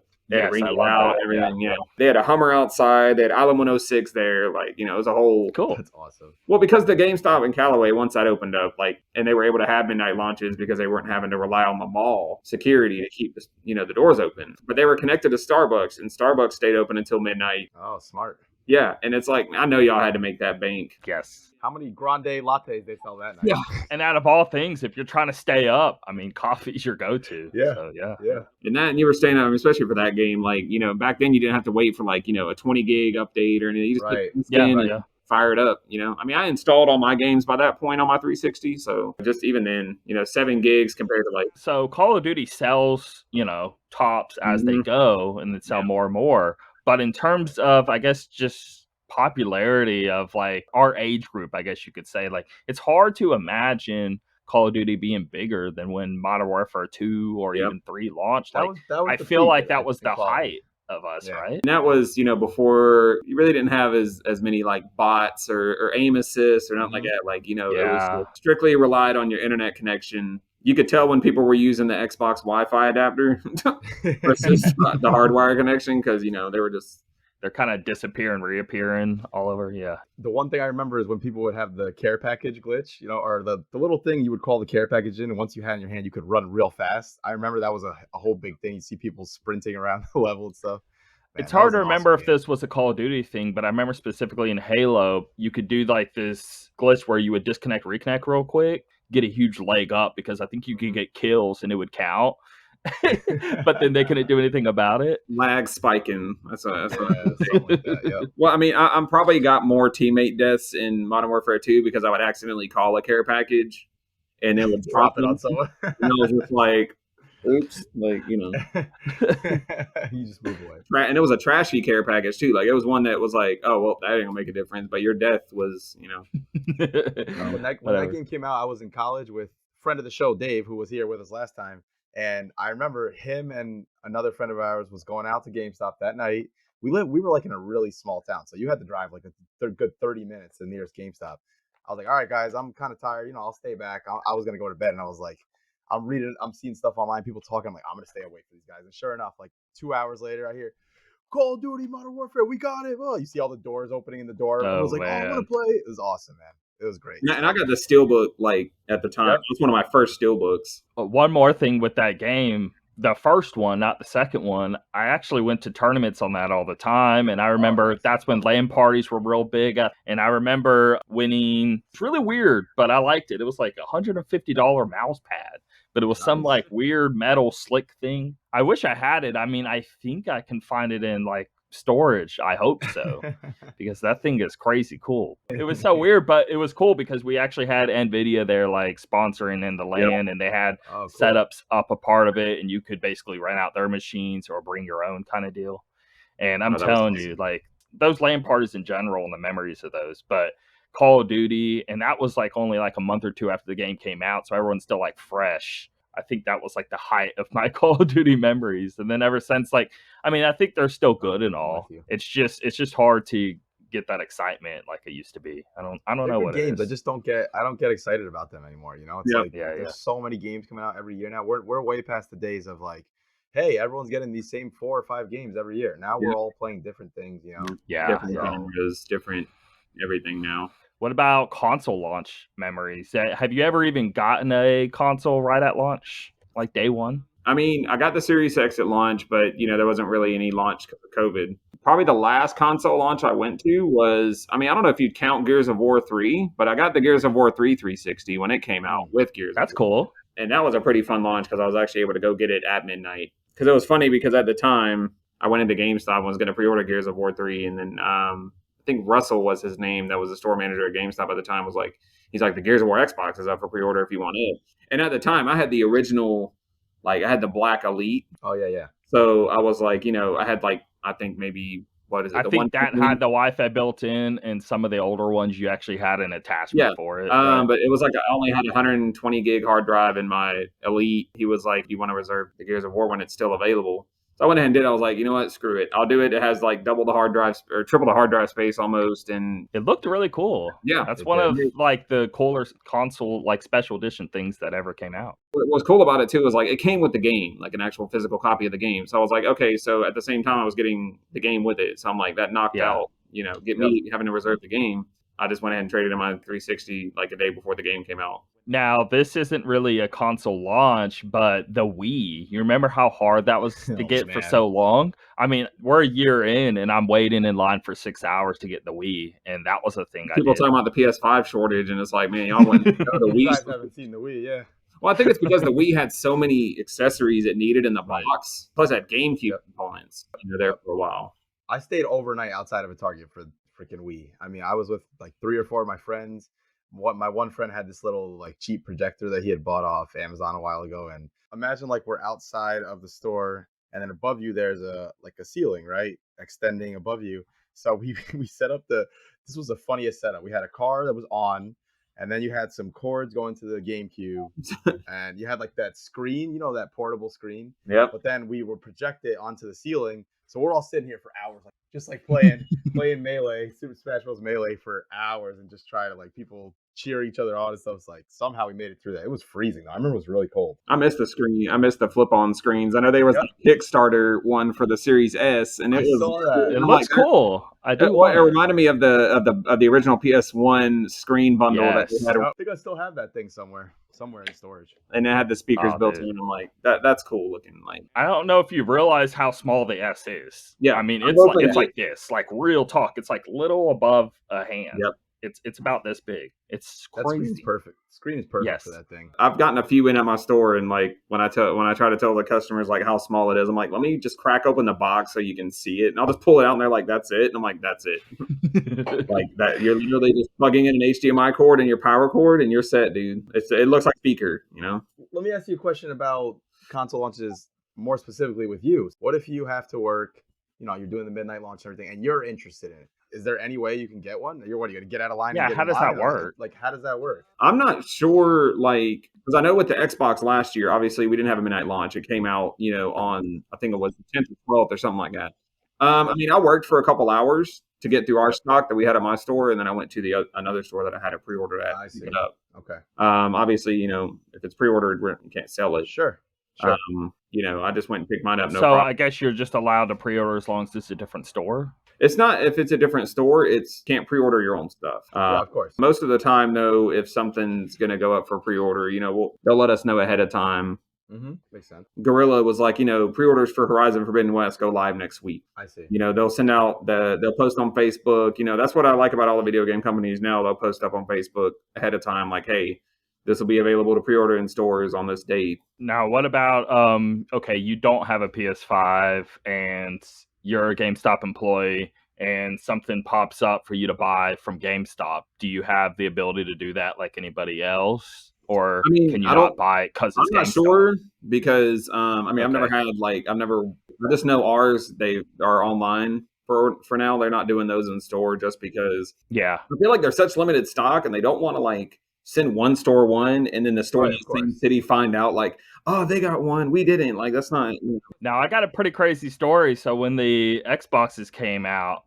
ring it out, everything. Yeah. They had a Hummer outside. They had Island 106 there. Like, it was a whole... Cool. That's awesome. Well, because the GameStop in Callaway, once that opened up, and they were able to have midnight launches because they weren't having to rely on the mall security to keep, the doors open. But they were connected to Starbucks, and Starbucks stayed open until midnight. Oh, smart. Yeah, and it's like, I know y'all had to make that bank. Yes. How many grande lattes they sell that night? Yeah. And out of all things, if you're trying to stay up, I mean, coffee's your go-to. Yeah. So, yeah. And you were staying up, especially for that game. Back then you didn't have to wait for a 20 gig update or anything. You just and fire it up. I mean, I installed all my games by that point on my 360. So just even then, 7 gigs compared to So Call of Duty sells, tops as they go, and they sell more and more. But in terms of, I guess, just popularity of our age group, I guess you could say, it's hard to imagine Call of Duty being bigger than when Modern Warfare 2 or even 3 launched. I feel like that was the height of us, right? And that was, before you really didn't have as many bots or aim assists or nothing like that. It was strictly relied on your internet connection. You could tell when people were using the Xbox Wi-Fi adapter versus the hardwire connection, because they're kind of disappearing, reappearing all over. Yeah. The one thing I remember is when people would have the care package glitch, or the little thing you would call the care package in, and once you had it in your hand, you could run real fast. I remember that was a whole big thing. You see people sprinting around the level and stuff. Man, it's hard to remember if this was a Call of Duty thing, but I remember specifically in Halo, you could do this glitch where you would disconnect, reconnect real quick. get a huge leg up because I think you could get kills and it would count. But then they couldn't do anything about it. Lag spiking. That's something like that. Yep. Well, I mean, I'm probably got more teammate deaths in Modern Warfare 2 because I would accidentally call a care package and it would drop it on someone. And I was just like, oops, like, you know. You just move away. And it was a trashy care package too. Like, it was one that was like, oh, well, that ain't gonna make a difference. But your death was, you know. When that game came out, I was in college with a friend of the show, Dave, who was here with us last time. And I remember him and another friend of ours was going out to GameStop that night. We were like in a really small town, so you had to drive like a good 30 minutes to the nearest GameStop. I was like, all right, guys, I'm kind of tired. You know, I'll stay back. I was going to go to bed, and I was like, I'm seeing stuff online, people talking. I'm like, I'm going to stay away from these guys. And sure enough, like 2 hours later, I hear, Call of Duty Modern Warfare, we got it. Well, you see all the doors opening in the door. I was like, man. I want to play. It was awesome, man. It was great. Yeah, and I got the Steelbook, like, at the time. Yep. It was one of my first Steelbooks. One more thing with that game. The first one, not the second one, I actually went to tournaments on that all the time. And I remember that's when LAN parties were real big. And I remember winning. It's really weird, but I liked it. It was like a $150 mouse pad. But it was some like weird metal slick thing. I wish I had it. I mean, I think I can find it in like storage. I hope so, because that thing is crazy cool. It was so weird, but it was cool because we actually had NVIDIA there like sponsoring in the LAN, and they had setups up a part of it, and you could basically rent out their machines or bring your own kind of deal. And I'm telling you, like those LAN parties in general and the memories of those, but Call of Duty, and that was like only like a month or two after the game came out, so everyone's still like fresh. I think that was like the height of my Call of Duty memories. And then ever since, like, I mean, I think they're still good and all. It's just hard to get that excitement like it used to be. I don't know what games. it is. I don't get excited about them anymore. You know, it's like there's so many games coming out every year now. We're way past the days of like, hey, everyone's getting these same 4 or 5 games every year. Now we're all playing different things. You know, different genres, different everything now. What about console launch memories? Have you ever even gotten a console right at launch, like day one? I mean, I got the Series X at launch, but, you know, there wasn't really any launch because of COVID. Probably the last console launch I went to was, I mean, I don't know if you'd count Gears of War 3, but I got the Gears of War 3 360 when it came out with Gears. That's cool. And that was a pretty fun launch because I was actually able to go get it at midnight. Because it was funny because at the time, I went into GameStop and was going to pre-order Gears of War 3, and then I think Russell was his name, that was the store manager at GameStop at the time, he's like, the Gears of War Xbox is up for pre-order if you want it. And at the time, I had the original, like, I had the Black Elite. Oh, yeah. So I was like, you know, I had like, I think maybe, what is it? I think that had the Wi-Fi built in, and some of the older ones, you actually had an attachment for it. But it was like, I only had a 120 gig hard drive in my Elite. He was like, you want to reserve the Gears of War when it's still available? So I went ahead and did it. I was like, you know what? Screw it. I'll do it. It has like double the hard drive or triple the hard drive space almost. And it looked really cool. Yeah. That's one of like the cooler console, like special edition things that ever came out. What was cool about it too is like it came with the game, like an actual physical copy of the game. So I was like, okay, so at the same time I was getting the game with it. So I'm like, that knocked out, you know, me having to reserve the game. I just went ahead and traded in my 360 like a day before the game came out. Now, this isn't really a console launch, but the Wii, you remember how hard that was to get for so long? I mean, we're a year in, and I'm waiting in line for 6 hours to get the Wii, and that was a thing People talking about the PS5 shortage, and it's like, man, y'all went to the Wii. You guys haven't seen the Wii, yeah. Well, I think it's because the Wii had so many accessories it needed in the box, plus it had GameCube components. You're there for a while. I stayed overnight outside of a Target for freaking Wii. I mean, I was with like 3 or 4 of my friends. My one friend had this little like cheap projector that he had bought off Amazon a while ago, and imagine like we're outside of the store, and then above you there's a ceiling, right, extending above you. So we set up this was the funniest setup. We had a car that was on, and then you had some cords going to the GameCube, and you had like that screen, you know, that portable screen. Yeah. But then we would project it onto the ceiling. So we're all sitting here for hours, like just like playing Melee, Super Smash Bros. Melee for hours, and just try to like people cheer each other on and stuff. It's like somehow we made it through that. It was freezing though. I remember it was really cold. I missed the screen. I missed the flip-on screens. I know there was a Kickstarter one for the Series S, and it looks cool. I do. It reminded me of the original PS1 screen bundle that they had. I think I still have that thing somewhere in storage. And it had the speakers built in. I'm like, that's cool looking. Like, I don't know if you realize how small the S is. Yeah, I mean, it's like this, like real talk. It's like little above a hand. Yep. It's about this big. It's That crazy. screen's perfect. Screen is perfect Yes. for that thing. I've gotten a few in at my store, and like when I try to tell the customers like how small it is, I'm like, let me just crack open the box so you can see it, and I'll just pull it out, and they're like, that's it, and I'm like, that's it. Like that, you're literally just plugging in an HDMI cord and your power cord, and you're set, dude. It looks like speaker, you know. Let me ask you a question about console launches more specifically with you. What if you have to work, you're doing the midnight launch and everything, and you're interested in it? Is there any way you can get one? You're going to get out of line? Yeah, and get how does that line? work? Like, how does that work? I'm not sure, like, because I know with the Xbox last year, obviously we didn't have a midnight launch. It came out, on, I think it was the 10th or 12th or something like that. I mean, I worked for a couple hours to get through our stock that we had at my store, and then I went to another store that I had it pre-ordered at to pick it up. Okay. Obviously, if it's pre-ordered, you can't sell it. Sure. I just went and picked mine up. No so problem. I guess you're just allowed to pre-order as long as it's a different store. It's not if it's a different store, can't pre-order your own stuff. Yeah, of course. Most of the time, though, if something's going to go up for pre-order, they'll let us know ahead of time. Mm-hmm. Makes sense. Gorilla was like, pre-orders for Horizon Forbidden West go live next week. I see. They'll send out they'll post on Facebook. That's what I like about all the video game companies now. They'll post up on Facebook ahead of time, like, hey, this will be available to pre-order in stores on this date. Now, what about, okay, you don't have a PS5 and you're a GameStop employee and something pops up for you to buy from GameStop. Do you have the ability to do that like anybody else? Or can you not buy it because it's I'm not GameStop? sure because, I've never had, I just know ours, they are online for now. They're not doing those in store just because. Yeah. I feel like they're such limited stock and they don't want to send one store one and then the store in the same city find out oh, they got one, we didn't. That's not. Now I got a pretty crazy story. So when the Xboxes came out,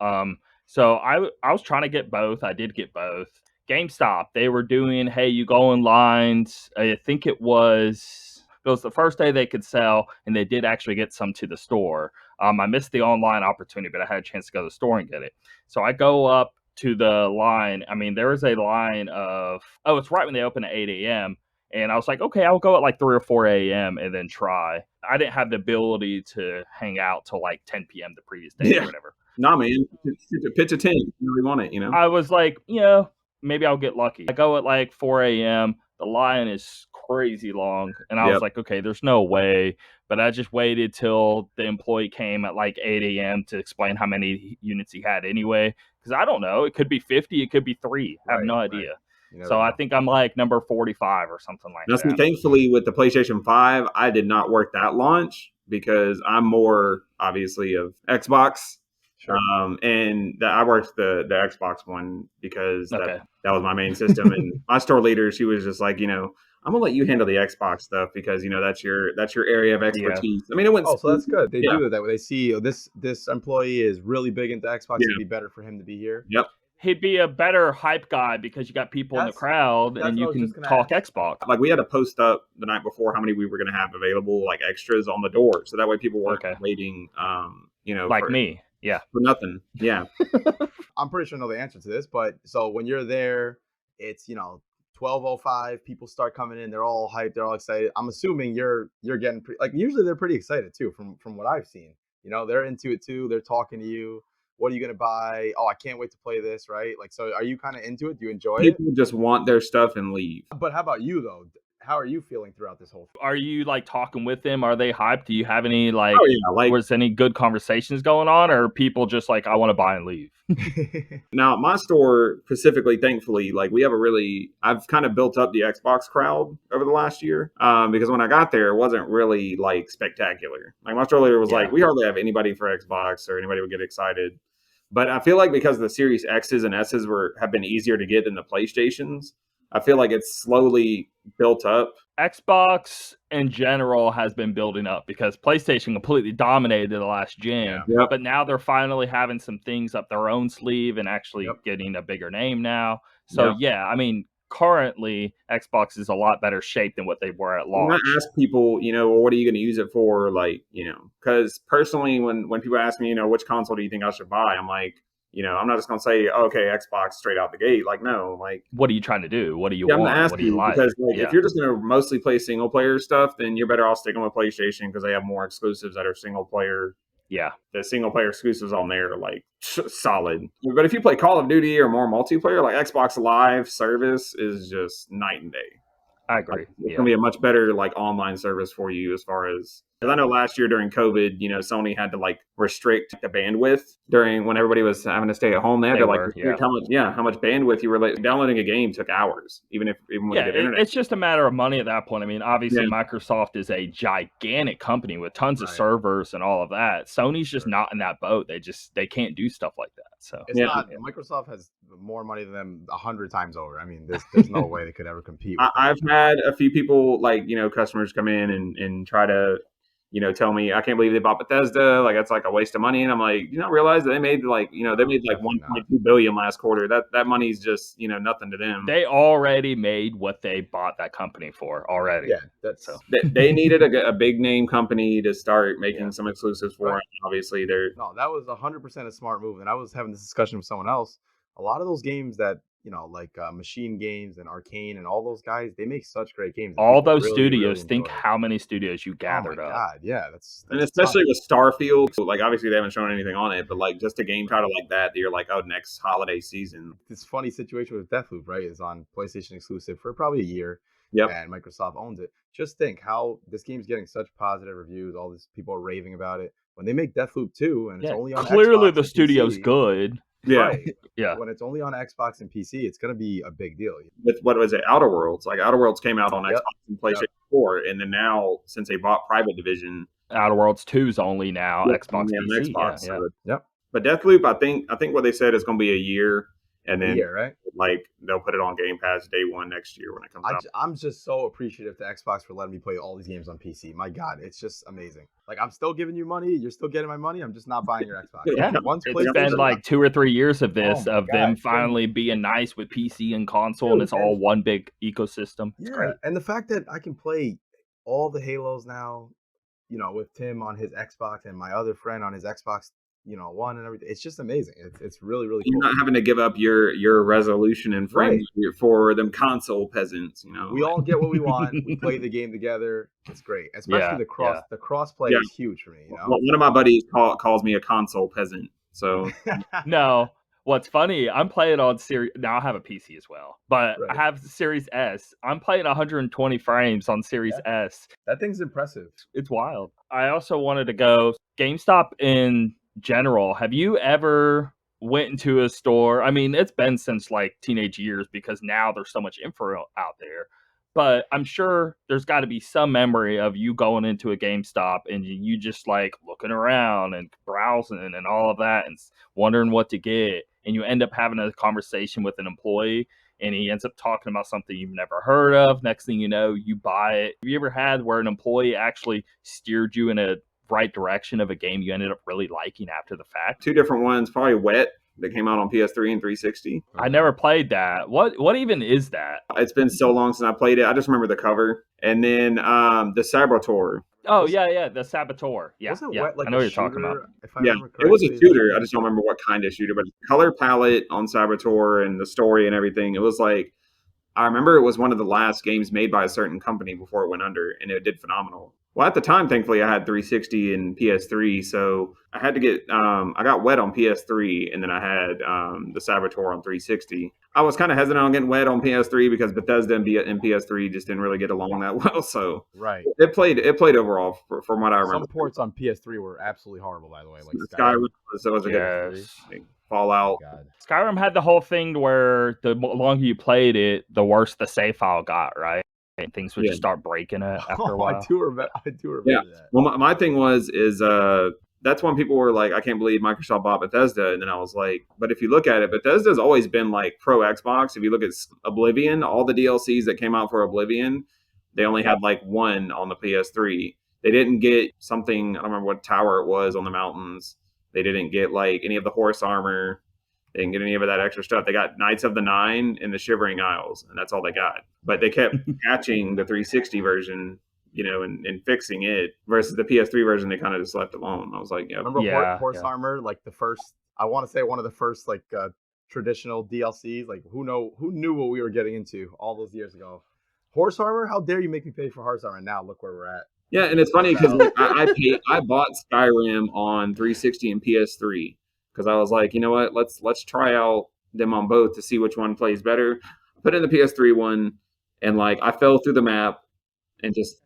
so I was trying to get both. I did get both. GameStop, they were doing, hey, you go in lines. I think it was the first day they could sell, and they did actually get some to the store. I missed the online opportunity, but I had a chance to go to the store and get it. So I go up to the line. I mean, there was a line of, it's right when they open at 8 a.m. And I was like, okay, I'll go at 3 or 4 a.m. and then try. I didn't have the ability to hang out till 10 p.m. the previous day or whatever. Nah, man, pitch a 10. You really want it, I was like, maybe I'll get lucky. I go at 4 a.m. The line is crazy long. And I was like, okay, there's no way. But I just waited till the employee came at 8 a.m. to explain how many units he had anyway. Because I don't know. It could be 50. It could be 3. I have no idea. So I think I'm number 45 or something like that. Thankfully, with the PlayStation 5, I did not work that launch because I'm more, obviously, of Xbox. Sure. And I worked the Xbox one because that was my main system. And my store leader, she was just like, I'm gonna let you handle the Xbox stuff because that's your area of expertise. Yeah. I mean, it went. Oh, so that's good. They do that. They see this employee is really big into Xbox. It'd be better for him to be here. Yep. He'd be a better hype guy because you got people in the crowd and you can talk Xbox. We had to post up the night before how many we were going to have available, extras on the door, so that way people weren't waiting. Me. Yeah. For nothing. Yeah. I'm pretty sure I know the answer to this, but so when you're there, it's 12:05. People start coming in. They're all hyped. They're all excited. I'm assuming you're getting usually they're pretty excited too. From what I've seen, they're into it too. They're talking to you. What are you gonna buy? Oh, I can't wait to play this. Right? So are you kind of into it? Do you enjoy it? People just want their stuff and leave. But how about you though? How are you feeling throughout this whole thing? Are you talking with them? Are they hyped? Do you have any was any good conversations going on, or are people just I want to buy and leave? Now, my store specifically, thankfully, I've kind of built up the Xbox crowd over the last year because when I got there, it wasn't really spectacular. My store leader was we hardly have anybody for Xbox or anybody would get excited. But I feel because the Series X's and S's have been easier to get than the PlayStations, I feel it's slowly built up. Xbox in general has been building up because PlayStation completely dominated the last gen. Yep. But now they're finally having some things up their own sleeve and actually getting a bigger name now. So I mean, currently Xbox is a lot better shape than what they were at launch. When I ask people, well, what are you going to use it for? Because personally, when people ask me, which console do you think I should buy? I'm like, I'm not just going to say, okay, Xbox straight out the gate. No, what are you trying to do? What do you want? I'm going to ask what do you like? Because if you're just going to mostly play single player stuff, then you're better off sticking with PlayStation because they have more exclusives that are single player, Yeah. The single player exclusives on there are like solid. But if you play Call of Duty or more multiplayer, like Xbox Live service is just night and day. I agree. Like, it's gonna be a much better like online service for you as far as, because I know last year during COVID, Sony had to like restrict the bandwidth when everybody was having to stay at home. They had to like restrict how much bandwidth you were like downloading a game took hours, even with good internet. It's just a matter of money at that point. I mean, obviously Microsoft is a gigantic company with tons of servers and all of that. Sony's just not in that boat. They can't do stuff like that. So it's not. Microsoft has more money than them 100 times over. I mean, there's no way they could ever compete. I've had a few people like customers come in and try to tell me, I can't believe they bought Bethesda, like that's like a waste of money. And I'm like, you don't realize that they made like 1.2 billion last quarter. That money's just nothing to them. They already made what they bought that company for already. Yeah, that's so they needed a big name company to start making some exclusives for. Right. Obviously, that was 100% a smart move. And I was having this discussion with someone else. A lot of those games that like Machine Games and Arcane and all those guys, they make such great games. All those studios, think how many studios you gathered up. God, yeah, that's and especially with Starfield. So, like, obviously they haven't shown anything on it, but like just a game title like that you're like, oh, next holiday season. This funny situation with Deathloop, right, is on PlayStation exclusive for probably a year. Yep. And Microsoft owns it. Just think how this game's getting such positive reviews. All these people are raving about it. When they make Deathloop 2 and it's only on clearly Xbox the studio's good. Yeah. Right. Yeah. When it's only on Xbox and PC, it's going to be a big deal. With what was it, Outer Worlds? Like Outer Worlds came out on Xbox and PlayStation 4, and then now since they bought Private Division, Outer Worlds 2 is only now Xbox. PC. Xbox. Yeah. Yep. But Deathloop, I think what they said is going to be a year, and then right? Like they'll put it on Game Pass day one next year when it comes out. I'm just so appreciative to Xbox for letting me play all these games on PC. My God, it's just amazing. Like I'm still giving you money, you're still getting my money. I'm just not buying your Xbox. Yeah, it's been like 2 or 3 years of this, them finally being nice with PC and console, and it's all one big ecosystem. It's great. And the fact that I can play all the Halos now, with Tim on his Xbox and my other friend on his Xbox. One and everything. It's just amazing. It's really, really cool. You're not having to give up your resolution and frames for them console peasants. We all get what we want. We play the game together. It's great, especially the crossplay is huge for me. One of my buddies calls me a console peasant. So no. What's funny, I'm playing on Series... Now, I have a PC as well, but I have Series S. I'm playing 120 frames on Series S. That thing's impressive. It's wild. I also wanted to go GameStop in general. Have you ever went into a store? I mean, it's been since like teenage years because now there's so much info out there. But I'm sure there's got to be some memory of you going into a GameStop and you just like looking around and browsing and all of that and wondering what to get. And you end up having a conversation with an employee and he ends up talking about something you've never heard of. Next thing you know, you buy it. Have you ever had where an employee actually steered you in a right direction of a game you ended up really liking after the fact? 2 different ones, probably Wet. That came out on PS3 and 360. I never played that. What even is that? It's been so long since I played it. I just remember the cover. And then the Saboteur. Oh, yeah, the Saboteur. Yeah, Wet, like I know what you're talking about. It was a shooter. I just don't remember what kind of shooter. But the color palette on Saboteur and the story and everything, it was like, I remember it was one of the last games made by a certain company before it went under, and it did phenomenal. Well, at the time, thankfully, I had 360 and PS3, so I had to get, I got Wet on PS3, and then I had the Saboteur on 360. I was kind of hesitant on getting Wet on PS3 because Bethesda and PS3 just didn't really get along that well, so it played overall, from what I remember. Some ports on PS3 were absolutely horrible, by the way. Like Skyrim was a good Fallout. Skyrim had the whole thing where the longer you played it, the worse the save file got, right? And things would just start breaking it after a while. I do remember that. Well, my thing is that's when people were like, I can't believe Microsoft bought Bethesda. And then I was like, but if you look at it, Bethesda's always been like pro Xbox. If you look at Oblivion, all the DLCs that came out for Oblivion, they only had like one on the PS3. They didn't get something, I don't remember what tower it was on the mountains. They didn't get like any of the horse armor. They didn't get any of that extra stuff. They got Knights of the Nine and the Shivering Isles, and that's all they got. But they kept patching the 360 version, and fixing it, versus the PS3 version they kind of just left alone. I was like, remember horse armor, like the first, I want to say one of the first like traditional DLCs. Like who knew what we were getting into all those years ago? Horse armor? How dare you make me pay for horse armor? Now look where we're at. Yeah, and it's funny because I bought Skyrim on 360 and PS3 because I was like, you know what, let's try out them on both to see which one plays better. I put in the PS3 one, and like I fell through the map and just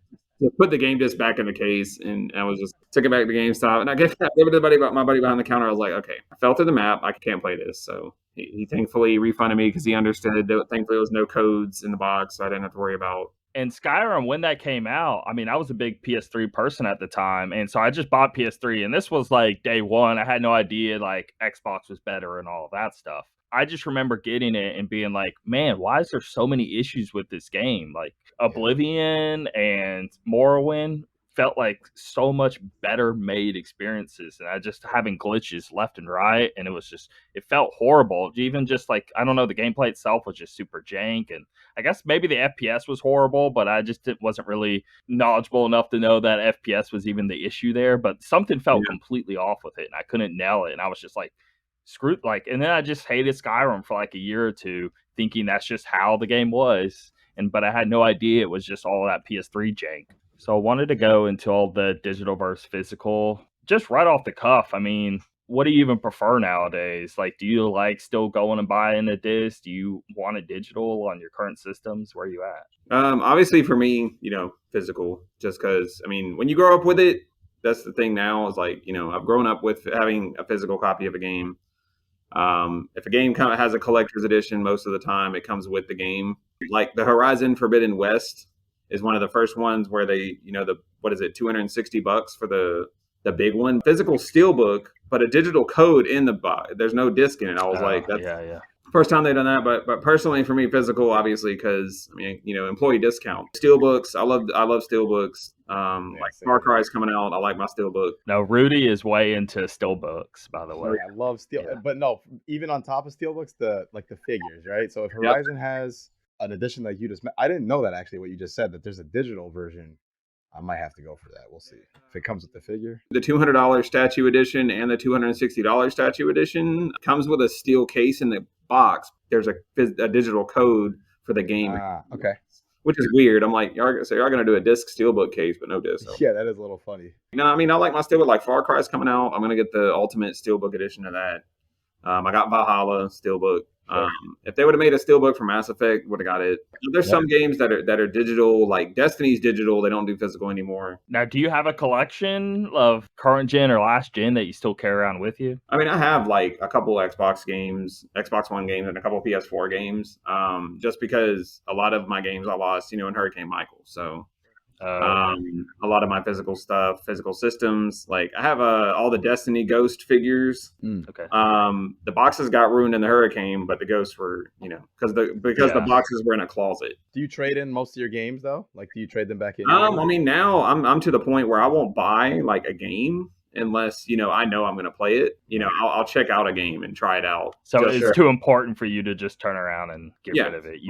put the game disc back in the case, and I was just took it back to GameStop, and I gave it to my buddy behind the counter. I was like, okay, I fell through the map, I can't play this, so he thankfully refunded me because he understood that thankfully there was no codes in the box, so I didn't have to worry about. And Skyrim, when that came out, I mean, I was a big PS3 person at the time, and so I just bought PS3, and this was like day one. I had no idea like Xbox was better and all of that stuff. I just remember getting it and being like, man, why is there so many issues with this game? Like Oblivion and Morrowind felt like so much better made experiences, and I just having glitches left and right, and it felt horrible. Even just like, I don't know, the gameplay itself was just super jank, and I guess maybe the FPS was horrible, but I just wasn't really knowledgeable enough to know that FPS was even the issue there. But something felt completely off with it, and I couldn't nail it, and I was just like, screwed. Like, and then I just hated Skyrim for like a year or two, thinking that's just how the game was, but I had no idea it was just all that PS3 jank. So I wanted to go into all the digital versus physical, just right off the cuff. I mean, what do you even prefer nowadays? Like, do you like still going and buying a disc? Do you want a digital on your current systems? Where are you at? Obviously for me, physical, just because, I mean, when you grow up with it, that's the thing now is like, I've grown up with having a physical copy of a game. If a game kind of has a collector's edition, most of the time it comes with the game. Like the Horizon Forbidden West is one of the first ones where they, what is it, $260 for the big one, physical steelbook, but a digital code in the box. There's no disc in it. I was like, that's first time they've done that. But personally, for me, physical, obviously, because I mean, employee discount. Steelbooks, I love steelbooks. Like Far Cry's coming out, I like my steelbook. No, Rudy is way into steelbooks, by the way. I love steel, but no, even on top of steelbooks, the figures, right? So if Horizon has an edition like you just, I didn't know that actually. What you just said, that there's a digital version. I might have to go for that. We'll see if it comes with the figure. The $200 statue edition and the $260 statue edition comes with a steel case in the box. There's a digital code for the game. Okay. Which is weird. I'm like, y'all going to do a disc steelbook case, but no disc. Yeah, that is a little funny. No, I mean, I like my steelbook. Like Far Cry's coming out. I'm going to get the ultimate steelbook edition of that. I got Valhalla steelbook. If they would have made a steelbook for Mass Effect, would have got it. There's some games that are digital, like Destiny's digital. They don't do physical anymore. Now, do you have a collection of current gen or last gen that you still carry around with you? I mean, I have like a couple Xbox One games, and a couple PS4 games. Just because a lot of my games I lost, in Hurricane Michael. So a lot of my physical stuff, physical systems, like I have all the Destiny Ghost figures. Okay. The boxes got ruined in the hurricane, but the ghosts were, because the boxes were in a closet. Do you trade in most of your games though? Like, do you trade them back in? I mean, now I'm to the point where I won't buy like a game unless I know I'm going to play it. I'll check out a game and try it out. So it's too important for you to just turn around and get rid of it.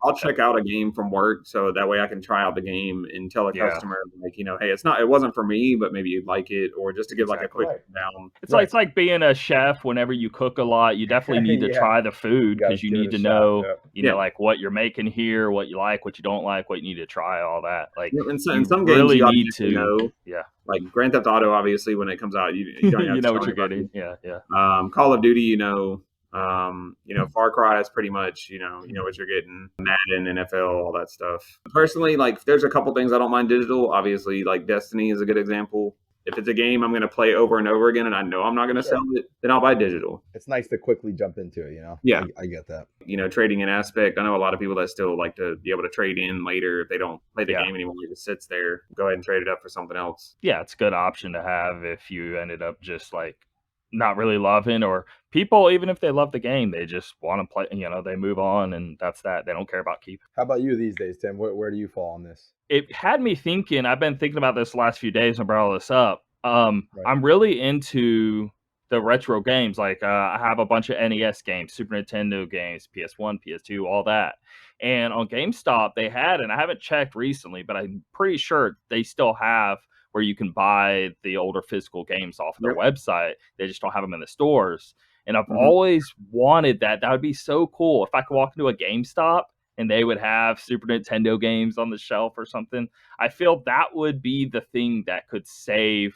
I'll check out a game from work so that way I can try out the game and tell a customer like, hey, it wasn't for me, but maybe you'd like it, or just to give like a quick down. It's like being a chef. Whenever you cook a lot, you definitely need to try the food because you need to know, like what you're making here, what you like, what you don't like, what you need to try, all that. Like, in some games really you need to know. Yeah. Like Grand Theft Auto, obviously, when it comes out, you don't have you know what you're getting. Yeah. Call of Duty, Far Cry is pretty much, you know what you're getting. Madden, NFL, all that stuff. Personally, like, there's a couple things I don't mind digital. Obviously, like Destiny is a good example. If it's a game I'm going to play over and over again and I know I'm not going to sell it, then I'll buy digital. It's nice to quickly jump into it, Yeah. I get that. Trading in aspect. I know a lot of people that still like to be able to trade in later if they don't play the game anymore. It just sits there. Go ahead and trade it up for something else. Yeah, it's a good option to have if you ended up just like not really loving, or people, even if they love the game, they just want to play, they move on and that's that. They don't care about keep. How about you these days, Tim? Where do you fall on this? It had me thinking, I've been thinking about this the last few days and brought all this up. I'm really into the retro games. Like I have a bunch of NES games, Super Nintendo games, PS1, PS2, all that. And on GameStop they had, and I haven't checked recently, but I'm pretty sure they still have where you can buy the older physical games off of their website. They just don't have them in the stores. And I've always wanted that. That would be so cool if I could walk into a GameStop and they would have Super Nintendo games on the shelf or something. I feel that would be the thing that could save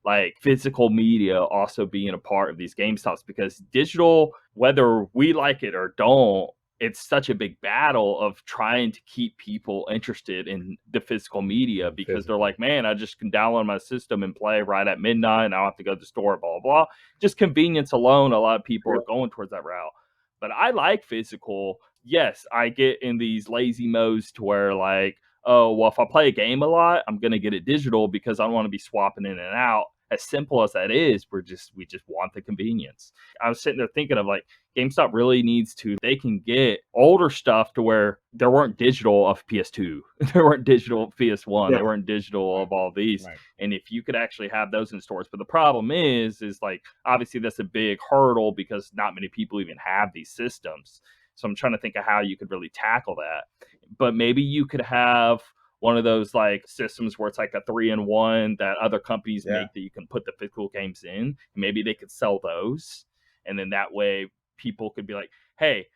like physical media also being a part of these GameStops, because digital, whether we like it or don't, it's such a big battle of trying to keep people interested in the physical media, because they're like, man, I just can download my system and play right at midnight, and I don't have to go to the store, blah, blah, blah. Just convenience alone, a lot of people are going towards that route. But I like physical. Yes, I get in these lazy modes to where like, oh, well, if I play a game a lot, I'm going to get it digital because I don't want to be swapping in and out. As simple as that is, we just want the convenience. I was sitting there thinking of like, GameStop really needs to, they can get older stuff to where there weren't digital of PS2, there weren't digital of PS1, there weren't digital of all these. Right. And if you could actually have those in stores, but the problem is like, obviously that's a big hurdle because not many people even have these systems. So I'm trying to think of how you could really tackle that. But maybe you could have one of those like systems where it's like a 3-in-1 that other companies make that you can put the physical games in. Maybe they could sell those. And then that way people could be like, hey,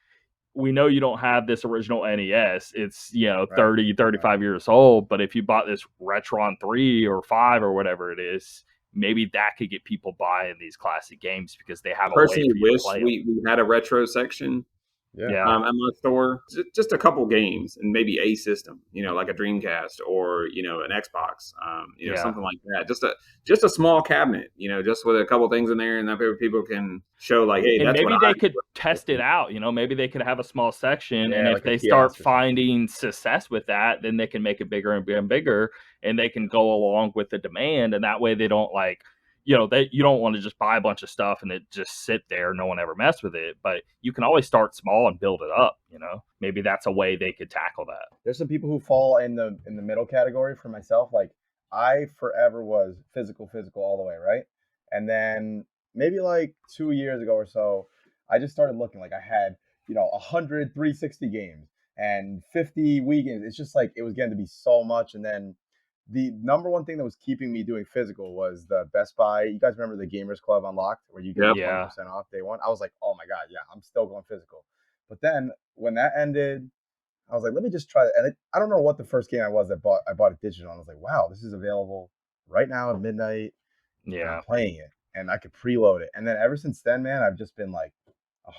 we know you don't have this original NES. It's, 30, 35 years old. But if you bought this Retron 3 or 5 or whatever it is, maybe that could get people buying these classic games because they have a way for you to play we had a retro section. At my store, just a couple games and maybe a system, like a Dreamcast or an Xbox, something like that. Just a small cabinet, just with a couple things in there, and that people can show like, hey, and that's maybe what they could test it out. Maybe they could have a small section, and if they start finding success with that, then they can make it bigger and bigger and bigger, and they can go along with the demand, and that way they don't like. You don't want to just buy a bunch of stuff and it just sit there, no one ever mess with it. But you can always start small and build it up. Maybe that's a way they could tackle that. There's some people who fall in the middle category. For myself, like I forever was physical all the way, right? And then maybe like 2 years ago or so, I just started looking. Like I had 100 360 games and 50 Wii games. It's just like it was getting to be so much. And then the number one thing that was keeping me doing physical was the Best Buy. You guys remember the Gamers Club Unlocked where you get 20% off day one? I was like, oh my God, yeah, I'm still going physical. But then when that ended, I was like, let me just try it. And I don't know what the first game I bought it digital. And I was like, wow, this is available right now at midnight. Yeah. I'm playing it and I could preload it. And then ever since then, man, I've just been like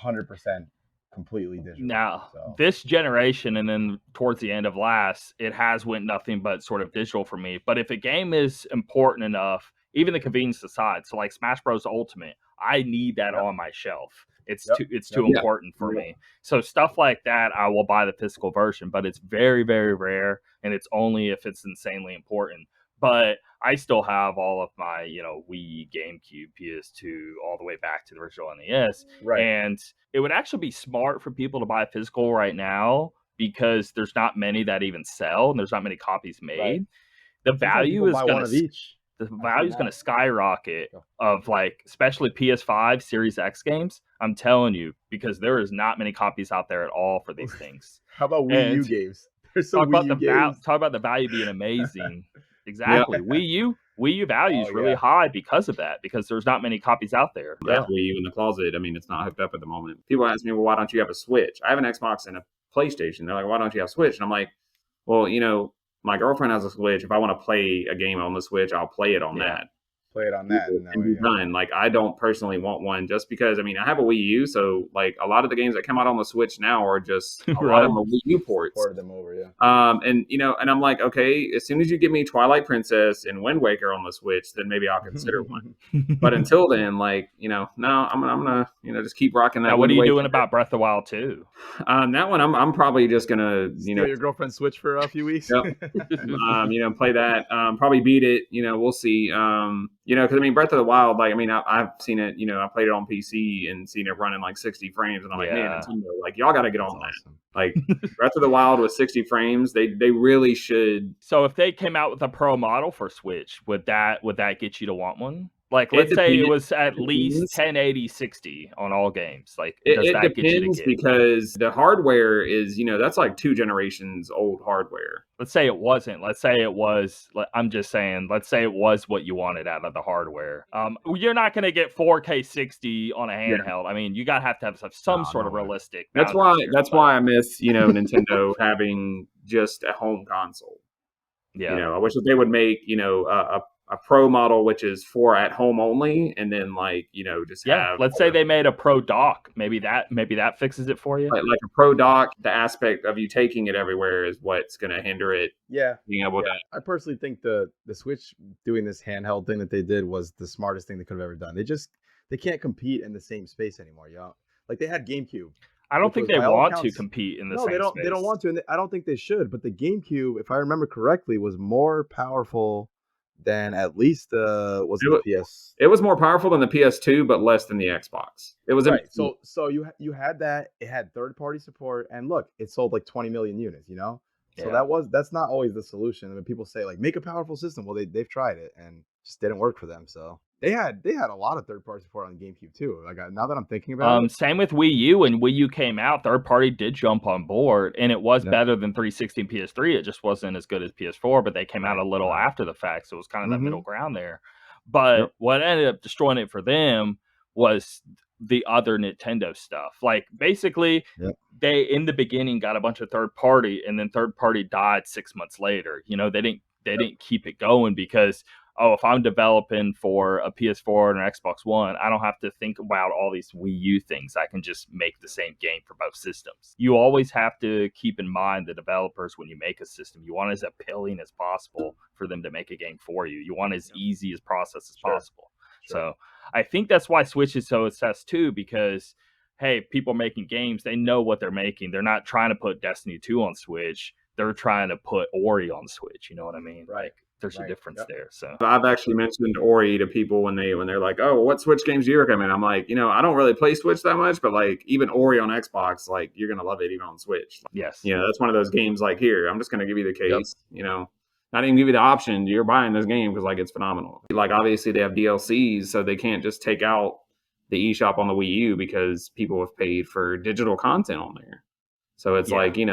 100% completely digital. Now, this generation and then towards the end of last, it has went nothing but sort of digital for me. But if a game is important enough, even the convenience aside, so like Smash Bros. Ultimate, I need that on my shelf. It's too important for me. So stuff like that, I will buy the physical version, but it's very, very rare, and it's only if it's insanely important. But I still have all of my, Wii, GameCube, PS2, all the way back to the original NES. Right. And it would actually be smart for people to buy physical right now because there's not many that even sell, and there's not many copies made. Right. The value is going to the value is going to skyrocket of like, especially PS5 Series X games. I'm telling you, because there is not many copies out there at all for these things. How about Wii U games? Talk about the value being amazing. Exactly. Wii U value is really high because of that, because there's not many copies out there. Wii U in the closet. I mean, it's not hooked up at the moment. People ask me, well, why don't you have a Switch? I have an Xbox and a PlayStation. They're like, why don't you have a Switch? And I'm like, well, my girlfriend has a Switch. If I want to play a game on the Switch, I'll play it on that. Play it on that. And be done. Like, I don't personally want one just because, I have a Wii U, so like a lot of the games that come out on the Switch now are just a lot of them are Wii U ports. Ported them over, and I'm like, okay, as soon as you give me Twilight Princess and Wind Waker on the Switch, then maybe I'll consider one. But until then, like, no, I'm gonna just keep rocking that. Now, what are you doing about Breath of the Wild 2? That one I'm probably just gonna steal your girlfriend's Switch for a few weeks. Yep. Play that. Probably beat it. We'll see. Because Breath of the Wild, like, I've seen it. I played it on PC and seen it running like 60 frames, and I'm like, man, Nintendo, like, y'all got to get on that. Awesome. Like, Breath of the Wild with 60 frames, they really should. So if they came out with a pro model for Switch, would that get you to want one? Like, It let's say it depends. was at It least depends. 1080 60 on all games. Like, does It that get you the depends game? because the hardware is, that's like 2 generations old hardware. Let's say it wasn't. Let's say it was. I'm just saying. Let's say it was what you wanted out of the hardware. You're not going to get 4K 60 on a Yeah. handheld. I mean, you got to have some sort of realistic. That's why I miss, Nintendo having just a home console. Yeah. I wish that they would make, a pro model which is for at home only, and then just have. Let's say they made a pro dock. Maybe that fixes it for you. Like a pro dock, the aspect of you taking it everywhere is what's going to hinder it. Yeah. Being able to. I personally think the Switch doing this handheld thing that they did was the smartest thing they could have ever done. They can't compete in the same space anymore, Like they had GameCube. I don't think they want to compete in the same space. They don't want to, and I don't think they should. But the GameCube, if I remember correctly, was more powerful than at least the PS. It was more powerful than the PS2, but less than the Xbox. It was right. So you had that. It had third-party support, and look, it sold like 20 million units. So that's not always the solution. I mean, people say like make a powerful system. Well, they've tried it and just didn't work for them. So they had a lot of third-party support on GameCube too. Like now that I'm thinking about it. Same with Wii U. When Wii U came out, third-party did jump on board, and it was better than 360 and PS3. It just wasn't as good as PS4, but they came out a little after the fact, so it was kind of that middle ground there. But what ended up destroying it for them was the other Nintendo stuff. Like basically, they in the beginning got a bunch of third party, and then third party died 6 months later. They didn't keep it going because if I'm developing for a PS4 and an Xbox One, I don't have to think about all these Wii U things. I can just make the same game for both systems. You always have to keep in mind the developers when you make a system. You want as appealing as possible for them to make a game for you. You want as easy as process as possible. So I think that's why Switch is so obsessed too, because hey, people making games, they know what they're making. They're not trying to put Destiny 2 on Switch. They're trying to put Ori on Switch. You know what I mean? Right. Like there's a difference there. So I've actually mentioned Ori to people when they're like, oh, what Switch games do you recommend? I'm like, I don't really play Switch that much, but like even Ori on Xbox, like you're going to love it even on Switch. Yes. That's one of those games like here, I'm just going to give you the case, not even give you the option. You're buying this game because like it's phenomenal. Like obviously they have DLCs, so they can't just take out the eShop on the Wii U because people have paid for digital content on there. So it's like, they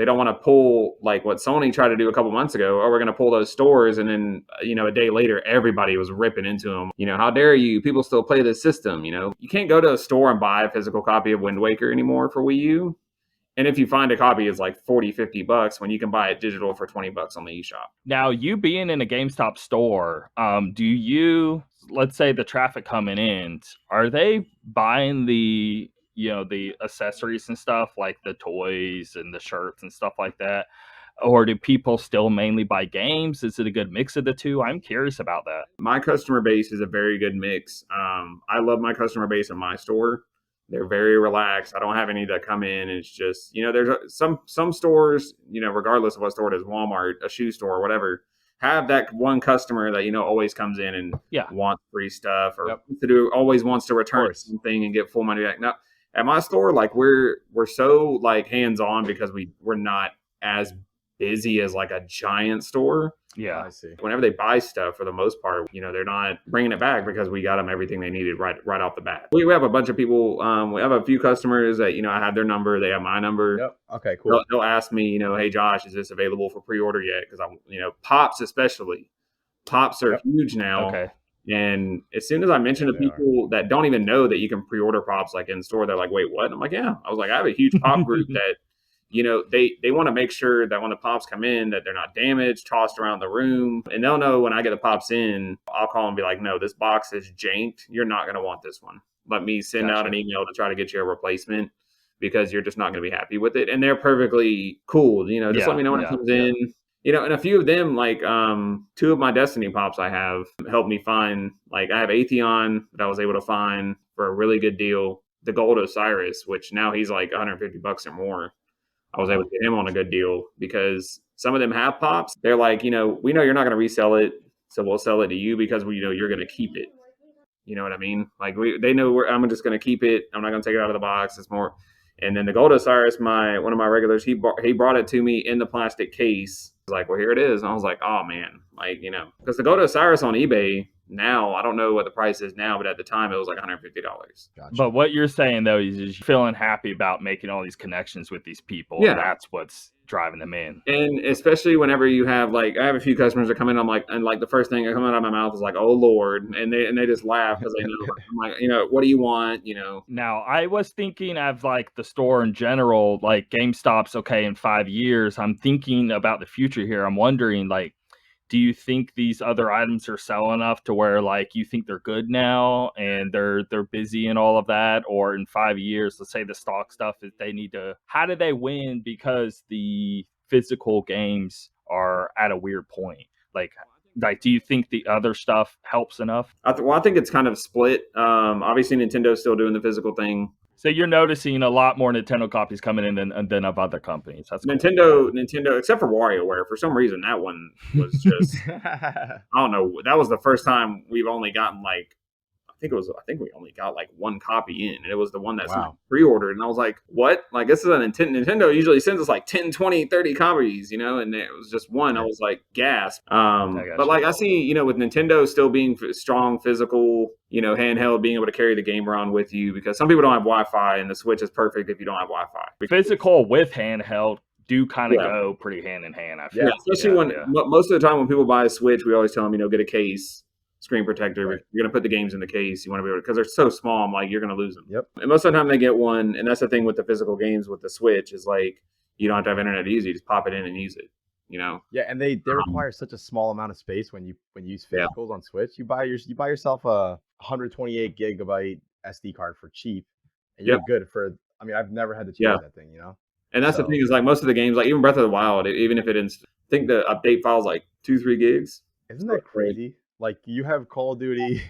don't want to pull like what Sony tried to do a couple months ago. Oh, we're going to pull those stores. And then, a day later, everybody was ripping into them. How dare you? People still play this system. You can't go to a store and buy a physical copy of Wind Waker anymore for Wii U. And if you find a copy, it's like $40-$50 when you can buy it digital for $20 on the eShop. Now, you being in a GameStop store, do you, let's say the traffic coming in, are they buying the accessories and stuff like the toys and the shirts and stuff like that? Or do people still mainly buy games? Is it a good mix of the two? I'm curious about that. My customer base is a very good mix. I love my customer base in my store. They're very relaxed. I don't have any that come in and it's just, there's some stores, regardless of what store it is, Walmart, a shoe store, whatever, have that one customer that, always comes in and wants free stuff or always wants to return something and get full money back. Now, at my store, like we're so like hands-on because we're not as busy as like a giant store. Yeah, I see. Whenever they buy stuff, for the most part, they're not bringing it back because we got them everything they needed right off the bat. We have a bunch of people. We have a few customers that I have their number. They have my number. Yep. Okay. Cool. They'll ask me, hey Josh, is this available for pre-order yet? Because I'm, Pops especially. Pops are huge now. Okay. And as soon as I mention to people that don't even know that you can pre-order Pops like in store, they're like, wait, what? And I'm like, yeah. I was like, I have a huge Pop group that. They want to make sure that when the Pops come in that they're not damaged, tossed around the room. And they'll know when I get the Pops in, I'll call and be like, no, this box is janked. You're not going to want this one. Let me send out an email to try to get you a replacement because you're just not going to be happy with it. And they're perfectly cool. Just let me know when it comes in. And a few of them, like 2 of my Destiny Pops I have helped me find, like I have Atheon that I was able to find for a really good deal. The Gold Osiris, which now he's like $150 or more. I was able to get him on a good deal because some of them have Pops. They're like, we know you're not going to resell it, so we'll sell it to you because we know you're going to keep it. You know what I mean? Like they know I'm just going to keep it. I'm not going to take it out of the box. It's more. And then the Gold Osiris, one of my regulars, he brought it to me in the plastic case. Like, well, here it is. And I was like, oh man, like because the Gold Osiris on eBay now. I don't know what the price is now, but at the time it was like $150. Gotcha. But what you're saying though is you're feeling happy about making all these connections with these people. Yeah. And that's what's driving them in. And especially whenever you have like, I have a few customers that come in, I'm like, and like the first thing that comes out of my mouth is like, oh Lord, and they just laugh because they know, I'm like, you know, what do you want, you know? Now, I was thinking of like the store in general, like GameStop's okay in 5 years. I'm thinking about the future here. I'm wondering, like, do you think these other items are selling enough to where like you think they're good now and they're busy and all of that? Or in 5 years, let's say the stock stuff is they need to, how do they win because the physical games are at a weird point? Like do you think the other stuff helps enough? I think it's kind of split. Obviously Nintendo's still doing the physical thing. So you're noticing a lot more Nintendo copies coming in than of other companies. That's cool. Nintendo, except for WarioWare, for some reason that one was just I don't know. That was the first time we've only gotten like I think we only got like one copy in, and it was the one that's pre-ordered. And I was like, what? Like, this is a Nintendo usually sends us like 10, 20, 30 copies, you know, and it was just one. I was like, gasp. But like, I see, you know, with Nintendo still being strong, physical, you know, handheld, being able to carry the game around with you, because some people don't have Wi-Fi, and the Switch is perfect if you don't have Wi-Fi. Physical with handheld do kind of go pretty hand in hand, I feel. Yeah, especially when most of the time when people buy a Switch, we always tell them, you know, get a case. Screen protector. Right. You're going to put the games in the case. You want to be able to, because they're so small. I'm like, you're going to lose them. Yep. And most of the time they get one. And that's the thing with the physical games with the Switch is like, you don't have to have internet easy. You just pop it in and use it, you know? Yeah. And they require such a small amount of space when you use physicals on Switch. You buy yourself a 128 gigabyte SD card for cheap and you're good for, I mean, I've never had to change that thing, you know? And that's the thing is like most of the games, like even Breath of the Wild, even if I think the update file's like 2-3 gigs. Isn't that crazy? Like you have Call of Duty,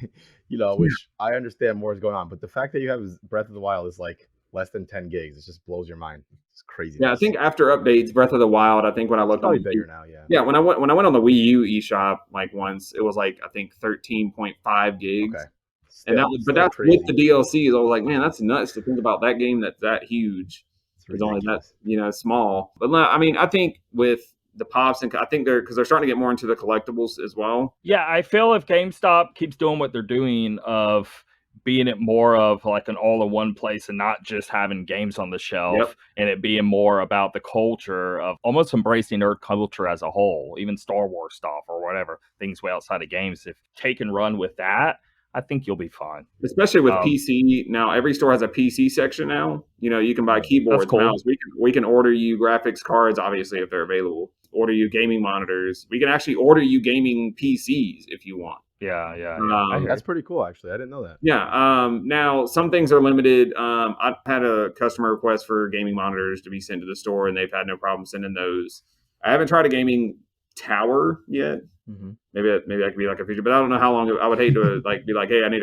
you know, which I understand more is going on, but the fact that you have Breath of the Wild is like less than 10 gigs, it just blows your mind. It's crazy. Yeah, I think after updates, Breath of the Wild, I think when I looked probably bigger now, Yeah, when I went on the Wii U eShop like once, it was like I think 13.5 gigs. Okay. Still, but that's crazy. With the DLCs. I was like, man, that's nuts to think about that game that's that huge. It's only that, you know, small. But I mean, I think with the Pops, and I think they're starting to get more into the collectibles as well. Yeah, I feel if GameStop keeps doing what they're doing of being it more of like an all-in-one place and not just having games on the shelf, and it being more about the culture of almost embracing nerd culture as a whole, even Star Wars stuff or whatever, things way outside of games. If take and run with that, I think you'll be fine. Especially with PC. Now, every store has a PC section now. You know, you can buy keyboards, mouse. We can order you graphics cards, obviously, if they're available. Order you gaming monitors. We can actually order you gaming PCs if you want. Yeah. That's pretty cool, actually. I didn't know that. Yeah. Now, some things are limited. I've had a customer request for gaming monitors to be sent to the store, and they've had no problem sending those. I haven't tried a gaming tower yet. Mm-hmm. Maybe that could be like a feature, but I don't know how long. I would hate to like be like, hey, I need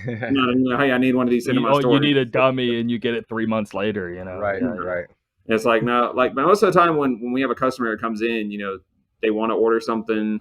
hey, I need one of these in my store. You need a dummy, and you get it 3 months later. You know, right. It's like no, like but most of the time when we have a customer that comes in, you know, they want to order something.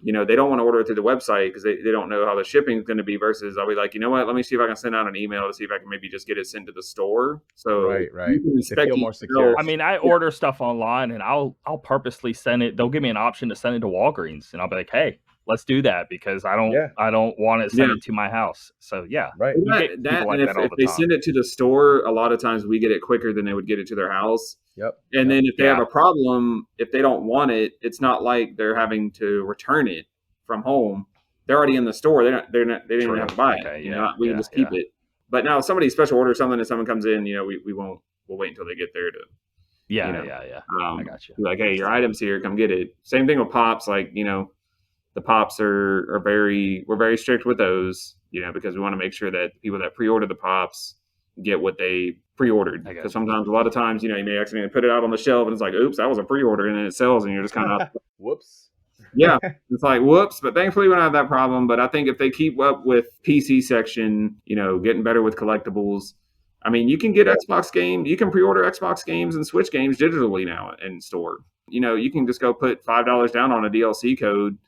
You know, they don't want to order it through the website because they don't know how the shipping is going to be versus I'll be like, you know what, let me see if I can send out an email to see if I can maybe just get it sent to the store. So right. You can feel more secure. I mean, I order stuff online and I'll purposely send it. They'll give me an option to send it to Walgreens and I'll be like, hey, let's do that because I don't want to send it to my house. So right. If they send it to the store, a lot of times we get it quicker than they would get it to their house. Yep. And then if they have a problem, if they don't want it, it's not like they're having to return it from home. They're already in the store. They didn't even have to buy it. You know, we can just keep it. But now if somebody special orders something and someone comes in, you know, we'll wait until they get there to. I got you. Like, hey, your item's here. Come get it. Same thing with Pops. Like, you know, the Pops we're very strict with those, you know, because we want to make sure that people that pre-order the Pops get what they pre-ordered. Because sometimes, a lot of times, you know, you may accidentally put it out on the shelf and it's like, oops, that was a pre-order, and then it sells and you're just kind of whoops. Yeah, it's like whoops. But thankfully, we don't have that problem. But I think if they keep up with PC section, you know, getting better with collectibles. I mean, you can get Xbox games. You can pre-order Xbox games and Switch games digitally now in store. You know, you can just go put $5 down on a DLC code.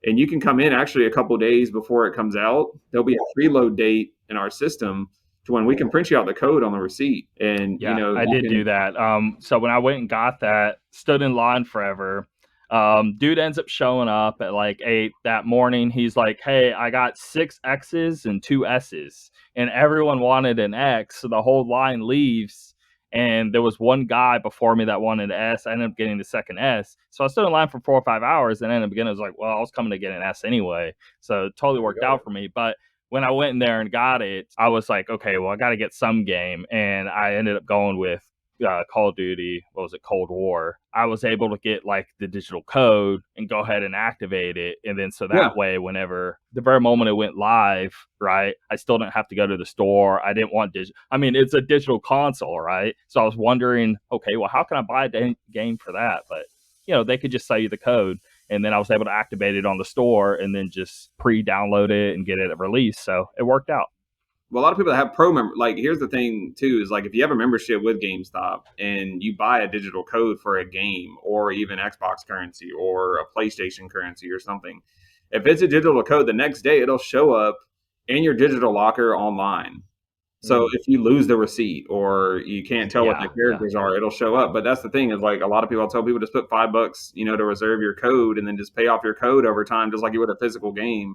And you can come in actually a couple days before it comes out. There'll be a preload date in our system to when we can print you out the code on the receipt. And you know, I did do that. So when I went and got that, stood in line forever. Dude ends up showing up at like 8 that morning. He's like, hey, I got 6 X's and 2 S's. And everyone wanted an X. So the whole line leaves. And there was one guy before me that wanted an S. I ended up getting the second S. So I stood in line for 4 or 5 hours. And then in the beginning, I was like, well, I was coming to get an S anyway. So it totally worked out for me. But when I went in there and got it, I was like, okay, well, I got to get some game. And I ended up going with Call of Duty, Cold War. I was able to get like the digital code and go ahead and activate it. And then so that way, whenever the very moment it went live, right, I still didn't have to go to the store. I didn't want digital. I mean, it's a digital console, right? So I was wondering, okay, well, how can I buy a game for that? But, you know, they could just sell you the code. And then I was able to activate it on the store and then just pre-download it and get it at release. So it worked out. Well, a lot of people that have pro member, like, here's the thing too, is like if you have a membership with GameStop and you buy a digital code for a game or even Xbox currency or a PlayStation currency or something, if it's a digital code, the next day it'll show up in your digital locker online. So if you lose the receipt or you can't tell what the characters are, it'll show up. But that's the thing, is like a lot of people, I'll tell people just put $5, you know, to reserve your code and then just pay off your code over time, just like you would a physical game.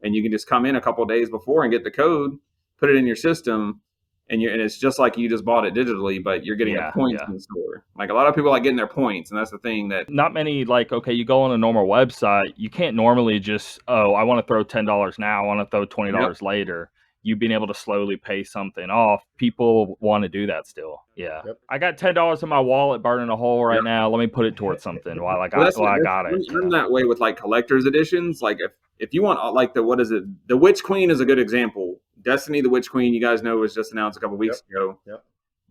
And you can just come in a couple of days before and get the code, put it in your system, and it's just like you just bought it digitally, but you're getting the points in the store. Like a lot of people like getting their points, and that's the thing that not many, like, okay, you go on a normal website, you can't normally just, oh, I want to throw $10 now, I want to throw $20 later. You being able to slowly pay something off, people want to do that still. Yeah. I got $10 in my wallet burning a hole right now. Let me put it towards something while I got it. I'm that way with like collector's editions. Like if you want like the Witch Queen is a good example. Destiny, the Witch Queen, you guys know, was just announced a couple weeks ago.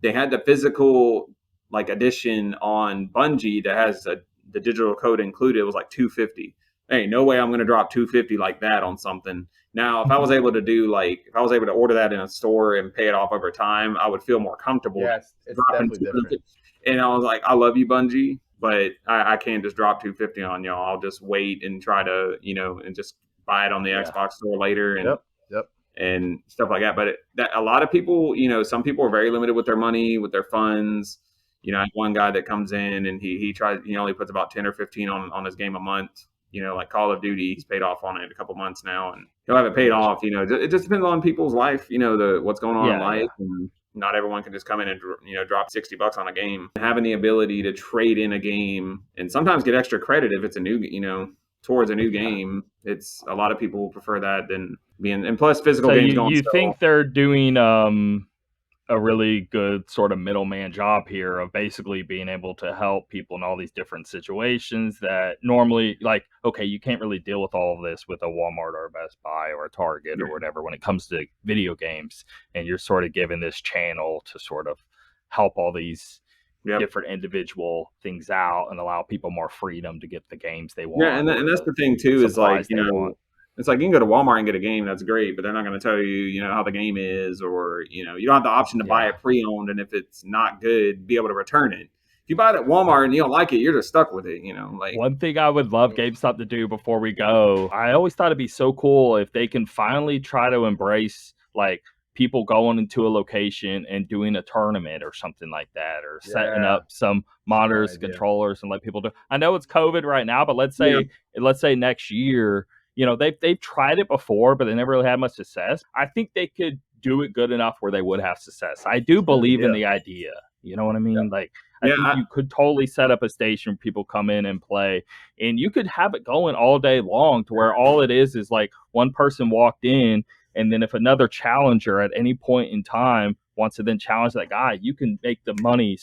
They had the physical like edition on Bungie that has the digital code included. It was like $250. Hey, no way I'm going to drop $250 like that on something. Now, if I was able to order that in a store and pay it off over time, I would feel more comfortable. Yeah, it's definitely different. And I was like, I love you, Bungie, but I can't just drop $250 on y'all. I'll just wait and try to, you know, and just buy it on the Xbox store later and stuff like that. But a lot of people, you know, some people are very limited with their money, with their funds. You know, I have one guy that comes in and he only puts about 10 or 15 on his game a month. You know, like Call of Duty, he's paid off on it a couple months now, and he'll have it paid off. You know, it just depends on people's life. You know, what's going on in life, and not everyone can just come in and, you know, drop $60 on a game. Having the ability to trade in a game and sometimes get extra credit if it's a new, you know, towards a new game. It's a lot of people prefer that than being, and plus physical games don't. You think they're doing a really good sort of middleman job here of basically being able to help people in all these different situations that normally, like, okay, you can't really deal with all of this with a Walmart or a Best Buy or a Target or whatever when it comes to video games, and you're sort of given this channel to sort of help all these different individual things out and allow people more freedom to get the games they want. Yeah, and that's the thing too, is like, you know, it's like you can go to Walmart and get a game, that's great, but they're not going to tell you, you know, how the game is, or, you know, you don't have the option to buy it pre-owned, and if it's not good, be able to return it. If you buy it at Walmart and you don't like it, you're just stuck with it, you know. Like, one thing I would love GameStop to do before we go, I always thought it'd be so cool if they can finally try to embrace, like, people going into a location and doing a tournament or something like that, or setting up some monitors, controllers, and let people do. I know it's COVID right now, but let's say next year, you know, they've tried it before, but they never really had much success. I think they could do it good enough where they would have success. I do believe in the idea. You know what I mean? Like, I think you could totally set up a station, people come in and play, and you could have it going all day long to where all it is like one person walked in, and then if another challenger at any point in time wants to then challenge that guy, you can make the money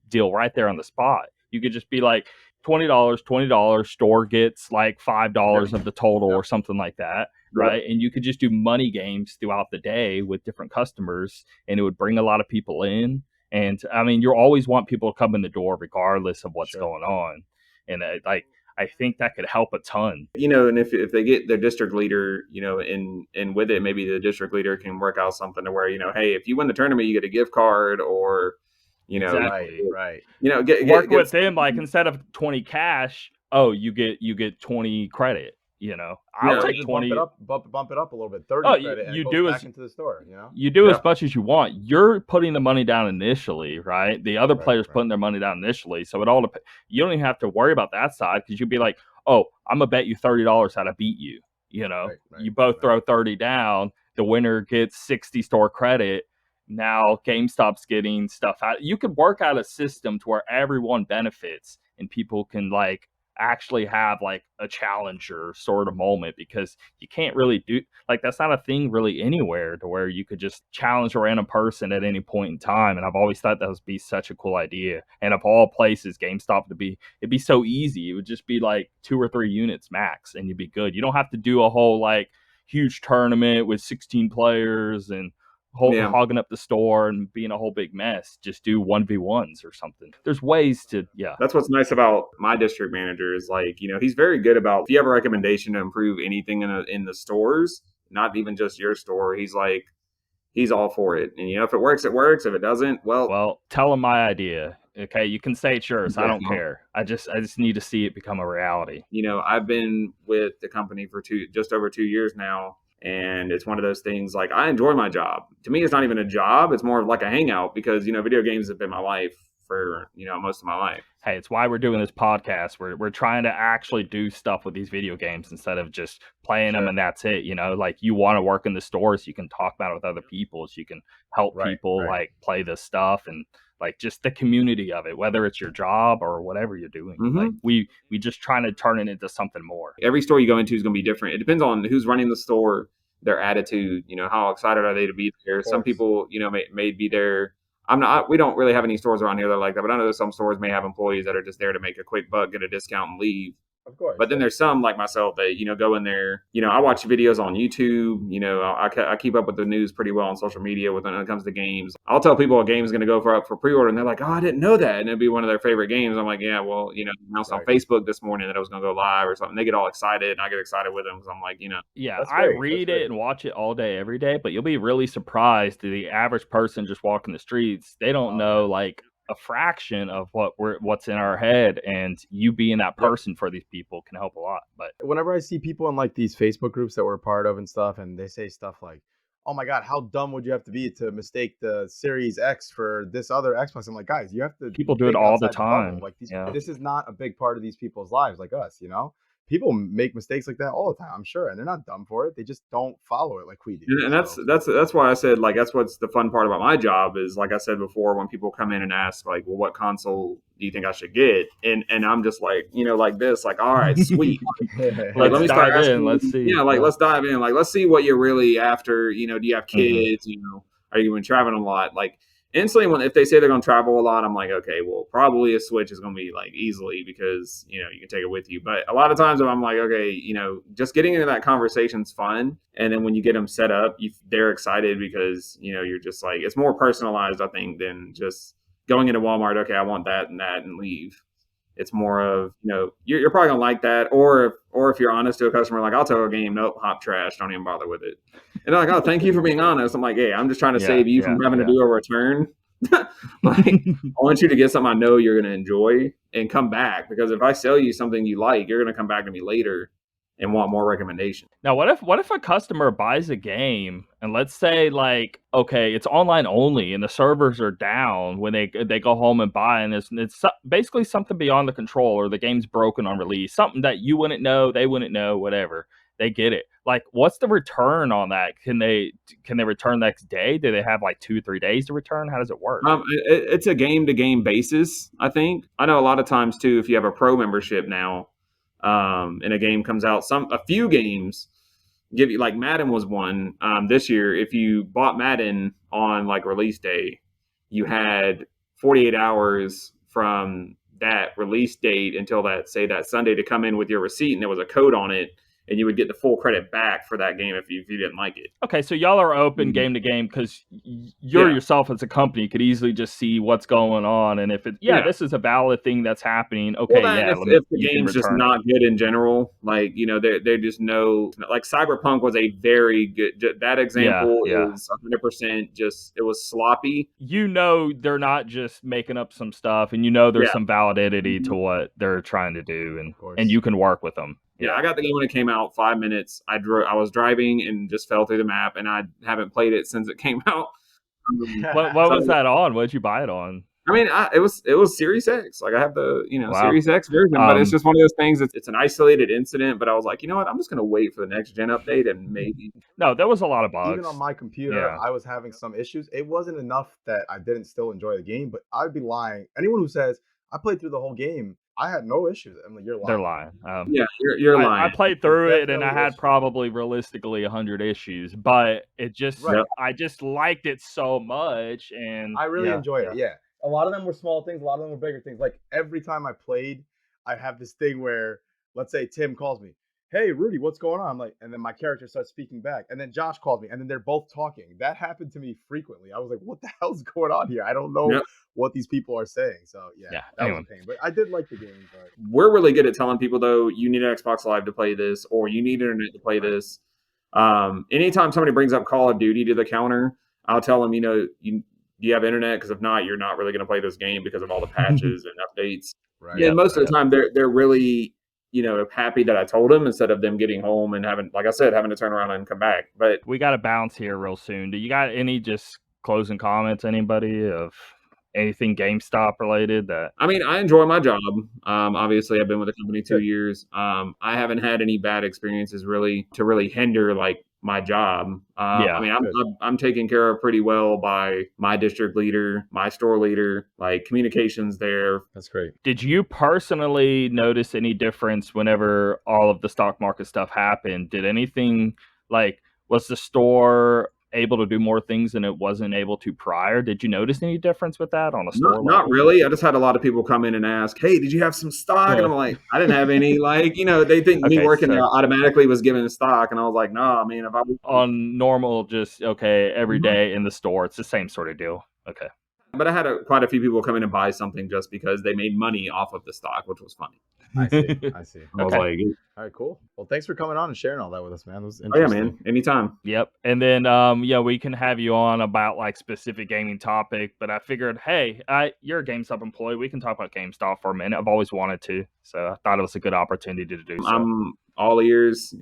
deal right there on the spot. You could just be like, $20, store gets like $5 of the total or something like that, right? And you could just do money games throughout the day with different customers, and it would bring a lot of people in. And I mean, you always want people to come in the door regardless of what's going on. And I think that could help a ton. You know, and if they get their district leader, you know, and with it, maybe the district leader can work out something to where, you know, hey, if you win the tournament, you get a gift card, or, you know, right. You know, work with them, like, instead of 20 cash, you get 20 credit. I'll take just 20. Bump it up a little bit, 30 Oh, credit, and you it goes do back into the store. You do as much as you want. You're putting the money down initially, right? The other Right, player's right. putting their money down initially, so it all you don't even have to worry about that side because you'd be like, oh, I'm gonna bet you $30 how to beat you. Right, You both throw 30 down. The winner gets 60 store credit. Now GameStop's getting stuff out. You could work out a system to where everyone benefits and people can like actually have like a challenger sort of moment, because you can't really do like that's not a thing really anywhere to where you could just challenge a random person at any point in time. And I've always thought that would be such a cool idea. And of all places, GameStop it'd be so easy. It would just be like 2 or 3 units max and you'd be good. You don't have to do a whole like huge tournament with 16 players and hogging up the store and being a whole big mess. Just do 1v1s or something. There's ways to, That's what's nice about my district manager is like, he's very good about, if you have a recommendation to improve anything in the stores, not even just your store, he's all for it. And if it works, it works. If it doesn't, well, tell him my idea. Okay, you can say it's yours. I don't care. I just need to see it become a reality. I've been with the company for just over 2 years now. And it's one of those things like I enjoy my job. To me, it's not even a job. It's more of like a hangout because, video games have been my life for, most of my life. Hey, it's why we're doing this podcast. We're trying to actually do stuff with these video games instead of just playing them and that's it. Like you want to work in the stores, you can talk about it with other people. So you can help people like play this stuff and like just the community of it, whether it's your job or whatever you're doing. Mm-hmm. Like we just trying to turn it into something more. Every store you go into is going to be different. It depends on who's running the store, their attitude, how excited are they to be there. Some people, may be there. We don't really have any stores around here that are like that, but I know some stores may have employees that are just there to make a quick buck, get a discount and leave. Of course. But then there's some like myself that, go in there, I watch videos on YouTube, I keep up with the news pretty well on social media when it comes to games. I'll tell people a game is going to go for pre-order and they're like, oh, I didn't know that. And it'd be one of their favorite games. I'm like, yeah, well, announced on Facebook this morning that it was going to go live or something. They get all excited and I get excited with them because I'm like, Yeah, I read it and watch it all day, every day, but you'll be really surprised to the average person just walking the streets. They don't know like a fraction of what's in our head, and you being that person for these people can help a lot. But whenever I see people in like these Facebook groups that we're a part of and stuff, and they say stuff like, oh my God, how dumb would you have to be to mistake the Series X for this other Xbox? I'm like, guys, you have to. People do it all the time. Like this is not a big part of these people's lives like us, People make mistakes like that all the time, I'm sure, and they're not dumb for it. They just don't follow it like we do. And that's why I said like that's what's the fun part about my job is, like I said before, when people come in and ask like, well, what console do you think I should get? And I'm just like, like this, like, all right, sweet. Let me start asking. Let's see. Yeah, like let's dive in. Like let's see what you're really after. Do you have kids? Are you traveling a lot? Like instantly, if they say they're going to travel a lot, I'm like, okay, well, probably a Switch is going to be like easily because, you can take it with you. But a lot of times I'm like, okay, just getting into that conversation's fun. And then when you get them set up, they're excited because, you're just like, it's more personalized, I think, than just going into Walmart. Okay, I want that and leave. It's more of, you're probably going to like that. Or if you're honest to a customer, like I'll tell a game, nope, hop trash, don't even bother with it. And they're like, oh, thank you for being honest. I'm like, hey, I'm just trying to save you from having to do a return. Like, I want you to get something I know you're going to enjoy and come back. Because if I sell you something you like, you're going to come back to me later and want more recommendations. Now, what if a customer buys a game and let's say like, okay, it's online only and the servers are down when they go home and buy, and it's basically something beyond the control, or the game's broken on release, something that you wouldn't know, they wouldn't know, whatever. They get it. Like, what's the return on that? Can they return next day? Do they have like 2-3 days to return? How does it work? It's a game to game basis, I think. I know a lot of times too, if you have a pro membership now, and a game comes out, a few games give you, like Madden was one this year. If you bought Madden on like release day, you had 48 hours from that release date until that Sunday to come in with your receipt, and there was a code on it. And you would get the full credit back for that game if you didn't like it. Okay, so y'all are open game to game because yourself as a company could easily just see what's going on, and if this is a valid thing that's happening. Okay, if the game's just not good in general, like they just know, like Cyberpunk was a very good. That example is 100% just it was sloppy. They're not just making up some stuff, and there's some validity to what they're trying to do, and you can work with them. Yeah, I got the game when it came out. 5 minutes. I was driving and just fell through the map, and I haven't played it since it came out. What was that on? What did you buy it on? I mean, it was Series X. Like I have the Series X version, but it's just one of those things. It's an isolated incident. But I was like, you know what? I'm just gonna wait for the next gen update and maybe. No, there was a lot of bugs. Even on my computer, I was having some issues. It wasn't enough that I didn't still enjoy the game, but I'd be lying. Anyone who says I played through the whole game, I had no issues. I'm like, you're lying. They're lying. Yeah, you're lying. I played through it and I had probably realistically 100 issues, but it just I just liked it so much, and I really enjoyed it. Yeah. A lot of them were small things, a lot of them were bigger things. Like every time I played, I have this thing where, let's say Tim calls me, "Hey Rudy, what's going on?" I'm like, and then my character starts speaking back, and then Josh calls me, and then they're both talking. That happened to me frequently. I was like, "What the hell's going on here? I don't know what these people are saying." So that was a pain. But I did like the game. But we're really good at telling people though, you need an Xbox Live to play this, or you need internet to play this. Anytime somebody brings up Call of Duty to the counter, I'll tell them, do you have internet? Because if not, you're not really going to play this game because of all the patches and updates. Right. And most of the time, they're really happy that I told them instead of them getting home and having to turn around and come back. But we got to bounce here real soon. Do you got any just closing comments? Anybody of anything GameStop related? That I mean, I enjoy my job. Obviously, I've been with the company 2 years. I haven't had any bad experiences really hinder like my job. I mean, I'm taken care of pretty well by my district leader, my store leader, like communications there. That's great. Did you personally notice any difference whenever all of the stock market stuff happened? Did anything was the store able to do more things than it wasn't able to prior? Did you notice any difference with that on a store level? Not really. I just had a lot of people come in and ask, "Hey, did you have some stock?" And I'm like, I didn't have any. They think me working there automatically was giving stock, and I was like, no. I mean, if I was on normal, just every day in the store, it's the same sort of deal. Okay. But I had quite a few people come in and buy something just because they made money off of the stock, which was funny. I see. I was like, all right, cool. Well, thanks for coming on and sharing all that with us, man. It was interesting. Oh, yeah, man. Anytime. Yep. And then, we can have you on about specific gaming topic, but I figured, hey, you're a GameStop employee. We can talk about GameStop for a minute. I've always wanted to, so I thought it was a good opportunity to do so. I'm all ears,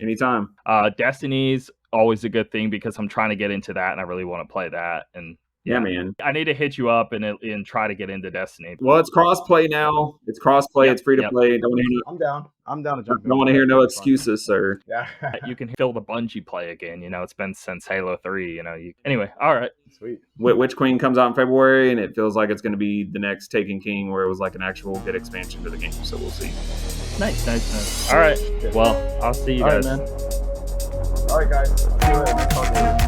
anytime. Destiny's always a good thing because I'm trying to get into that and I really want to play that. And yeah, man. I need to hit you up and try to get into Destiny. Well, it's cross-play now. It's cross-play. It's free to play. I'm down. I'm down to jump in. Don't want to hear no excuses, sir. Yeah. You can feel the Bungie play again. It's been since Halo 3. Anyway, all right. Sweet. Witch Queen comes out in February, and it feels like it's going to be the next Taken King, where it was like an actual good expansion to the game. So we'll see. Nice. All right. Well, I'll see you guys. All right, man. All right, guys. See you later.